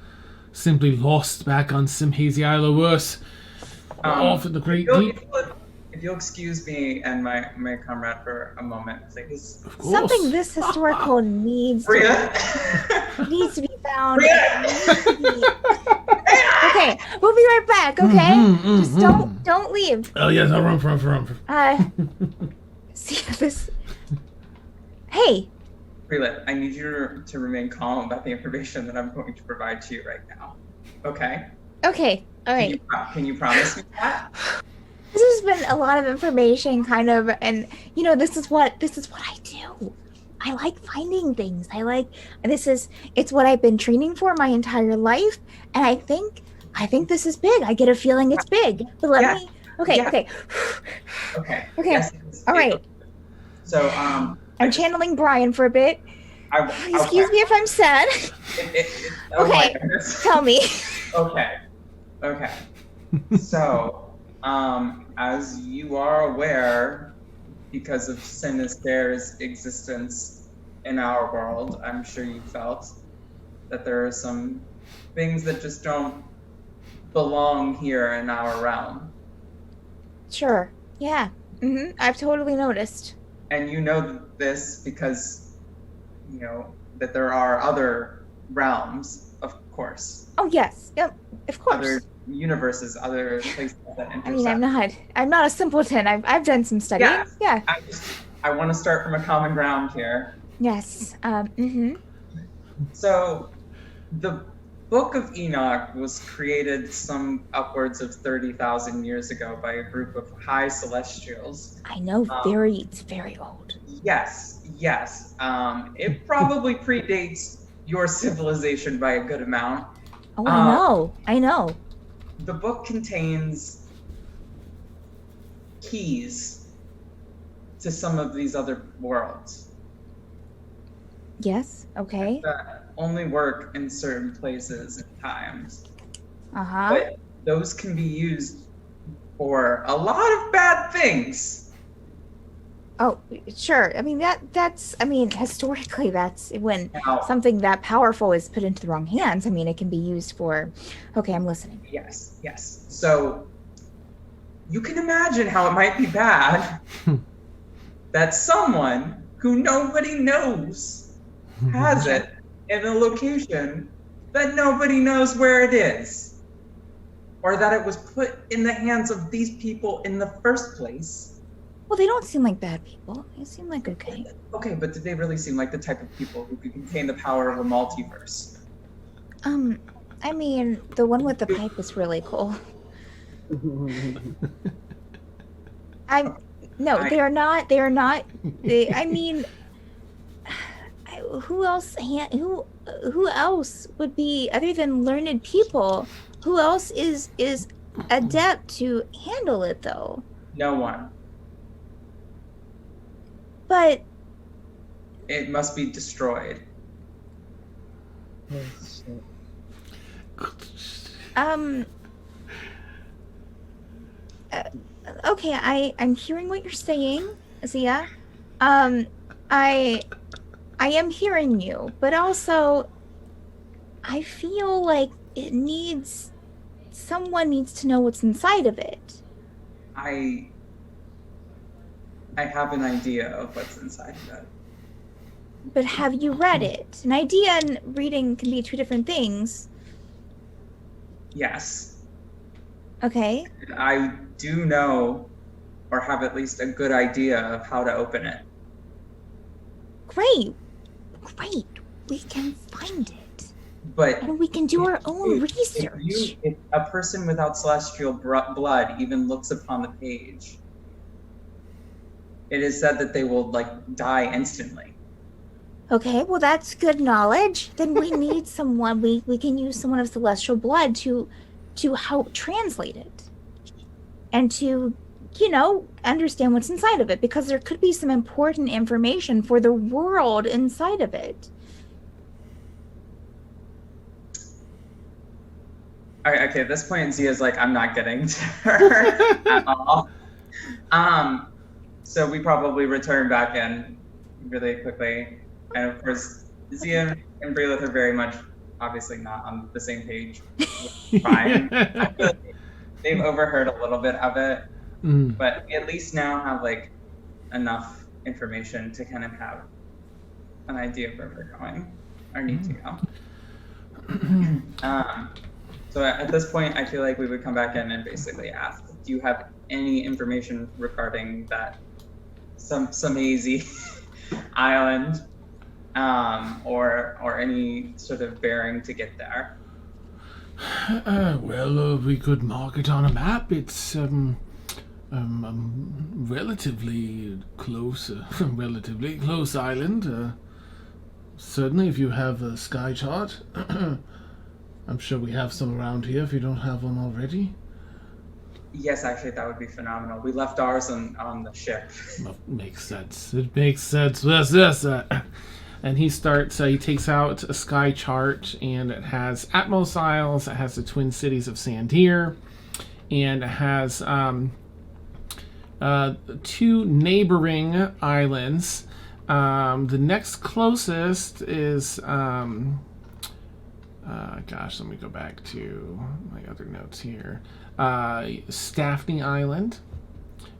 simply lost back on Simhazy Isle or worse. Off in the great deep. If you'll excuse me and my comrade for a moment. Of course. Something this historical needs to be found. Okay, we'll be right back, okay? Just don't leave. Oh yes, I'll run. See this. Hey. Freelit, I need you to remain calm about the information that I'm going to provide to you right now. Okay? Okay, all right. Can you promise me that? This has been a lot of information, kind of, and this is what I do. I like finding things. It's what I've been training for my entire life, and I think this is big. I get a feeling it's big. But let me. Okay. Yes, all right. So I'm channeling Brian for a bit. Excuse me if I'm sad. Okay, tell me. Okay. So, as you are aware, because of Synestaire's existence in our world, I'm sure you felt that there are some things that just don't belong here in our realm. Sure. Yeah. I've totally noticed. And you know this because, you know, that there are other realms, of course. Oh, yes. Yep. Of course. Other universes, other places that intersect. I mean, I'm not a simpleton. I've done some studying. Yeah. Yeah. I want to start from a common ground here. Yes. So, the Book of Enoch was created some upwards of 30,000 years ago by a group of high celestials. I know, it's very old. Yes. It probably predates your civilization by a good amount. Oh, I know. The book contains keys to some of these other worlds. Yes, okay. That only work in certain places and times. But those can be used for a lot of bad things. Oh, sure. I mean, historically, that's when something that powerful is put into the wrong hands. I mean, it can be used for... Okay, I'm listening. Yes. So, you can imagine how it might be bad that someone who nobody knows has it in a location that nobody knows where it is. Or that it was put in the hands of these people in the first place. Well, they don't seem like bad people. They seem like okay. Okay, but did they really seem like the type of people who could contain the power of a multiverse? I mean, the one with the pipe is really cool. They are not. I mean, who else would be, other than learned people, who else is adept to handle it, though? No one. But it must be destroyed. Oh, shit. Okay, I'm hearing what you're saying, Zia. I am hearing you, but also I feel like someone needs to know what's inside of it. I have an idea of what's inside of it. But have you read it? An idea and reading can be two different things. Yes. Okay. I do know, or have at least a good idea of how to open it. Great. We can find it. But and we can do our own research. If a person without celestial blood even looks upon the page, it is said that they will die instantly. Okay, well that's good knowledge. Then we need someone. We can use someone of celestial blood to help translate it, and to understand what's inside of it, because there could be some important information for the world inside of it. Okay, at this point, Zia's like, I'm not getting to her at all. So we probably return back in really quickly. And of course, Zia and Breelith are very much, obviously not on the same page. Fine. I feel like they've overheard a little bit of it, but we at least now have enough information to kind of have an idea of where we're going or need to go. So at this point, I feel like we would come back in and basically ask, do you have any information regarding that some easy island, or any sort of bearing to get there? We could mark it on a map. It's relatively close island. Certainly, if you have a sky chart. I'm sure we have some around here if you don't have one already. Yes, actually, that would be phenomenal. We left ours on the ship. Makes sense. It makes sense. Yes. And he takes out a sky chart, and it has Atmos Isles, it has the Twin Cities of Sandir, and it has 2 neighboring islands. The next closest is, gosh, let me go back to my other notes here. Staffney Island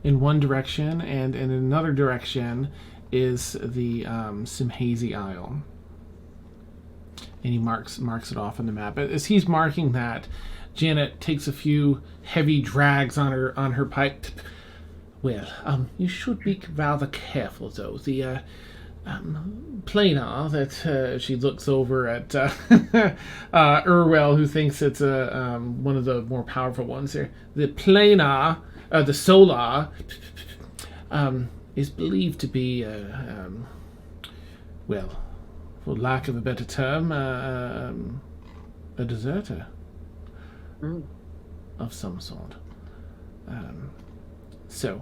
in one direction, and in another direction is the Simhazy Isle. And he marks it off on the map. As he's marking that, Janet takes a few heavy drags on her pipe. Well, you should be rather careful, though. The planar that she looks over at Urwell, who thinks it's one of the more powerful ones here. The planar, the solar, is believed to be, well, for lack of a better term, a deserter of some sort. So,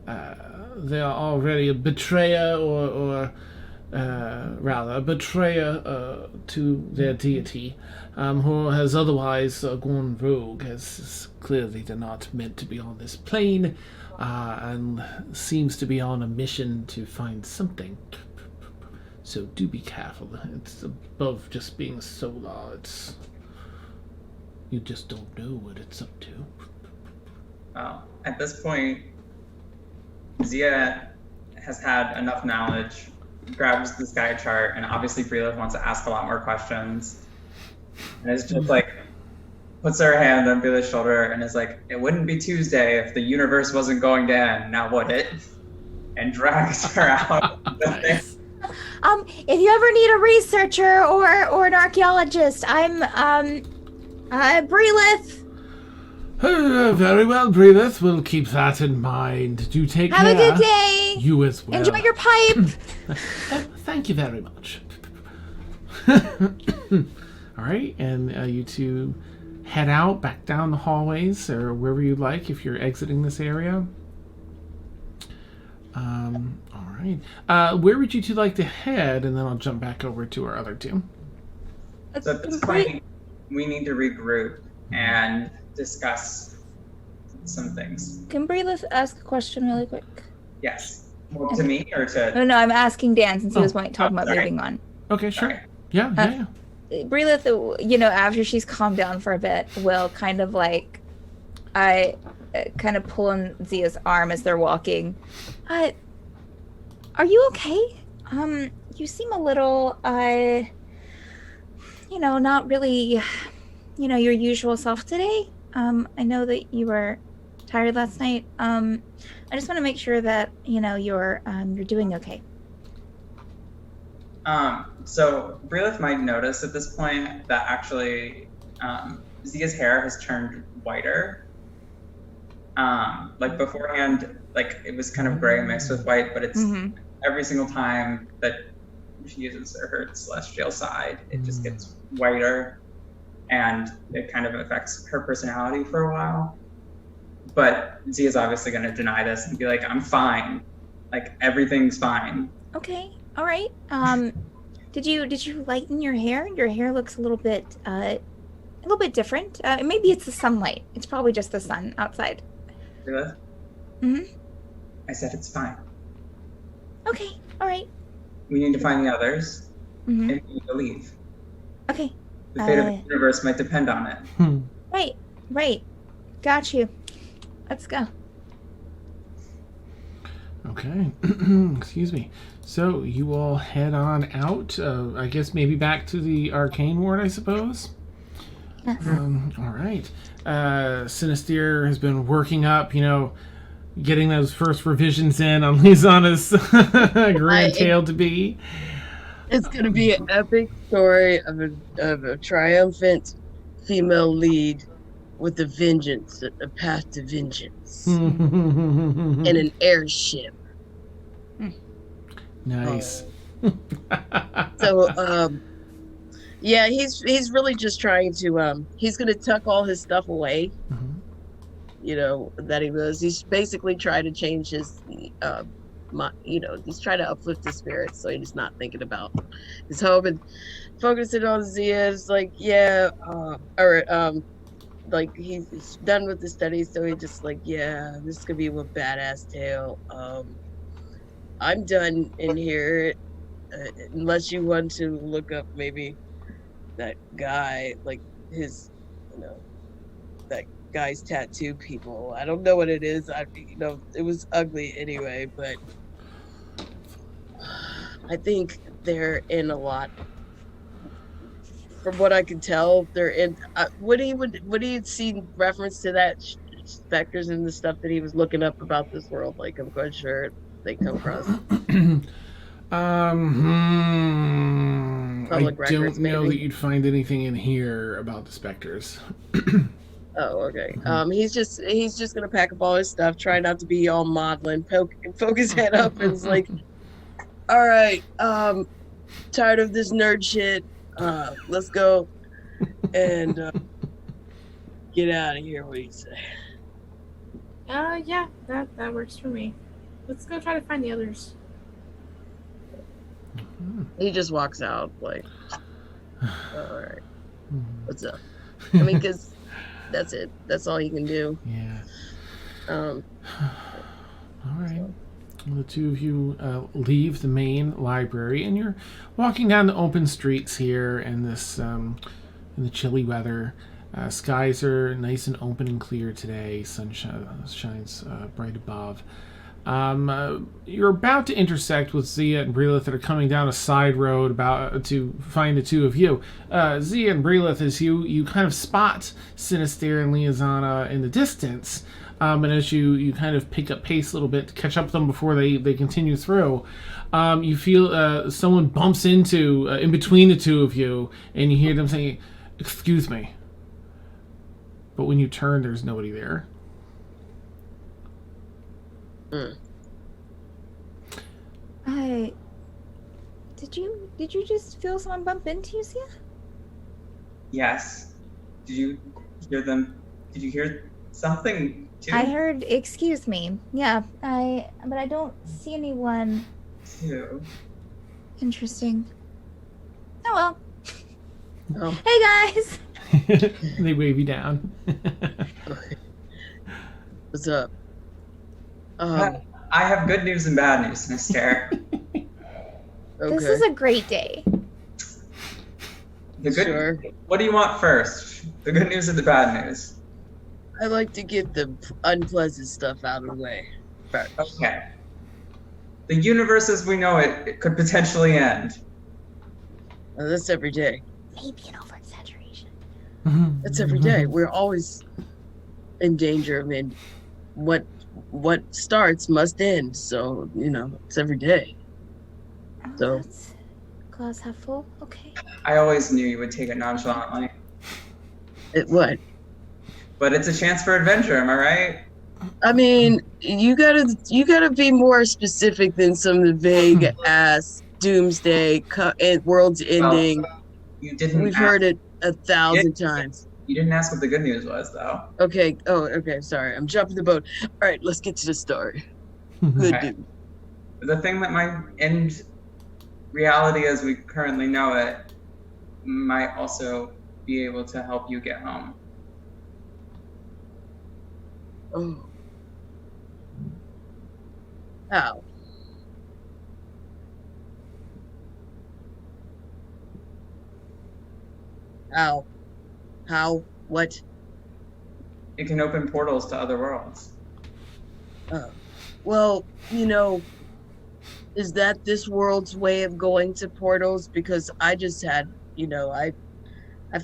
they are already a betrayer, or rather, a betrayer to their deity, who has otherwise gone rogue, as clearly they're not meant to be on this plane, and seems to be on a mission to find something. So do be careful. It's above just being solar. It's... you just don't know what it's up to. At this point, Zia has had enough knowledge, grabs the sky chart, and obviously Breelith wants to ask a lot more questions. And it's just like, puts her hand on Breelith's shoulder and is like, it wouldn't be Tuesday if the universe wasn't going to end, now would it? And drags her out. Nice. If you ever need a researcher or an archaeologist, I'm Breelith. Very well, Breelith. We'll keep that in mind. Do take care. Have a good day. You as well. Enjoy your pipe. Thank you very much. All right, and you two head out back down the hallways or wherever you like if you're exiting this area. All right. Where would you two like to head? And then I'll jump back over to our other two. So at this point, we need to regroup and discuss some things. Can Breelith ask a question really quick? Yes. Well, to me or to... No, I'm asking Dan since he was talking about sorry. moving on. Okay, sure. Sorry. Yeah. Breelith, after she's calmed down for a bit, will kind of like, kind of pull on Zia's arm as they're walking. Are you okay? You seem a little, not really, your usual self today. I know that you were tired last night. I just want to make sure that, you're doing okay. So Breelith might notice at this point that actually Zia's hair has turned whiter. Like beforehand, like it was kind of gray mixed with white, but it's every single time that she uses her celestial side, it just gets whiter, and it kind of affects her personality for a while. But Zia's obviously going to deny this and be like, I'm fine. Like, everything's fine. Okay. All right. Did you lighten your hair? Your hair looks a little bit different. Maybe it's the sunlight. It's probably just the sun outside. Really? Mm-hmm. I said it's fine. Okay. All right. We need to find the others, Mm-hmm. and we need to leave. Okay. The fate of the universe might depend on it. Right. Got you. Let's go. Okay. Excuse me. So you all head on out. I guess maybe back to the arcane ward, I suppose. Yes. All right. Synestaire has been working up, getting those first revisions in on Liazana's grand tale to be. It's going to be an epic story of a triumphant female lead with a vengeance, a path to vengeance, in an airship. Nice. So, yeah, he's really just trying to. He's going to tuck all his stuff away. That he was. He's basically trying to change his, he's trying to uplift his spirits, so he's not thinking about his home and focusing on Zia. It's like, like he's done with the study, so he's just like, yeah, this could be a badass tale. I'm done in here, unless you want to look up maybe that guy, like his, that guy's tattoo people. I don't know what it is. It was ugly anyway, but I think they're in a lot. From what I can tell, they're in. Would he see reference to that specters and the stuff that he was looking up about this world? Like, I'm quite sure they come across. I records, don't know maybe. that you'd find anything in here about the specters. Oh, okay. He's just gonna pack up all his stuff, try not to be all maudlin, poke his head up, and it's like, all right, tired of this nerd shit. Let's go and get out of here. What do you say? Yeah, that works for me. Let's go try to find the others. He just walks out like, all right, what's up? I mean, because that's it. That's all he can do. Yeah. All right. Well, the two of you leave the main library, and you're walking down the open streets here in this in the chilly weather. Skies are nice and open and clear today. Sun shines bright above. You're about to intersect with Zia and Brelith that are coming down a side road about to find the two of you. Zia and Brelith, as you kind of spot Synestaire and Liazana in the distance, and as you kind of pick up pace a little bit to catch up with them before they continue through, you feel someone bumps into in between the two of you, and you hear them saying, "Excuse me." But when you turn, there's nobody there. Did you just feel someone bump into you, Sia? Yes. Did you hear them? Did you hear something too? I heard, excuse me. Yeah, but I don't see anyone. Too. Interesting. Oh well. Oh. Hey guys. They wave you down. What's up? I have good news and bad news, Synestaire. Okay. This is a great day. The good. Sure. What do you want first? The good news or the bad news? I like to get the unpleasant stuff out of the way first. Okay. The universe as we know it could potentially end. That's every day. Maybe an over-exaggeration. That's every day. We're always in danger of ending. What starts must end. So, it's every day. So That's glass half full. Okay. I always knew you would take it nonchalantly. what? But it's a chance for adventure, am I right? I mean, you gotta be more specific than some of the vague ass doomsday world's ending. Well, you didn't. We've heard it 1,000 times. You didn't ask what the good news was, though. Okay. Oh, okay. Sorry, I'm jumping the boat. All right, let's get to the story. Good Okay. dude. The thing that might end reality as we currently know it might also be able to help you get home. Oh. How? How? What? It can open portals to other worlds. Well, is that this world's way of going to portals? Because I just had, I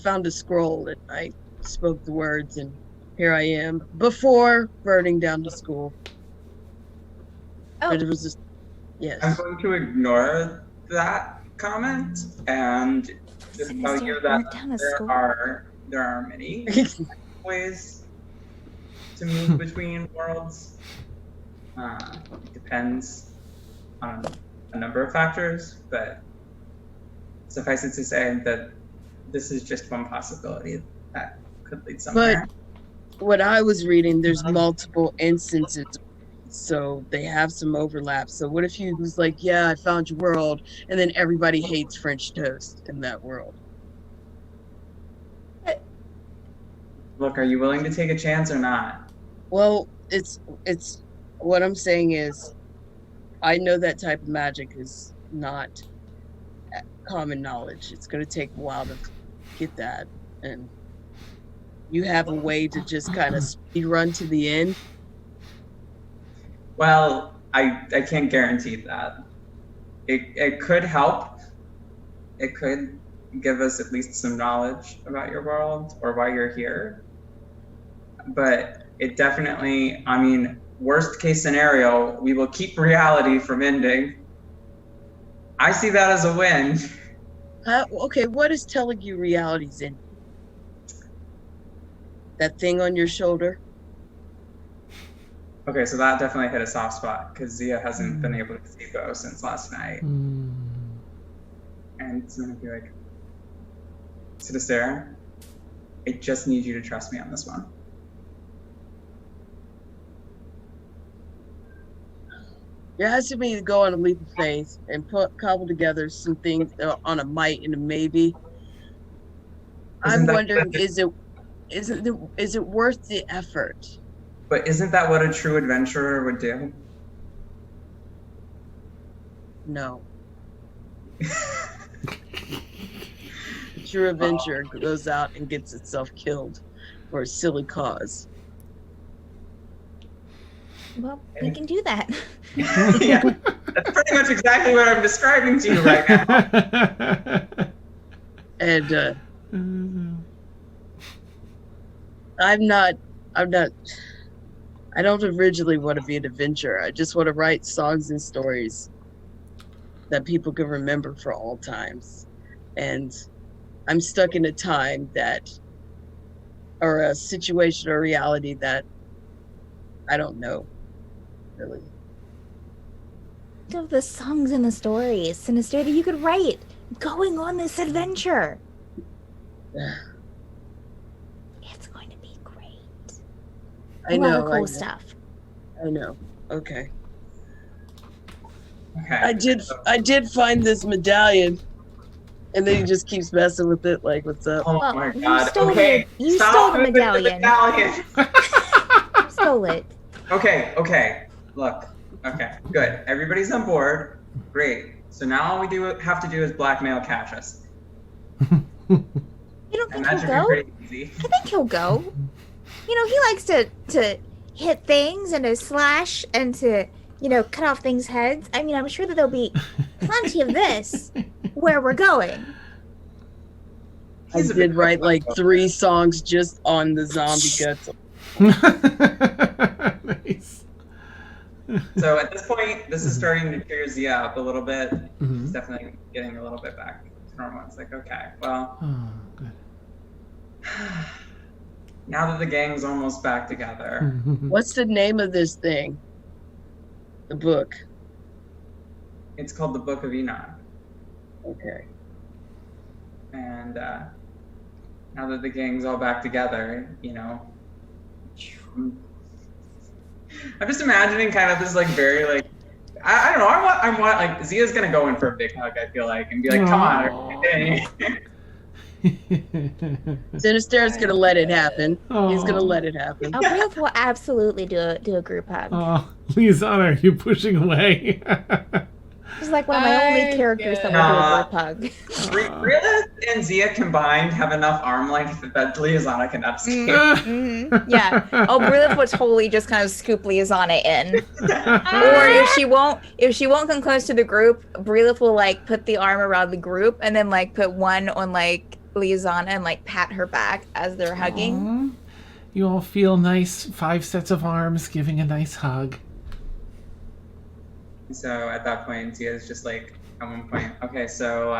found a scroll and I spoke the words and here I am before burning down the school. Oh. But it was just, yes. I'm going to ignore that comment and just tell you that there are many ways to move between worlds. It depends on a number of factors, but suffice it to say that this is just one possibility that could lead somewhere. But what I was reading, there's multiple instances, so they have some overlap. So what if you was like, yeah, I found your world, and then everybody hates French toast in that world? Look, are you willing to take a chance or not? Well, it's what I'm saying is, I know that type of magic is not common knowledge. It's going to take a while to get that, and you have a way to just kind of speed run to the end. Well, I can't guarantee that. It could help. It could give us at least some knowledge about your world or why you're here. But it definitely, I mean, worst case scenario, we will keep reality from ending. I see that as a win. Okay, what is telling you reality's ending? That thing on your shoulder? Okay, so that definitely hit a soft spot because Zia hasn't been able to see Bo since last night. And it's gonna be like, Synestaire, I just need you to trust me on this one. You're asking me to go on a leap of faith and cobble together some things on a might and a maybe. I'm wondering, is it worth the effort? But isn't that what a true adventurer would do? No. A true adventurer goes out and gets itself killed for a silly cause. Well, we can do that. Yeah, that's pretty much exactly what I'm describing to you right now. And I don't originally want to be an adventurer. I just want to write songs and stories that people can remember for all times. And I'm stuck in a time or a situation or reality that I don't know, really. Of the songs and the stories, Synestaire, that you could write going on this adventure. It's going to be great. I know. A lot of cool stuff. I know. Okay. Okay. I did find this medallion, and then he just keeps messing with it. Like, what's up? Oh Well, my you god. stole Okay. you Stop stole the moving medallion. You stole it. Okay. Look. Okay. Good. Everybody's on board. Great. So now all we have to do is blackmail Cassius. You don't And think that he'll should go? be pretty easy. I think he'll go. You know, he likes to hit things and to slash and to, cut off things' heads. I mean, I'm sure that there'll be plenty of this where we're going. I did write like 3 songs just on the zombie guts. Nice. So at this point, this is starting to cheer Zia up a little bit. Mhm. It's definitely getting a little bit back to normal. It's like, okay, well, Oh, good. now that the gang's almost back together, What's the name of this thing? The book. it's called the Book of Enoch. Okay. And now that the gang's all back together, I'm just imagining kind of this like very like I don't know. I want like Zia's gonna go in for a big hug. I feel like and be like, "Come on." Synestaire's gonna let it happen. He's gonna Oh. let it happen. Brilliant will absolutely do a group hug. Oh, Liazana, are you pushing away? He's like one of my only characters that will do a group hug. Rilla and Zia combined have enough arm length that Liazana cannot escape. Yeah. Oh, Brilliant will totally just kind of scoop Liazana in. Or if she won't come close to the group, Brilliant will like put the arm around the group and then like put one on like Liazana and like pat her back as they're hugging. Aw. You all feel nice, 5 sets of arms giving a nice hug. So at that point, Zia's just like, at one point, okay, so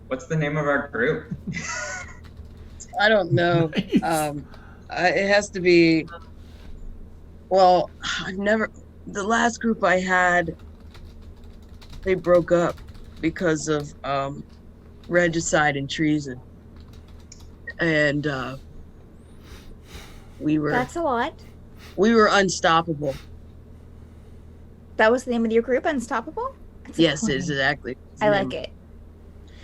what's the name of our group? I don't know. Nice. It has to be. Well, the last group I had, they broke up because of regicide and treason, and we were That's a lot. unstoppable. That was the name of your group, Unstoppable? That's a Yes, cool name. exactly. I like it.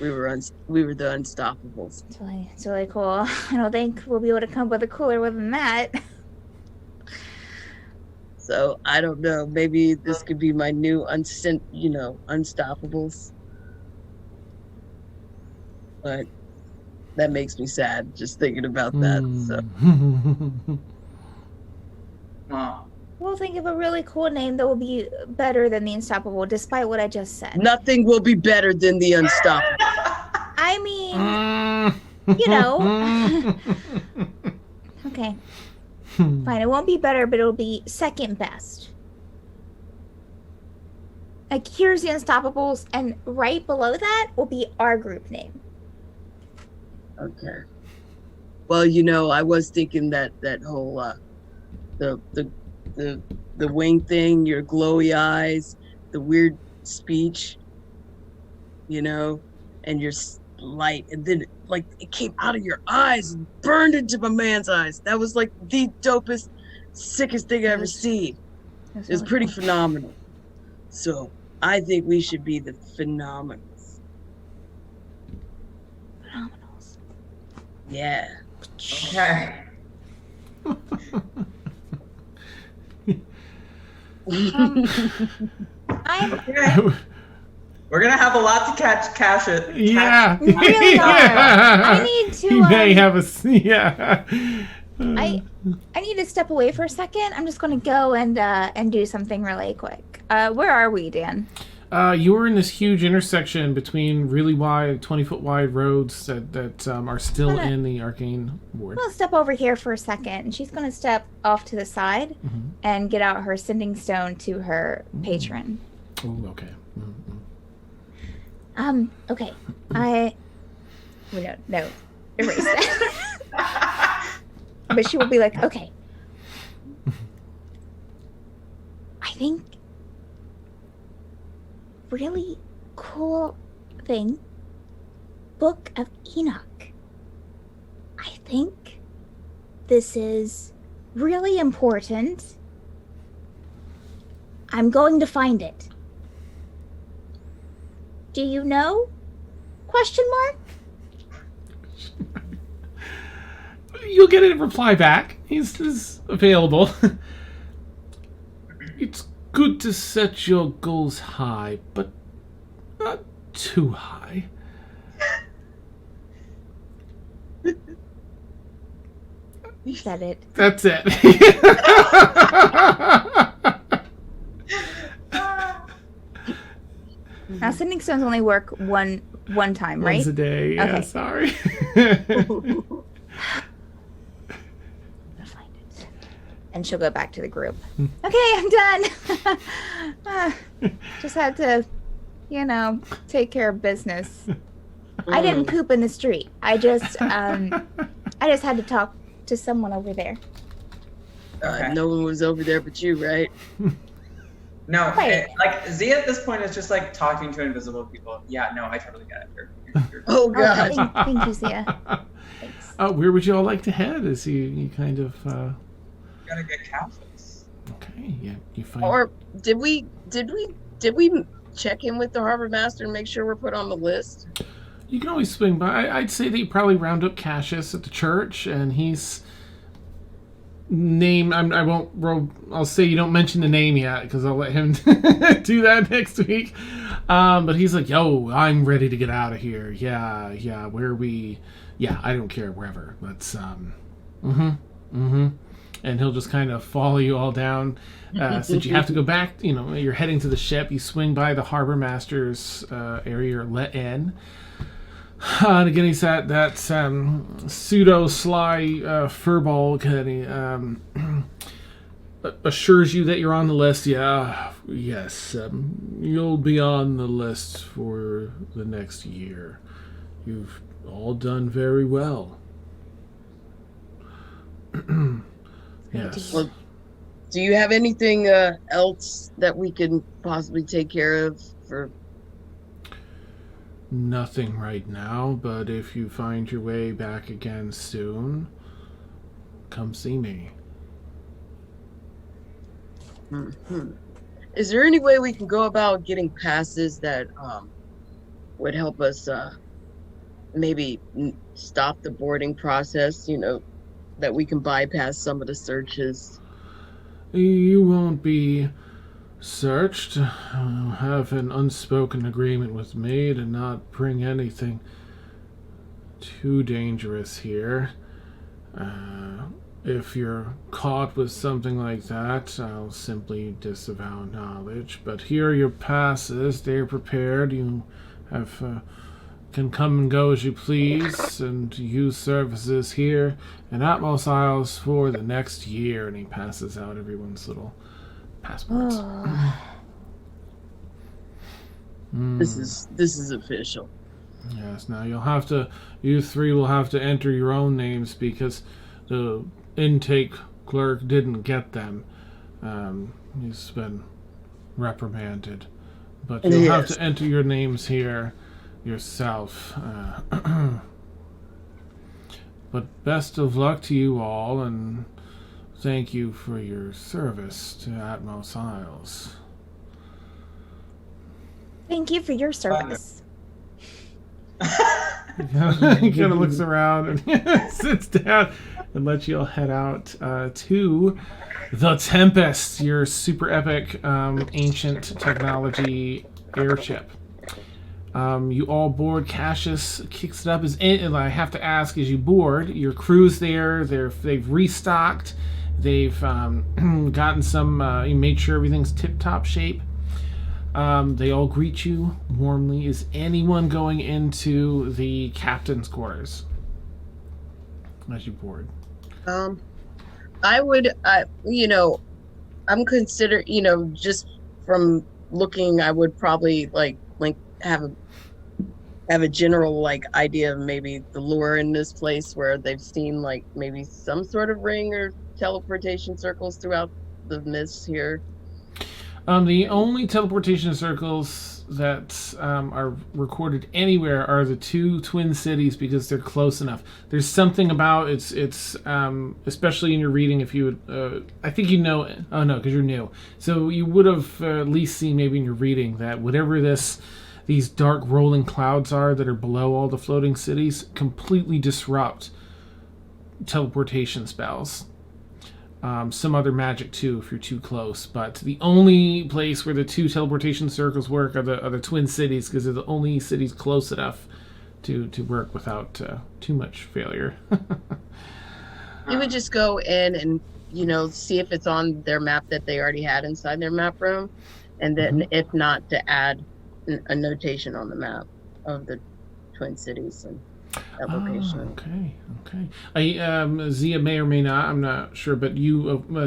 we were the Unstoppables. It's really cool. I don't think we'll be able to come up with a cooler one than that. So I don't know. Maybe this could be my new Unstoppables. But that makes me sad just thinking about that. So. Wow. We'll think of a really cool name that will be better than the Unstoppable, despite what I just said. Nothing will be better than the Unstoppable. I mean, you know. Okay. Fine, it won't be better, but it'll be second best. Like, here's the Unstoppables, and right below that will be our group name. Okay. Well, I was thinking that whole the wing thing, your glowy eyes, the weird speech, and your light, and then it came out of your eyes and burned into my man's eyes. That was like the dopest, sickest thing I ever seen. It was pretty phenomenal. So I think we should be the Phenomenals. Phenomenals. Yeah. Okay. I'm We're gonna have a lot to cash it. Yeah. We really are. I need to. He may have a. Yeah. I need to step away for a second. I'm just going to go and do something really quick. Where are we, Dan? You were in this huge intersection between really wide, 20-foot wide roads that are still in the arcane ward. I'll step over here for a second, and she's going to step off to the side and get out her sending stone to her patron. Oh, okay. Okay. No. Erase that. But she will be like, okay. I think really cool thing. Book of Enoch. I think this is really important. I'm going to find it. Do you know? Question mark? You'll get a reply back. He's available. It's good to set your goals high, but not too high. You said it. That's it. Now, sending stones only work one time, right? Once a day. Yeah, Okay. sorry. And she'll go back to the group. Okay, I'm done. Just had to, take care of business. I didn't poop in the street. I just had to talk to someone over there. No one was over there but you, right? No, Right. Z at this point is just talking to invisible people. Yeah, no, I totally get it. You're Oh god. Thank you, Zia. Thanks. Where would you all like to head? Is you kind of gotta get Catholics. okay? Yeah, you find. Or did we check in with the harbor master and make sure we're put on the list? You can always swing by. I'd say that you probably round up Cassius at the church, and he's name. I won't. I'll say you don't mention the name yet because I'll let him do that next week. But he's like, "Yo, I'm ready to get out of here. Yeah. Where are we? Yeah, I don't care. Wherever. Let's. And he'll just kind of follow you all down. Since you have to go back, you're heading to the ship. You swing by the harbor master's area, you're let in. And again, he's that pseudo-sly furball, and he assures you that you're on the list. Yes, you'll be on the list for the next year. You've all done very well. Yes. Well, do you have anything else that we can possibly take care of for? Nothing right now, but if you find your way back again soon, come see me. Is there any way we can go about getting passes that would help us maybe stop the boarding process, that we can bypass some of the searches. You won't be searched. Have an unspoken agreement with me to not bring anything too dangerous here. If you're caught with something like that, I'll simply disavow knowledge. But here are your passes. They're prepared. You have can come and go as you please and use services here in Atmos Isles for the next year. And he passes out everyone's little passports. This is official. Yes, now you three will have to enter your own names because the intake clerk didn't get them. He's been reprimanded. But you'll have to enter your names here yourself. But best of luck to you all, and thank you for your service to Atmos Isles. Thank you for your service. He kind of looks around and sits down and lets you all head out to the Tempest, your super epic ancient technology airship. You all board. Cassius kicks it up. And I have to ask, as you board, your crew's there. They've restocked. They've gotten some. You made sure everything's tip-top shape. They all greet you warmly. Is anyone going into the captain's quarters as you board? I would, I'm considered, just from looking, I would probably like have a general idea of maybe the lure in this place, where they've seen maybe some sort of ring or teleportation circles throughout the mist here. The only teleportation circles that are recorded anywhere are the two twin cities, because they're close enough. There's something about it's especially in your reading, if you would, I think you know it. Oh no, because you're new. So you would have at least seen maybe in your reading that whatever these dark rolling clouds are that are below all the floating cities completely disrupt teleportation spells. Some other magic too, if you're too close. But the only place where the two teleportation circles work are the twin cities, because they're the only cities close enough to work without too much failure. You would just go in and see if it's on their map that they already had inside their map room, and then if not, to add a notation on the map of the twin cities and that location. Okay. Zia may or may not, I'm not sure, but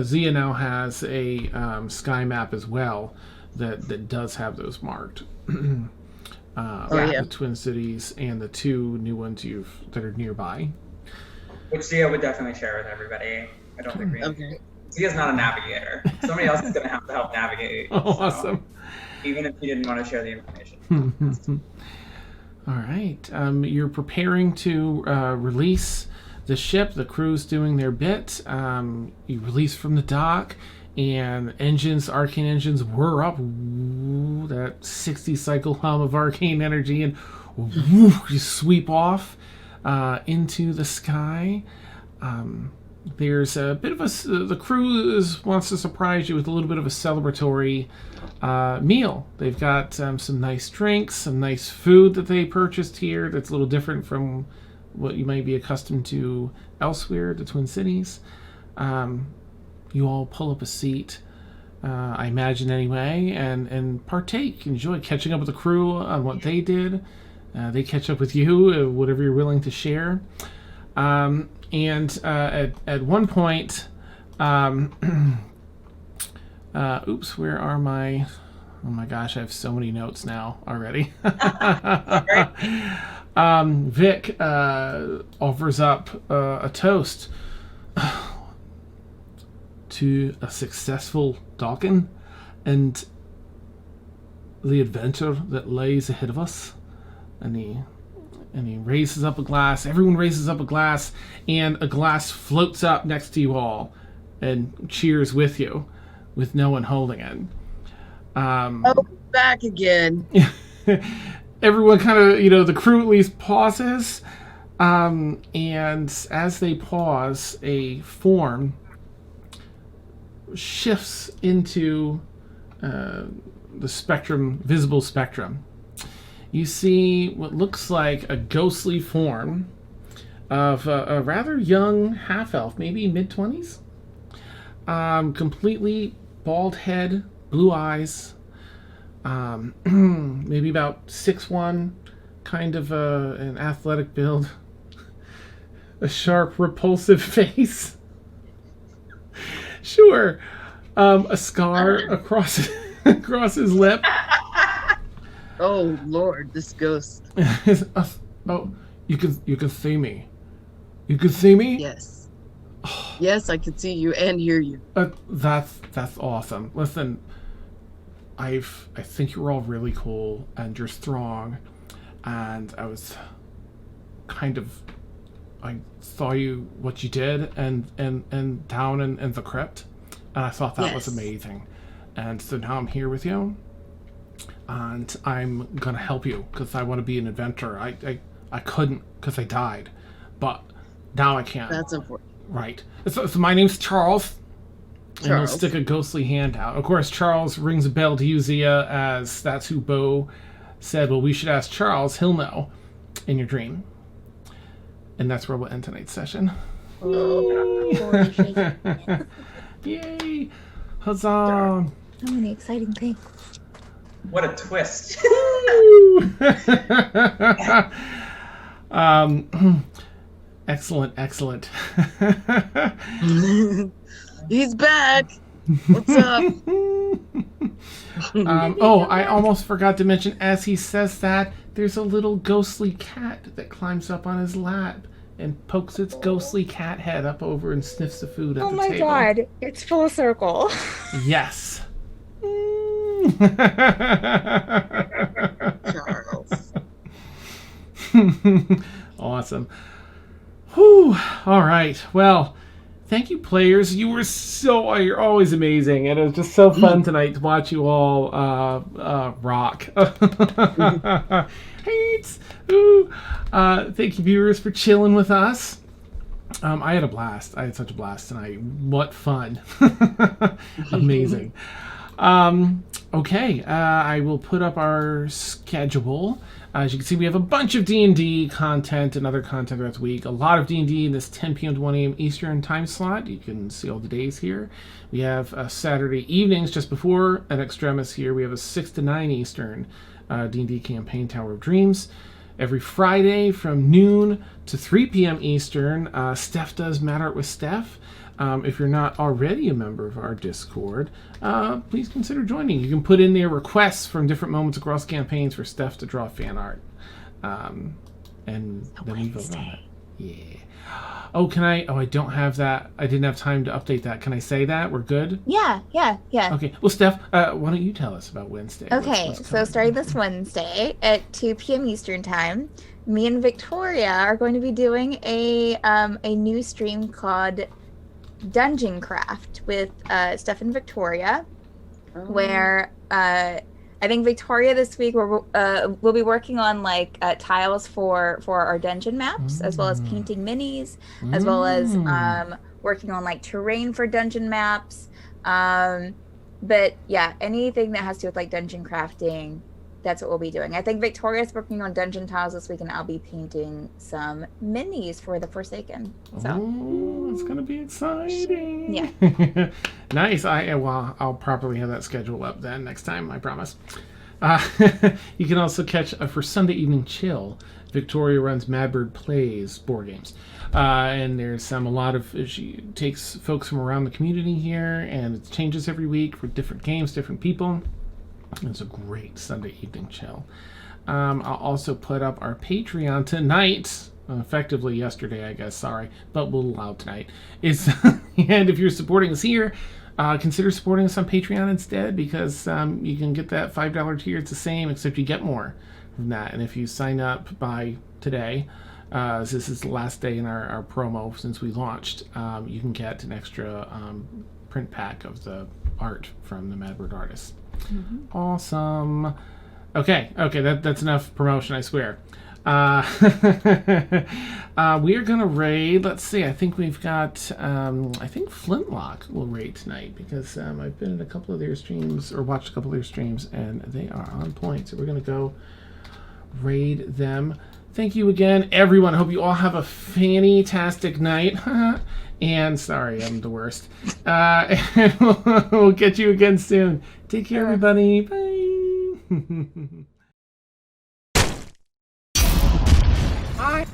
Zia now has a sky map as well that does have those marked. The twin cities and the two new ones that are nearby. Which Zia would definitely share with everybody. I don't think Zia's not a navigator. Somebody else is going to have to help navigate. Awesome. Even if you didn't want to share the information. All right. You're preparing to release the ship. The crew's doing their bit. You release from the dock, and arcane engines whir up. Ooh, that 60 cycle hum of arcane energy, and you sweep off into the sky. There's a bit of the crew wants to surprise you with a little bit of a celebratory meal. They've got some nice drinks, some nice food that they purchased here that's a little different from what you might be accustomed to elsewhere, the Twin Cities. You all pull up a seat, I imagine anyway, and partake, enjoy catching up with the crew on what they did. They catch up with you, whatever you're willing to share. And at one point, oops, where are my... Oh my gosh, I have so many notes now already. Vic offers up a toast to a successful drunken and the adventure that lays ahead of us. And he raises up a glass. Everyone raises up a glass, and a glass floats up next to you all and cheers with you, with no one holding it. Back again. everyone kind of, the crew at least pauses. And as they pause, a form shifts into the spectrum, visible spectrum. You see what looks like a ghostly form of a rather young half-elf, maybe mid-20s. Completely bald head, blue eyes, maybe about 6'1", kind of an athletic build, a sharp, repulsive face. Sure. A scar across his lip. Oh Lord, this ghost. Oh, you can see me. You can see me? Yes. Yes, I can see you and hear you. That's awesome. Listen, I think you're all really cool and you're strong, and I saw what you did and down in the crypt, and I thought that was amazing. And so now I'm here with you, and I'm gonna help you because I want to be an adventurer. I couldn't because I died, but now I can. That's important. Right. So my name's Charles. And he'll stick a ghostly hand out. Of course, Charles rings a bell to you, Zia, as that's who Bo said, well, we should ask Charles. He'll know in your dream. And that's where we'll end tonight's session. Oh, Yay! Huzzah! so many exciting things. What a twist. Excellent. He's back. What's up? I almost forgot to mention, as he says that, there's a little ghostly cat that climbs up on his lap and pokes its ghostly cat head up over and sniffs the food at the table. Oh my god, it's full circle. Yes. Charles. Awesome. Whew. All right. Well, thank you, players. You're always amazing, and it was just so fun tonight to watch you all rock. Hates. Ooh. Thank you, viewers, for chilling with us. I had a blast. I had such a blast tonight. What fun. Amazing. Okay, I will put up our schedule. As you can see, we have a bunch of D&D content and other content throughout the week. A lot of D&D in this 10 p.m. to 1 a.m. Eastern time slot. You can see all the days here. We have Saturday evenings just before an Extremis here. We have a 6 to 9 Eastern D&D campaign, Tower of Dreams. Every Friday from noon to 3 p.m. Eastern, Steph does Mad Art with Steph. If you're not already a member of our Discord, please consider joining. You can put in there requests from different moments across campaigns for Steph to draw fan art. And then we vote on it. Yeah. Oh, I don't have that. I didn't have time to update that. Can I say that? We're good? Yeah. Okay. Well, Steph, why don't you tell us about Wednesday? Okay, so starting this Wednesday at 2 p.m. Eastern time, me and Victoria are going to be doing a new stream called Dungeon Craft with Steph and Victoria, where I think Victoria this week we'll be working on tiles for our dungeon maps, as well as painting minis, as well as working on terrain for dungeon maps. But yeah, anything that has to do with dungeon crafting, that's what we'll be doing. I think Victoria's working on dungeon tiles this week, and I'll be painting some minis for the Forsaken. So it's gonna be exciting. Yeah. Nice. I'll properly have that schedule up then next time, I promise. You can also catch for Sunday Evening Chill, Victoria runs Madbird Plays board games. And there's she takes folks from around the community here, and it changes every week for different games, different people. It's a great Sunday Evening Chill. I'll also put up our Patreon tonight, effectively yesterday, I guess, sorry, but we'll allow tonight. And if you're supporting us here, consider supporting us on Patreon instead, because you can get that $5 tier. It's the same, except you get more from that. And if you sign up by today, this is the last day in our promo since we launched, you can get an extra print pack of the art from the Madbird artists. Awesome. Okay, that's enough promotion, I swear. We are gonna raid. Let's see. I think we've got. I think Flintlock will raid tonight because I've been in a couple of their streams or watched a couple of their streams and they are on point. So we're gonna go raid them. Thank you again, everyone. I hope you all have a fantastic night. And sorry, I'm the worst. And we'll get you again soon. Take care, everybody. Bye. Bye.